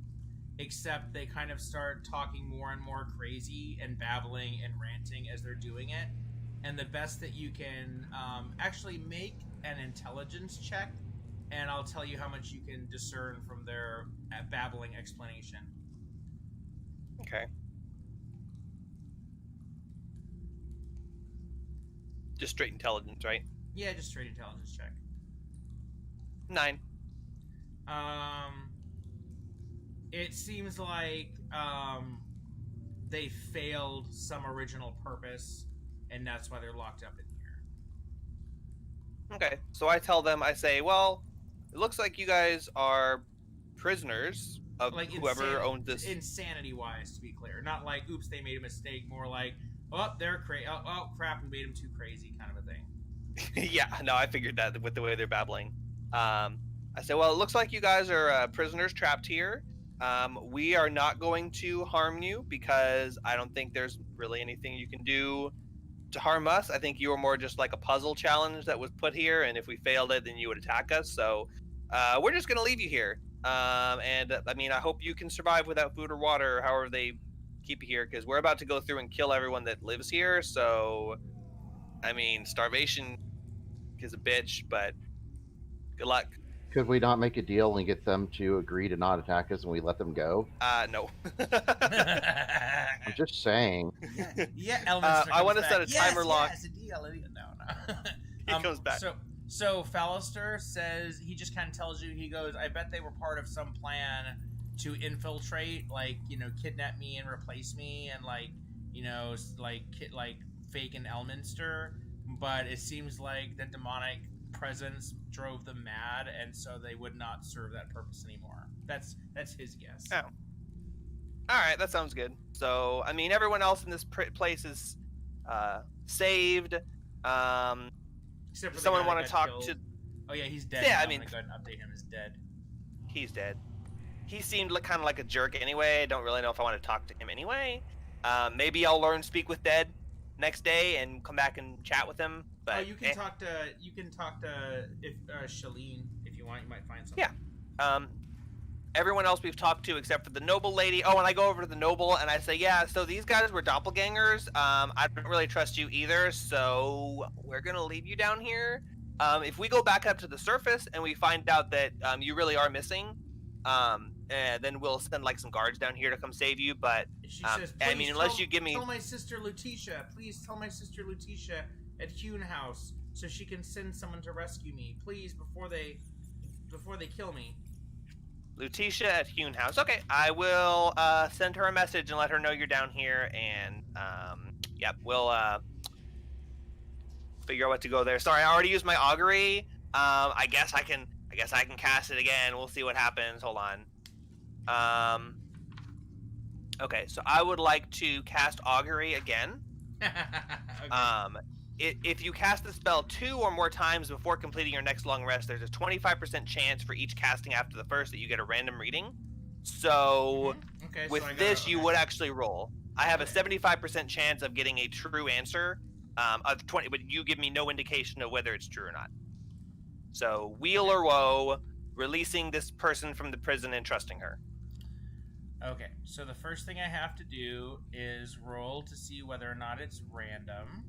Speaker 1: Except they kind of start talking more and more crazy and babbling and ranting as they're doing it. And the best that you can actually make an intelligence check, and I'll tell you how much you can discern from their babbling explanation.
Speaker 2: Okay. Just straight intelligence, right?
Speaker 1: Yeah, just straight intelligence check.
Speaker 2: 9.
Speaker 1: It seems like they failed some original purpose, and that's why they're locked up in here.
Speaker 2: Okay, so I tell them, I say, well, it looks like you guys are prisoners of like whoever owns this.
Speaker 1: Insanity-wise, to be clear. Not like, oops, they made a mistake. More like, oh, they're crazy. Oh, crap, we made them too crazy, kind of a thing.
Speaker 2: Yeah, no, I figured that with the way they're babbling. I say, well, it looks like you guys are prisoners trapped here. We are not going to harm you because I don't think there's really anything you can do to harm us. I think you were more just like a puzzle challenge that was put here, and if we failed it, then you would attack us. So we're just gonna leave you here. And I mean, I hope you can survive without food or water, or however they keep you here, because we're about to go through and kill everyone that lives here. So, I mean, starvation is a bitch, but good luck.
Speaker 3: Could we not make a deal and get them to agree to not attack us and we let them go?
Speaker 2: No.
Speaker 3: I'm just saying.
Speaker 1: Yeah, Elminster
Speaker 2: I want to
Speaker 1: comes
Speaker 2: set a
Speaker 1: back.
Speaker 2: timer lock.
Speaker 1: Yes, a deal. No.
Speaker 2: He comes back.
Speaker 1: So Fallister says, he just kind of tells you, he goes, I bet they were part of some plan to infiltrate, like, kidnap me and replace me and, like, fake an Elminster, but it seems like the demonic presence drove them mad, and so they would not serve that purpose anymore. That's his guess.
Speaker 2: Oh. Alright, that sounds good. So, I mean, everyone else in this place is saved.
Speaker 1: Except for
Speaker 2: someone want to talk to...
Speaker 1: Oh yeah, he's dead.
Speaker 2: Yeah,
Speaker 1: now.
Speaker 2: I mean...
Speaker 1: I'm gonna go ahead and update him as dead.
Speaker 2: He's dead. He seemed kind of like a jerk anyway. I don't really know if I want to talk to him anyway. Maybe I'll learn Speak with Dead next day and come back and chat with him. But
Speaker 1: you can talk to Shalene if you want. You might find something.
Speaker 2: Yeah. Everyone else we've talked to except for the noble lady. Oh, and I go over to the noble and I say, yeah, so these guys were doppelgangers. I don't really trust you either, so we're gonna leave you down here. If we go back up to the surface and we find out that you really are missing, then we'll send like some guards down here to come save you. But
Speaker 1: she says,
Speaker 2: I mean, unless you give me...
Speaker 1: Tell my sister Lutetia. Please tell my sister Lutetia at Hewn House so she can send someone to rescue me, please, before they kill me.
Speaker 2: Lutetia at Hewn House. Okay, I will send her a message and let her know you're down here, and we'll figure out what to go there. Sorry, I already used my augury. I guess I can cast it again. We'll see what happens. Hold on. Okay, so I would like to cast augury again.
Speaker 1: Okay.
Speaker 2: If you cast the spell 2 or more times before completing your next long rest, there's a 25% chance for each casting after the first that you get a random reading. So
Speaker 1: Okay,
Speaker 2: with this, you would actually roll. I have a 75% chance of getting a true answer of 20, but you give me no indication of whether it's true or not. So, weal or woe, releasing this person from the prison and trusting her.
Speaker 1: Okay, so the first thing I have to do is roll to see whether or not it's random.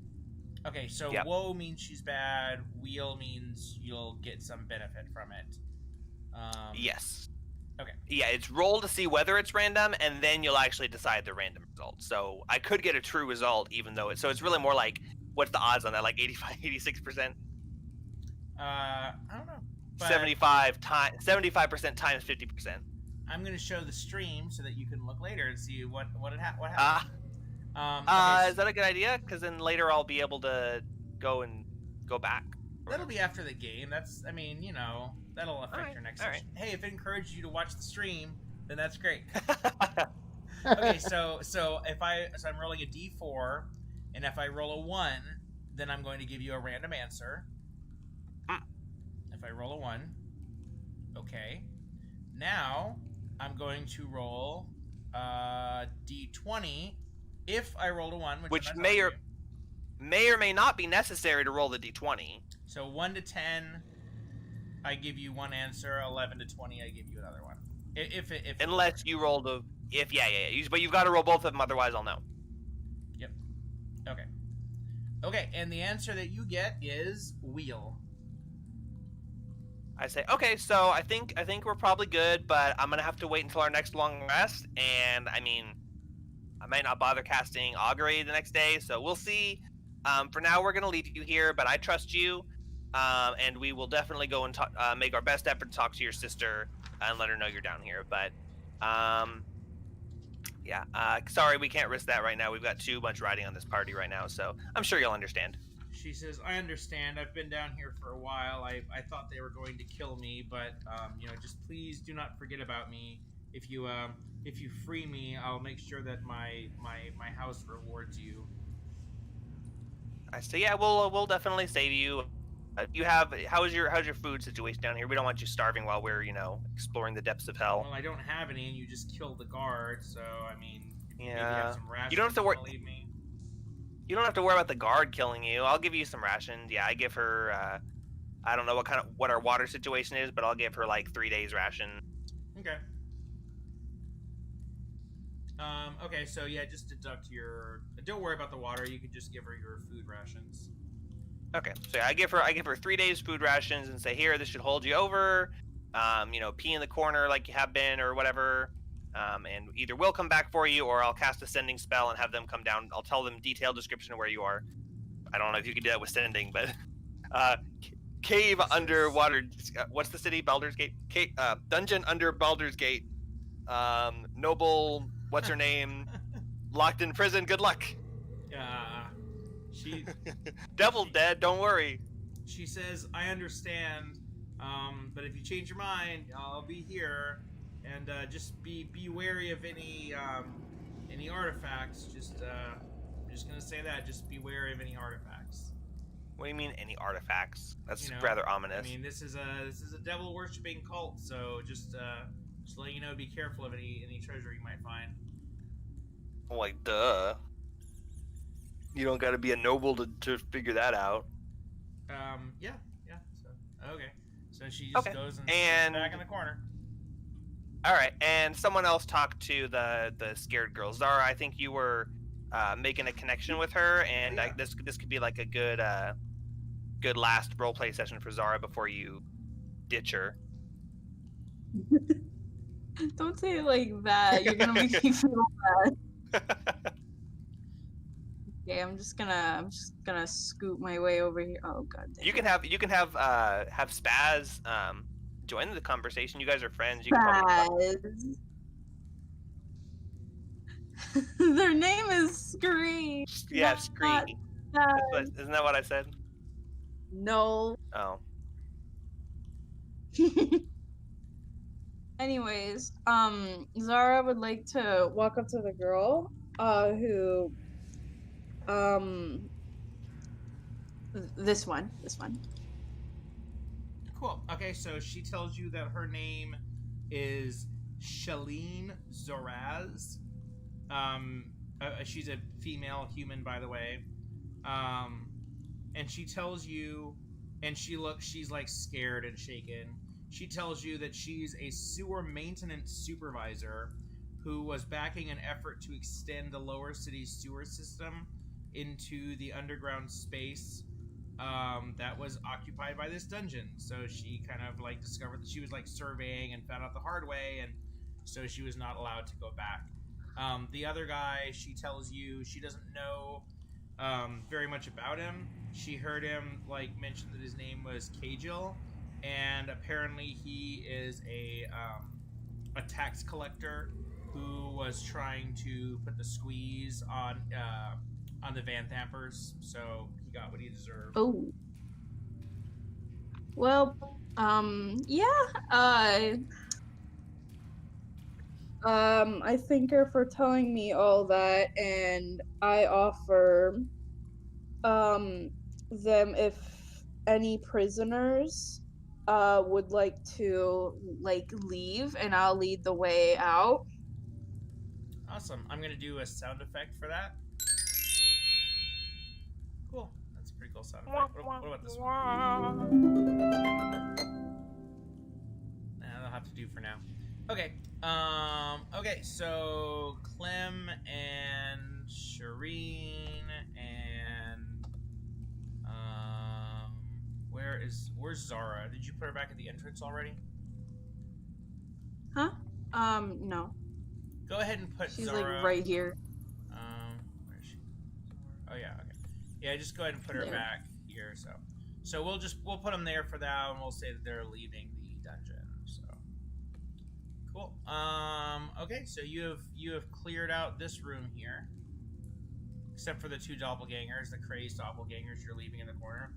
Speaker 1: Okay, so woe means she's bad, weal means you'll get some benefit from it.
Speaker 2: Yes.
Speaker 1: Okay.
Speaker 2: Yeah, it's roll to see whether it's random, and then you'll actually decide the random result. So I could get a true result, even though it's really more like, what's the odds on that? Like 85, 86%?
Speaker 1: I don't know. But
Speaker 2: 75% times 50%.
Speaker 1: I'm going to show the stream so that you can look later and see what happened.
Speaker 2: Is that a good idea? Because then later I'll be able to go back.
Speaker 1: That'll be after the game. That'll affect your next session.
Speaker 2: Right.
Speaker 1: Hey, if it encouraged you to watch the stream, then that's great. Okay, so I'm rolling a d4, and if I roll a 1, then I'm going to give you a random answer. If I roll a 1, okay. Now I'm going to roll d20. If I rolled a 1, which
Speaker 2: may or may not be necessary to roll the d20.
Speaker 1: So 1 to 10, I give you one answer. 11 to 20, I give you another one.
Speaker 2: Unless you rolled a... But you've got to roll both of them, otherwise I'll know.
Speaker 1: Yep. Okay, and the answer that you get is wheel.
Speaker 2: I say, okay, so I think we're probably good, but I'm going to have to wait until our next long rest, and I mean... I might not bother casting augury the next day, so we'll see. For now, we're going to leave you here, but I trust you, and we will definitely go and make our best effort to talk to your sister and let her know you're down here. But, sorry, we can't risk that right now. We've got too much riding on this party right now, so I'm sure you'll understand.
Speaker 1: She says, I understand. I've been down here for a while. I thought they were going to kill me, but, just please do not forget about me. If you free me, I'll make sure that my house rewards you.
Speaker 2: I say, yeah, we'll definitely save you. how's your food situation down here? We don't want you starving while we're exploring the depths of hell.
Speaker 1: Well, I don't have any, and you just killed the guard, so I mean, maybe
Speaker 2: Yeah.
Speaker 1: have some rations.
Speaker 2: You don't have to worry.
Speaker 1: wanna leave me.
Speaker 2: You don't have to worry about the guard killing you. I'll give you some rations. Yeah, I give her. I don't know what our water situation is, but I'll give her like 3 days ration.
Speaker 1: Okay. Okay, so yeah, just deduct your. Don't worry about the water. You can just give her your food rations.
Speaker 2: Okay, so yeah, I give her 3 days food rations and say, here, this should hold you over. Pee in the corner like you have been or whatever. And either we'll come back for you or I'll cast a sending spell and have them come down. I'll tell them detailed description of where you are. I don't know if you can do that with sending, but cave underwater. What's the city? Baldur's Gate. Dungeon under Baldur's Gate. Noble. What's her name? Locked in prison. Good luck.
Speaker 1: She.
Speaker 2: Devil dead. Don't worry.
Speaker 1: She says, "I understand, but if you change your mind, I'll be here, and just be wary of any artifacts. I'm just gonna say that. Just be wary of any artifacts."
Speaker 2: What do you mean, any artifacts? That's rather ominous.
Speaker 1: I mean, this is a devil worshipping cult, so just let you know, be careful of any treasure you might find.
Speaker 2: Like, duh. You don't got to be a noble to figure that out.
Speaker 1: Yeah. So okay. So she just goes and sits back in the corner.
Speaker 2: All right, and someone else talked to the scared girl, Zara. I think you were making a connection with her, and this could be like a good last roleplay session for Zara before you ditch her.
Speaker 4: Don't say it like that. You're gonna make me feel bad. Okay, I'm just gonna scoot my way over here. Oh god. Damn.
Speaker 2: You can have Spaz join the conversation. You guys are friends. You
Speaker 4: Spaz. Their name is Scree.
Speaker 2: Yeah, Scree. Isn't that what I said?
Speaker 4: No.
Speaker 2: Oh.
Speaker 4: Anyways, Zara would like to walk up to the girl, who, this one.
Speaker 1: Cool. Okay, so she tells you that her name is Shalene Zoraz. She's a female human, by the way. And she tells you, and she's like scared and shaken. She tells you that she's a sewer maintenance supervisor who was backing an effort to extend the lower city sewer system into the underground space that was occupied by this dungeon. So she kind of like discovered that she was like surveying and found out the hard way, and so she was not allowed to go back. The other guy, she tells you she doesn't know very much about him. She heard him like mention that his name was Kajil, and apparently he is a tax collector who was trying to put the squeeze on the Van Thampers, so he got what he deserved.
Speaker 4: Oh. Well, yeah, I thank her for telling me all that, and I offer them if any prisoners would like to leave, and I'll lead the way out.
Speaker 1: Awesome. I'm gonna do a sound effect for that. Cool. That's a pretty cool sound effect. What about this one? That'll have to do for now. Okay. Okay, so Clem and Shireen and where's Zara? Did you put her back at the entrance already?
Speaker 4: Huh? No.
Speaker 1: Go ahead and put
Speaker 4: She's
Speaker 1: Zara.
Speaker 4: like right here.
Speaker 1: Where is she? Oh yeah, okay. Yeah, just go ahead and put her
Speaker 4: There.
Speaker 1: back here. So we'll put them there for now, and we'll say that they're leaving the dungeon. So cool. Okay, so you have cleared out this room here, except for the two doppelgangers, the crazed doppelgangers you're leaving in the corner.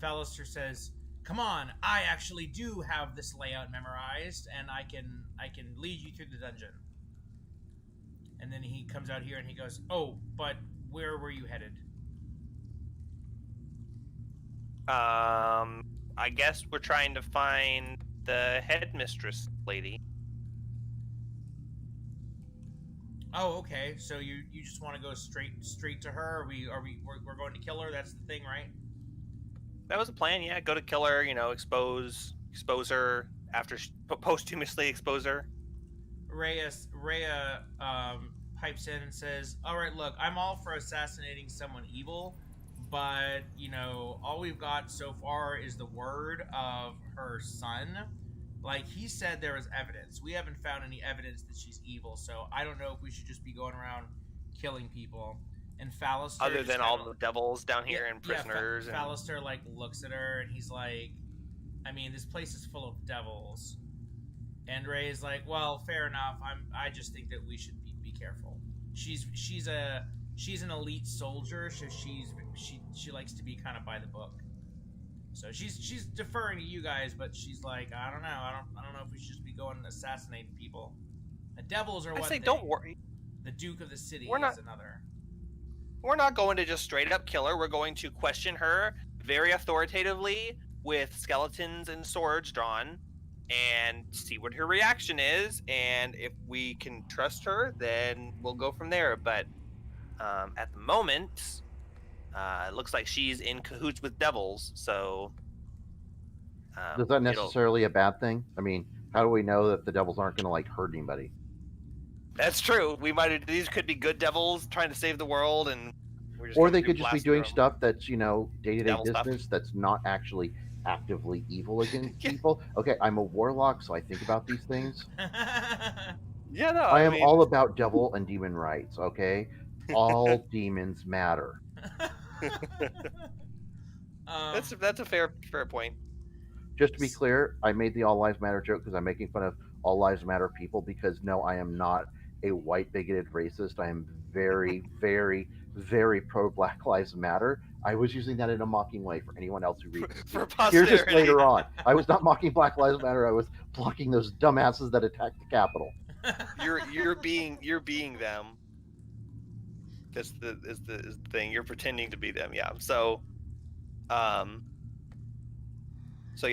Speaker 1: Fallister says, "Come on, I actually do have this layout memorized, and I can lead you through the dungeon." And then he comes out here and he goes, "Oh, but where were you headed?"
Speaker 2: I guess we're trying to find the headmistress lady.
Speaker 1: Oh, okay. So you just want to go straight to her? We're going to kill her? That's the thing, right?
Speaker 2: That was the plan, yeah. Go to kill her, expose her after posthumously expose her.
Speaker 1: Rhea pipes in and says, "All right, look, I'm all for assassinating someone evil, but all we've got so far is the word of her son. Like he said, there was evidence. We haven't found any evidence that she's evil, so I don't know if we should just be going around killing people." And Fallister,
Speaker 2: other than all the devils down here and prisoners,
Speaker 1: Fallister looks at her and he's like, "I mean, this place is full of devils." And Ray's like, "Well, fair enough. I just think that we should be careful. She's an elite soldier, so she likes to be kind of by the book. So she's deferring to you guys, but she's like, I don't know. I don't know if we should just be going and assassinating people. The devils are one thing.
Speaker 2: Don't worry.
Speaker 1: The Duke of the City is another.
Speaker 2: We're not going to just straight up kill her. We're going to question her very authoritatively with skeletons and swords drawn and see what her reaction is. And if we can trust her, then we'll go from there. But at the moment, it looks like she's in cahoots with devils. So
Speaker 3: is that necessarily a bad thing? I mean, how do we know that the devils aren't going to hurt anybody?
Speaker 2: That's true. These could be good devils trying to save the world, and
Speaker 3: or they could just be doing stuff that's day-to-day business that's not actually actively evil against people. Okay, I'm a warlock, so I think about these things.
Speaker 2: Yeah, no,
Speaker 3: I am all about devil and demon rights. Okay, all demons matter.
Speaker 2: That's a fair point.
Speaker 3: Just to be clear, I made the all lives matter joke because I'm making fun of all lives matter people, because no, I am not a white bigoted racist. I am very, very, very pro Black Lives Matter. I was using that in a mocking way for anyone else who reads it. Here's just later on. I was not mocking Black Lives Matter. I was blocking those dumbasses that attacked the Capitol.
Speaker 2: You're being them. This is the thing. You're pretending to be them. Yeah. So yeah,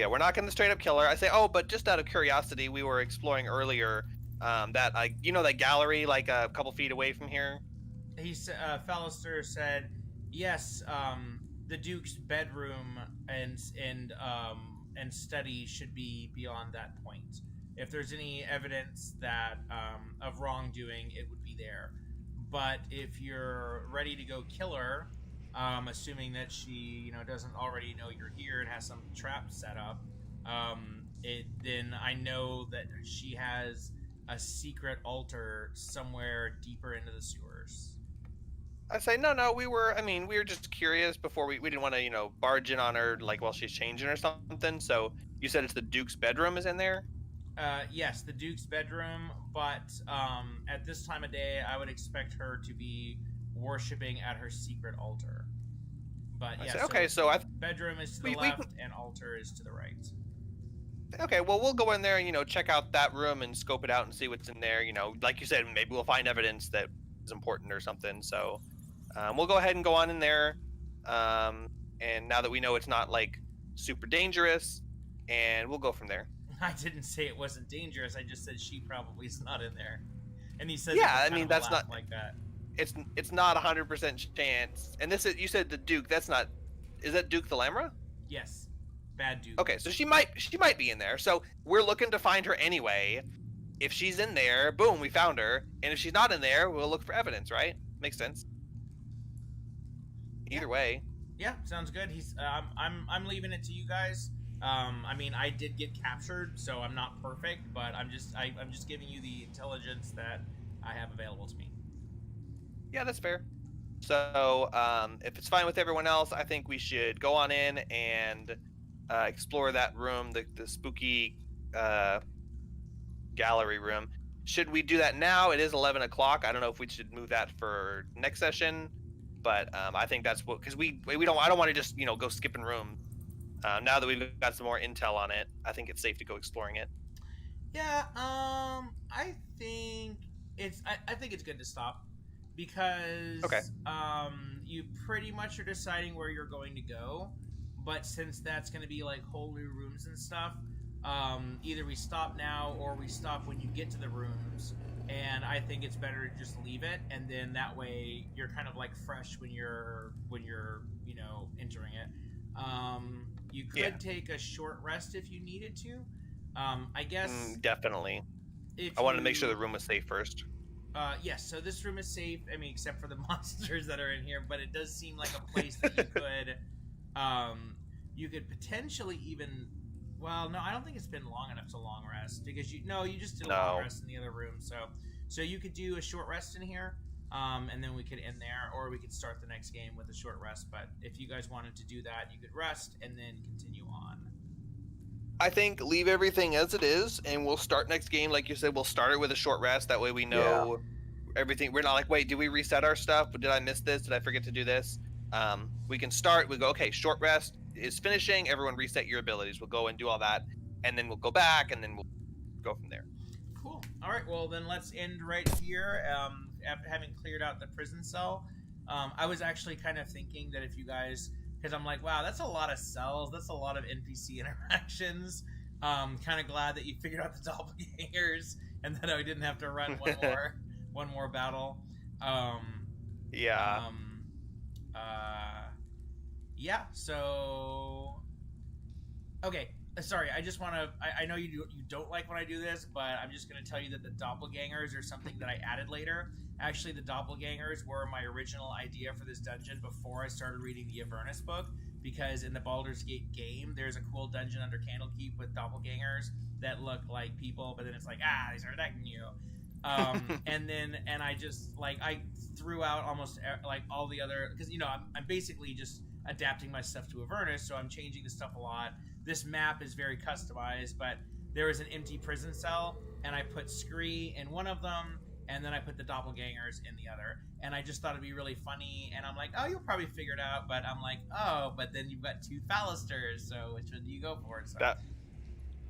Speaker 2: we're not going to straight up kill her. I say, but just out of curiosity, we were exploring earlier that that gallery a couple feet away from here.
Speaker 1: Fallister said, yes, the Duke's bedroom and study should be beyond that point. If there's any evidence that of wrongdoing, it would be there. But if you're ready to go kill her, assuming that she doesn't already know you're here and has some trap set up, then I know that she has a secret altar somewhere deeper into the sewers.
Speaker 2: I say no. We were just curious before we didn't want to barge in on her while she's changing or something. So you said it's the Duke's bedroom is in there?
Speaker 1: Yes, the Duke's bedroom, but at this time of day, I would expect her to be worshipping at her secret altar. But yeah,
Speaker 2: okay,
Speaker 1: bedroom is to the left and altar is to the right.
Speaker 2: Okay, well, we'll go in there and check out that room and scope it out and see what's in there. Like you said, maybe we'll find evidence that is important or something. So we'll go ahead and go on in there. And now that we know it's not super dangerous, and we'll go from there.
Speaker 1: I didn't say it wasn't dangerous. I just said she probably is not in there. And he said,
Speaker 2: "Yeah, that's not
Speaker 1: like that.
Speaker 2: It's not 100% chance." And this is, you said the Duke. That's not. Is that Duke the Lamra?
Speaker 1: Yes, bad Duke.
Speaker 2: Okay, so she might be in there. So we're looking to find her anyway. If she's in there, boom, we found her. And if she's not in there, we'll look for evidence. Right? Makes sense. Either way.
Speaker 1: Yeah, sounds good. I'm leaving it to you guys. I did get captured, so I'm not perfect, but I'm just giving you the intelligence that I have available to me.
Speaker 2: Yeah, that's fair. So, if it's fine with everyone else, I think we should go on in and explore that room, the spooky gallery room. Should we do that now? It is 11 o'clock. I don't know if we should move that for next session, but I think that's because I don't want to just go skipping room. Now that we've got some more intel on it, I think it's safe to go exploring it.
Speaker 1: Yeah, I think it's good to stop because you pretty much are deciding where you're going to go, but since that's going to be like whole new rooms and stuff, either we stop now or we stop when you get to the rooms. And I think it's better to just leave it, and then that way you're kind of like fresh when you're entering it. You could take a short rest if you needed to. I guess
Speaker 2: definitely.
Speaker 1: If
Speaker 2: I wanted to make sure the room was safe first.
Speaker 1: Yes, so this room is safe. I mean, except for the monsters that are in here, but it does seem like a place that you could potentially even. Well, no, I don't think it's been long enough to long rest because you just did a long rest in the other room. So you could do a short rest in here, and then we could end there, or we could start the next game with a short rest. But if you guys wanted to do that, you could rest and then continue on.
Speaker 2: I think leave everything as it is, and we'll start next game. Like you said, we'll start it with a short rest. That way we know everything. We're not like, wait, did we reset our stuff? Did I miss this? Did I forget to do this? We can start. We go, okay, short rest is finishing. Everyone reset your abilities. We'll go and do all that, and then we'll go back, and then we'll go from there.
Speaker 1: Cool. All right, well, then let's end right here. After having cleared out the prison cell, I was actually kind of thinking that if you guys... Because I'm like, wow, that's a lot of cells. That's a lot of NPC interactions. Kind of glad that you figured out the doppelgangers and that I didn't have to run one more battle.
Speaker 2: Yeah.
Speaker 1: Yeah. So, okay. Sorry, I just want to. I know you don't like when I do this, but I'm just going to tell you that the doppelgangers are something that I added later. Actually, the doppelgangers were my original idea for this dungeon before I started reading the Avernus book, because in the Baldur's Gate game, there's a cool dungeon under Candlekeep with doppelgangers that look like people, but then it's like, these are attacking you. And I just, I threw out almost, all the other, because, I'm basically just adapting my stuff to Avernus, so I'm changing the stuff a lot. This map is very customized, but there was an empty prison cell, and I put Scree in one of them, and then I put the doppelgangers in the other. And I just thought it'd be really funny, and I'm like, oh, you'll probably figure it out, but I'm like, oh, but then you've got 2 Phallisters, so which one do you go for? So.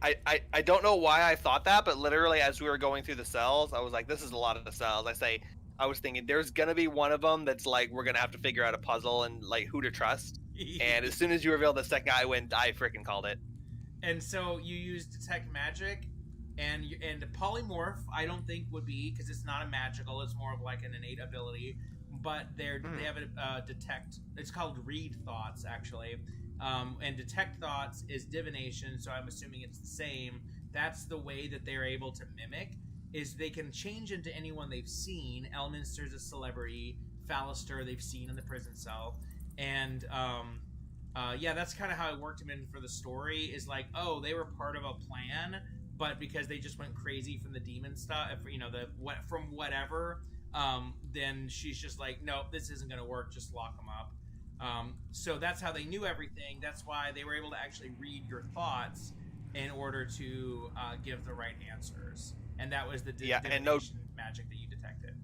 Speaker 2: I don't know why I thought that, but literally as we were going through the cells, I was like, this is a lot of the cells. I was thinking there's gonna be one of them that's like, we're gonna have to figure out a puzzle and like who to trust. And as soon as you revealed the second guy, I freaking called it.
Speaker 1: And so you use detect magic, and polymorph I don't think would be, because it's not a magical, it's more of like an innate ability. But they have a detect. It's called read thoughts actually, and detect thoughts is divination. So I'm assuming it's the same. That's the way that they're able to mimic. Is they can change into anyone they've seen. Elminster's a celebrity. Phallister they've seen in the prison cell. And that's kind of how I worked them in for the story. Is like, oh, they were part of a plan, but because they just went crazy from the demon stuff, from whatever, then she's just like, nope, this isn't going to work. Just lock them up. So that's how they knew everything. That's why they were able to actually read your thoughts in order to give the right answers. And that was the divination magic that you detected.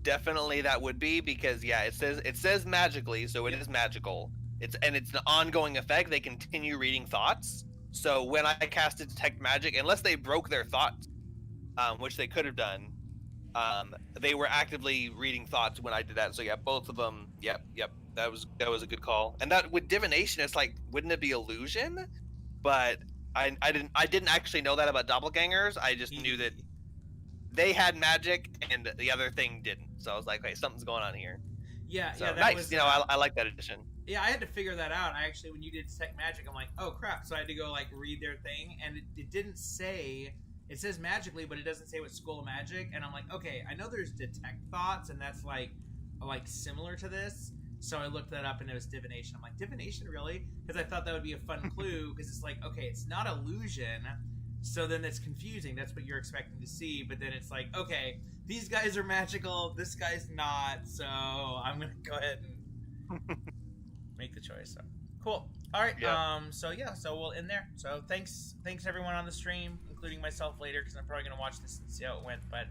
Speaker 2: Definitely that would be, because it says magically, so it is magical. It's an ongoing effect. They continue reading thoughts. So when I casted detect magic, unless they broke their thoughts, which they could have done, they were actively reading thoughts when I did that. So yeah, both of them. Yep. That was a good call. And that with divination, it's like, wouldn't it be illusion? But I didn't actually know that about doppelgangers. I just knew that they had magic and the other thing didn't. So I was like, hey, something's going on here.
Speaker 1: Yeah,
Speaker 2: so,
Speaker 1: that
Speaker 2: nice.
Speaker 1: was,
Speaker 2: I like that addition.
Speaker 1: Yeah, I had to figure that out. When you did detect magic, I'm like, oh crap! So I had to go read their thing, and it didn't say. It says magically, but it doesn't say what school of magic. And I'm like, okay, I know there's detect thoughts, and that's like similar to this. So I looked that up, and it was divination. I'm like, divination, really? Because I thought that would be a fun clue. Because it's like, okay, it's not illusion. So then it's confusing. That's what you're expecting to see. But then it's like, okay, these guys are magical. This guy's not. So I'm gonna go ahead and make the choice. So cool. All right.
Speaker 2: Yeah.
Speaker 1: So we'll end there. So thanks everyone on the stream, including myself later, because I'm probably gonna watch this and see how it went. But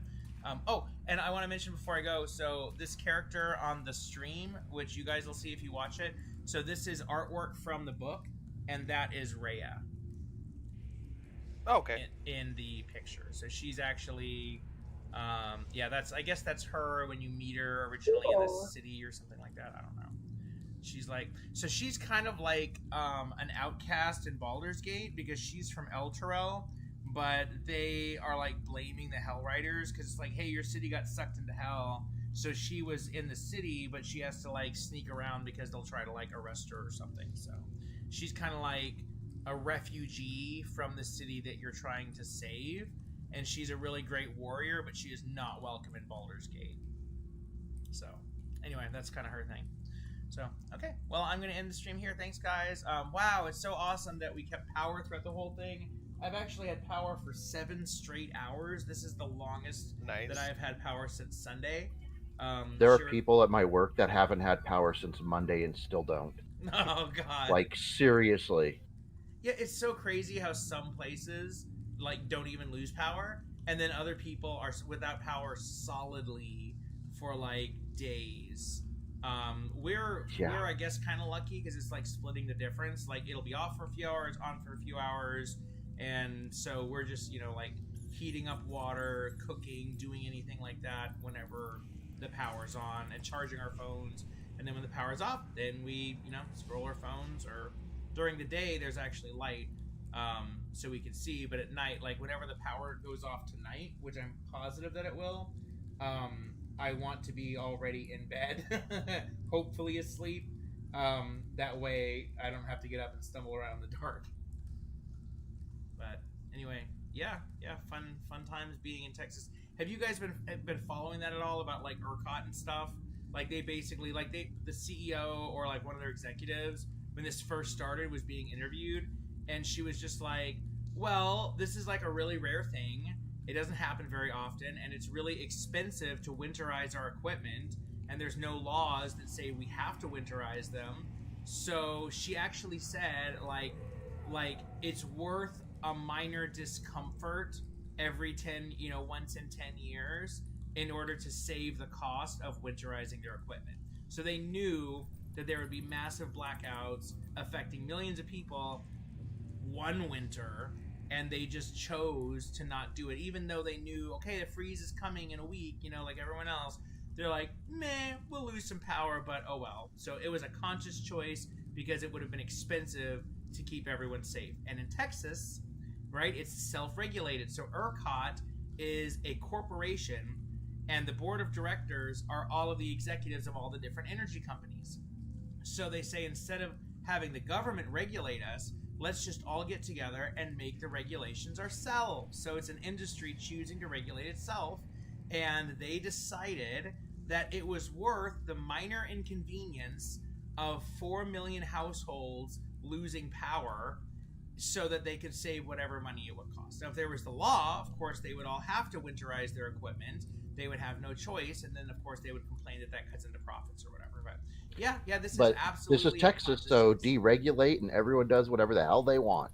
Speaker 1: and I want to mention before I go. So this character on the stream, which you guys will see if you watch it. So this is artwork from the book, and that is Rhea.
Speaker 2: Oh, okay.
Speaker 1: In the picture. So she's actually, I guess that's her when you meet her originally in the city or something like that. I don't know. She's like, so she's kind of like an outcast in Baldur's Gate because she's from Elturel, but they are like blaming the Hell Riders because it's like, hey, your city got sucked into hell. So she was in the city, but she has to like sneak around because they'll try to like arrest her or something. So she's kind of like a refugee from the city that you're trying to save. And she's a really great warrior, but she is not welcome in Baldur's Gate. So anyway, that's kind of her thing. So, okay. Well, I'm going to end the stream here. Thanks, guys. Wow, it's so awesome that we kept power throughout the whole thing. I've actually had power for 7 straight hours. This is the longest that I've had power since Sunday.
Speaker 3: There are people at my work that haven't had power since Monday and still don't.
Speaker 1: Oh, God.
Speaker 3: Like, seriously.
Speaker 1: Yeah, it's so crazy how some places, like, don't even lose power, and then other people are without power solidly for, like, days. We're I guess kind of lucky because it's like splitting the difference. Like it'll be off for a few hours, on for a few hours, and so we're just like heating up water, cooking, doing anything like that whenever the power's on, and charging our phones. And then when the power's off, then we scroll our phones. Or during the day, there's actually light, so we can see. But at night, like whenever the power goes off tonight, which I'm positive that it will. I want to be already in bed, hopefully asleep. That way I don't have to get up and stumble around in the dark. But anyway, yeah, fun times being in Texas. Have you guys been following that at all about like ERCOT and stuff? Like they basically the CEO or like one of their executives when this first started was being interviewed, and she was just like, well, this is like a really rare thing. It doesn't happen very often, and it's really expensive to winterize our equipment, and there's no laws that say we have to winterize them. So she actually said, like it's worth a minor discomfort every once in 10 years in order to save the cost of winterizing their equipment. So they knew that there would be massive blackouts affecting millions of people one winter, and they just chose to not do it, even though they knew, okay, the freeze is coming in a week, like everyone else. They're like, meh, we'll lose some power, but oh well. So it was a conscious choice because it would have been expensive to keep everyone safe. And in Texas, right, it's self-regulated. So ERCOT is a corporation, and the board of directors are all of the executives of all the different energy companies. So they say instead of having the government regulate us, let's just all get together and make the regulations ourselves. So it's an industry choosing to regulate itself. And they decided that it was worth the minor inconvenience of 4 million households losing power so that they could save whatever money it would cost. Now, if there was the law, of course, they would all have to winterize their equipment. They would have no choice. And then, of course, they would complain that cuts into profits or whatever. But yeah, this is absolutely...
Speaker 3: This is Texas, so deregulate and everyone does whatever the hell they want.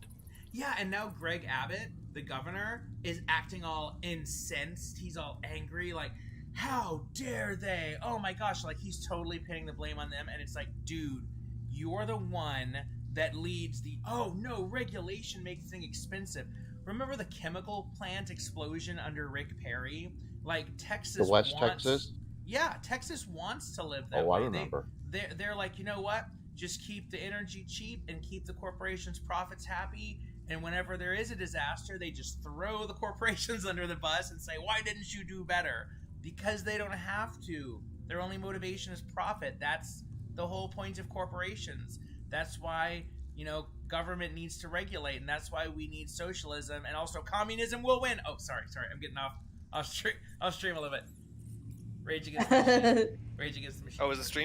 Speaker 1: Yeah, and now Greg Abbott, the governor, is acting all incensed. He's all angry, like, how dare they? Oh my gosh, like he's totally pinning the blame on them. And it's like, dude, you're the one that leads the, oh no, regulation makes things expensive. Remember the chemical plant explosion under Rick Perry? Like Texas
Speaker 3: The West Texas?
Speaker 1: Yeah, Texas wants to live that
Speaker 3: way.
Speaker 1: I
Speaker 3: remember.
Speaker 1: They're like, you know what? Just keep the energy cheap and keep the corporations' profits happy. And whenever there is a disaster, they just throw the corporations under the bus and say, why didn't you do better? Because they don't have to. Their only motivation is profit. That's the whole point of corporations. That's why, government needs to regulate, and that's why we need socialism, and also communism will win. Oh, sorry, I'm getting off. I'll stream a little bit. Rage Against the Machine.
Speaker 2: Oh, is the stream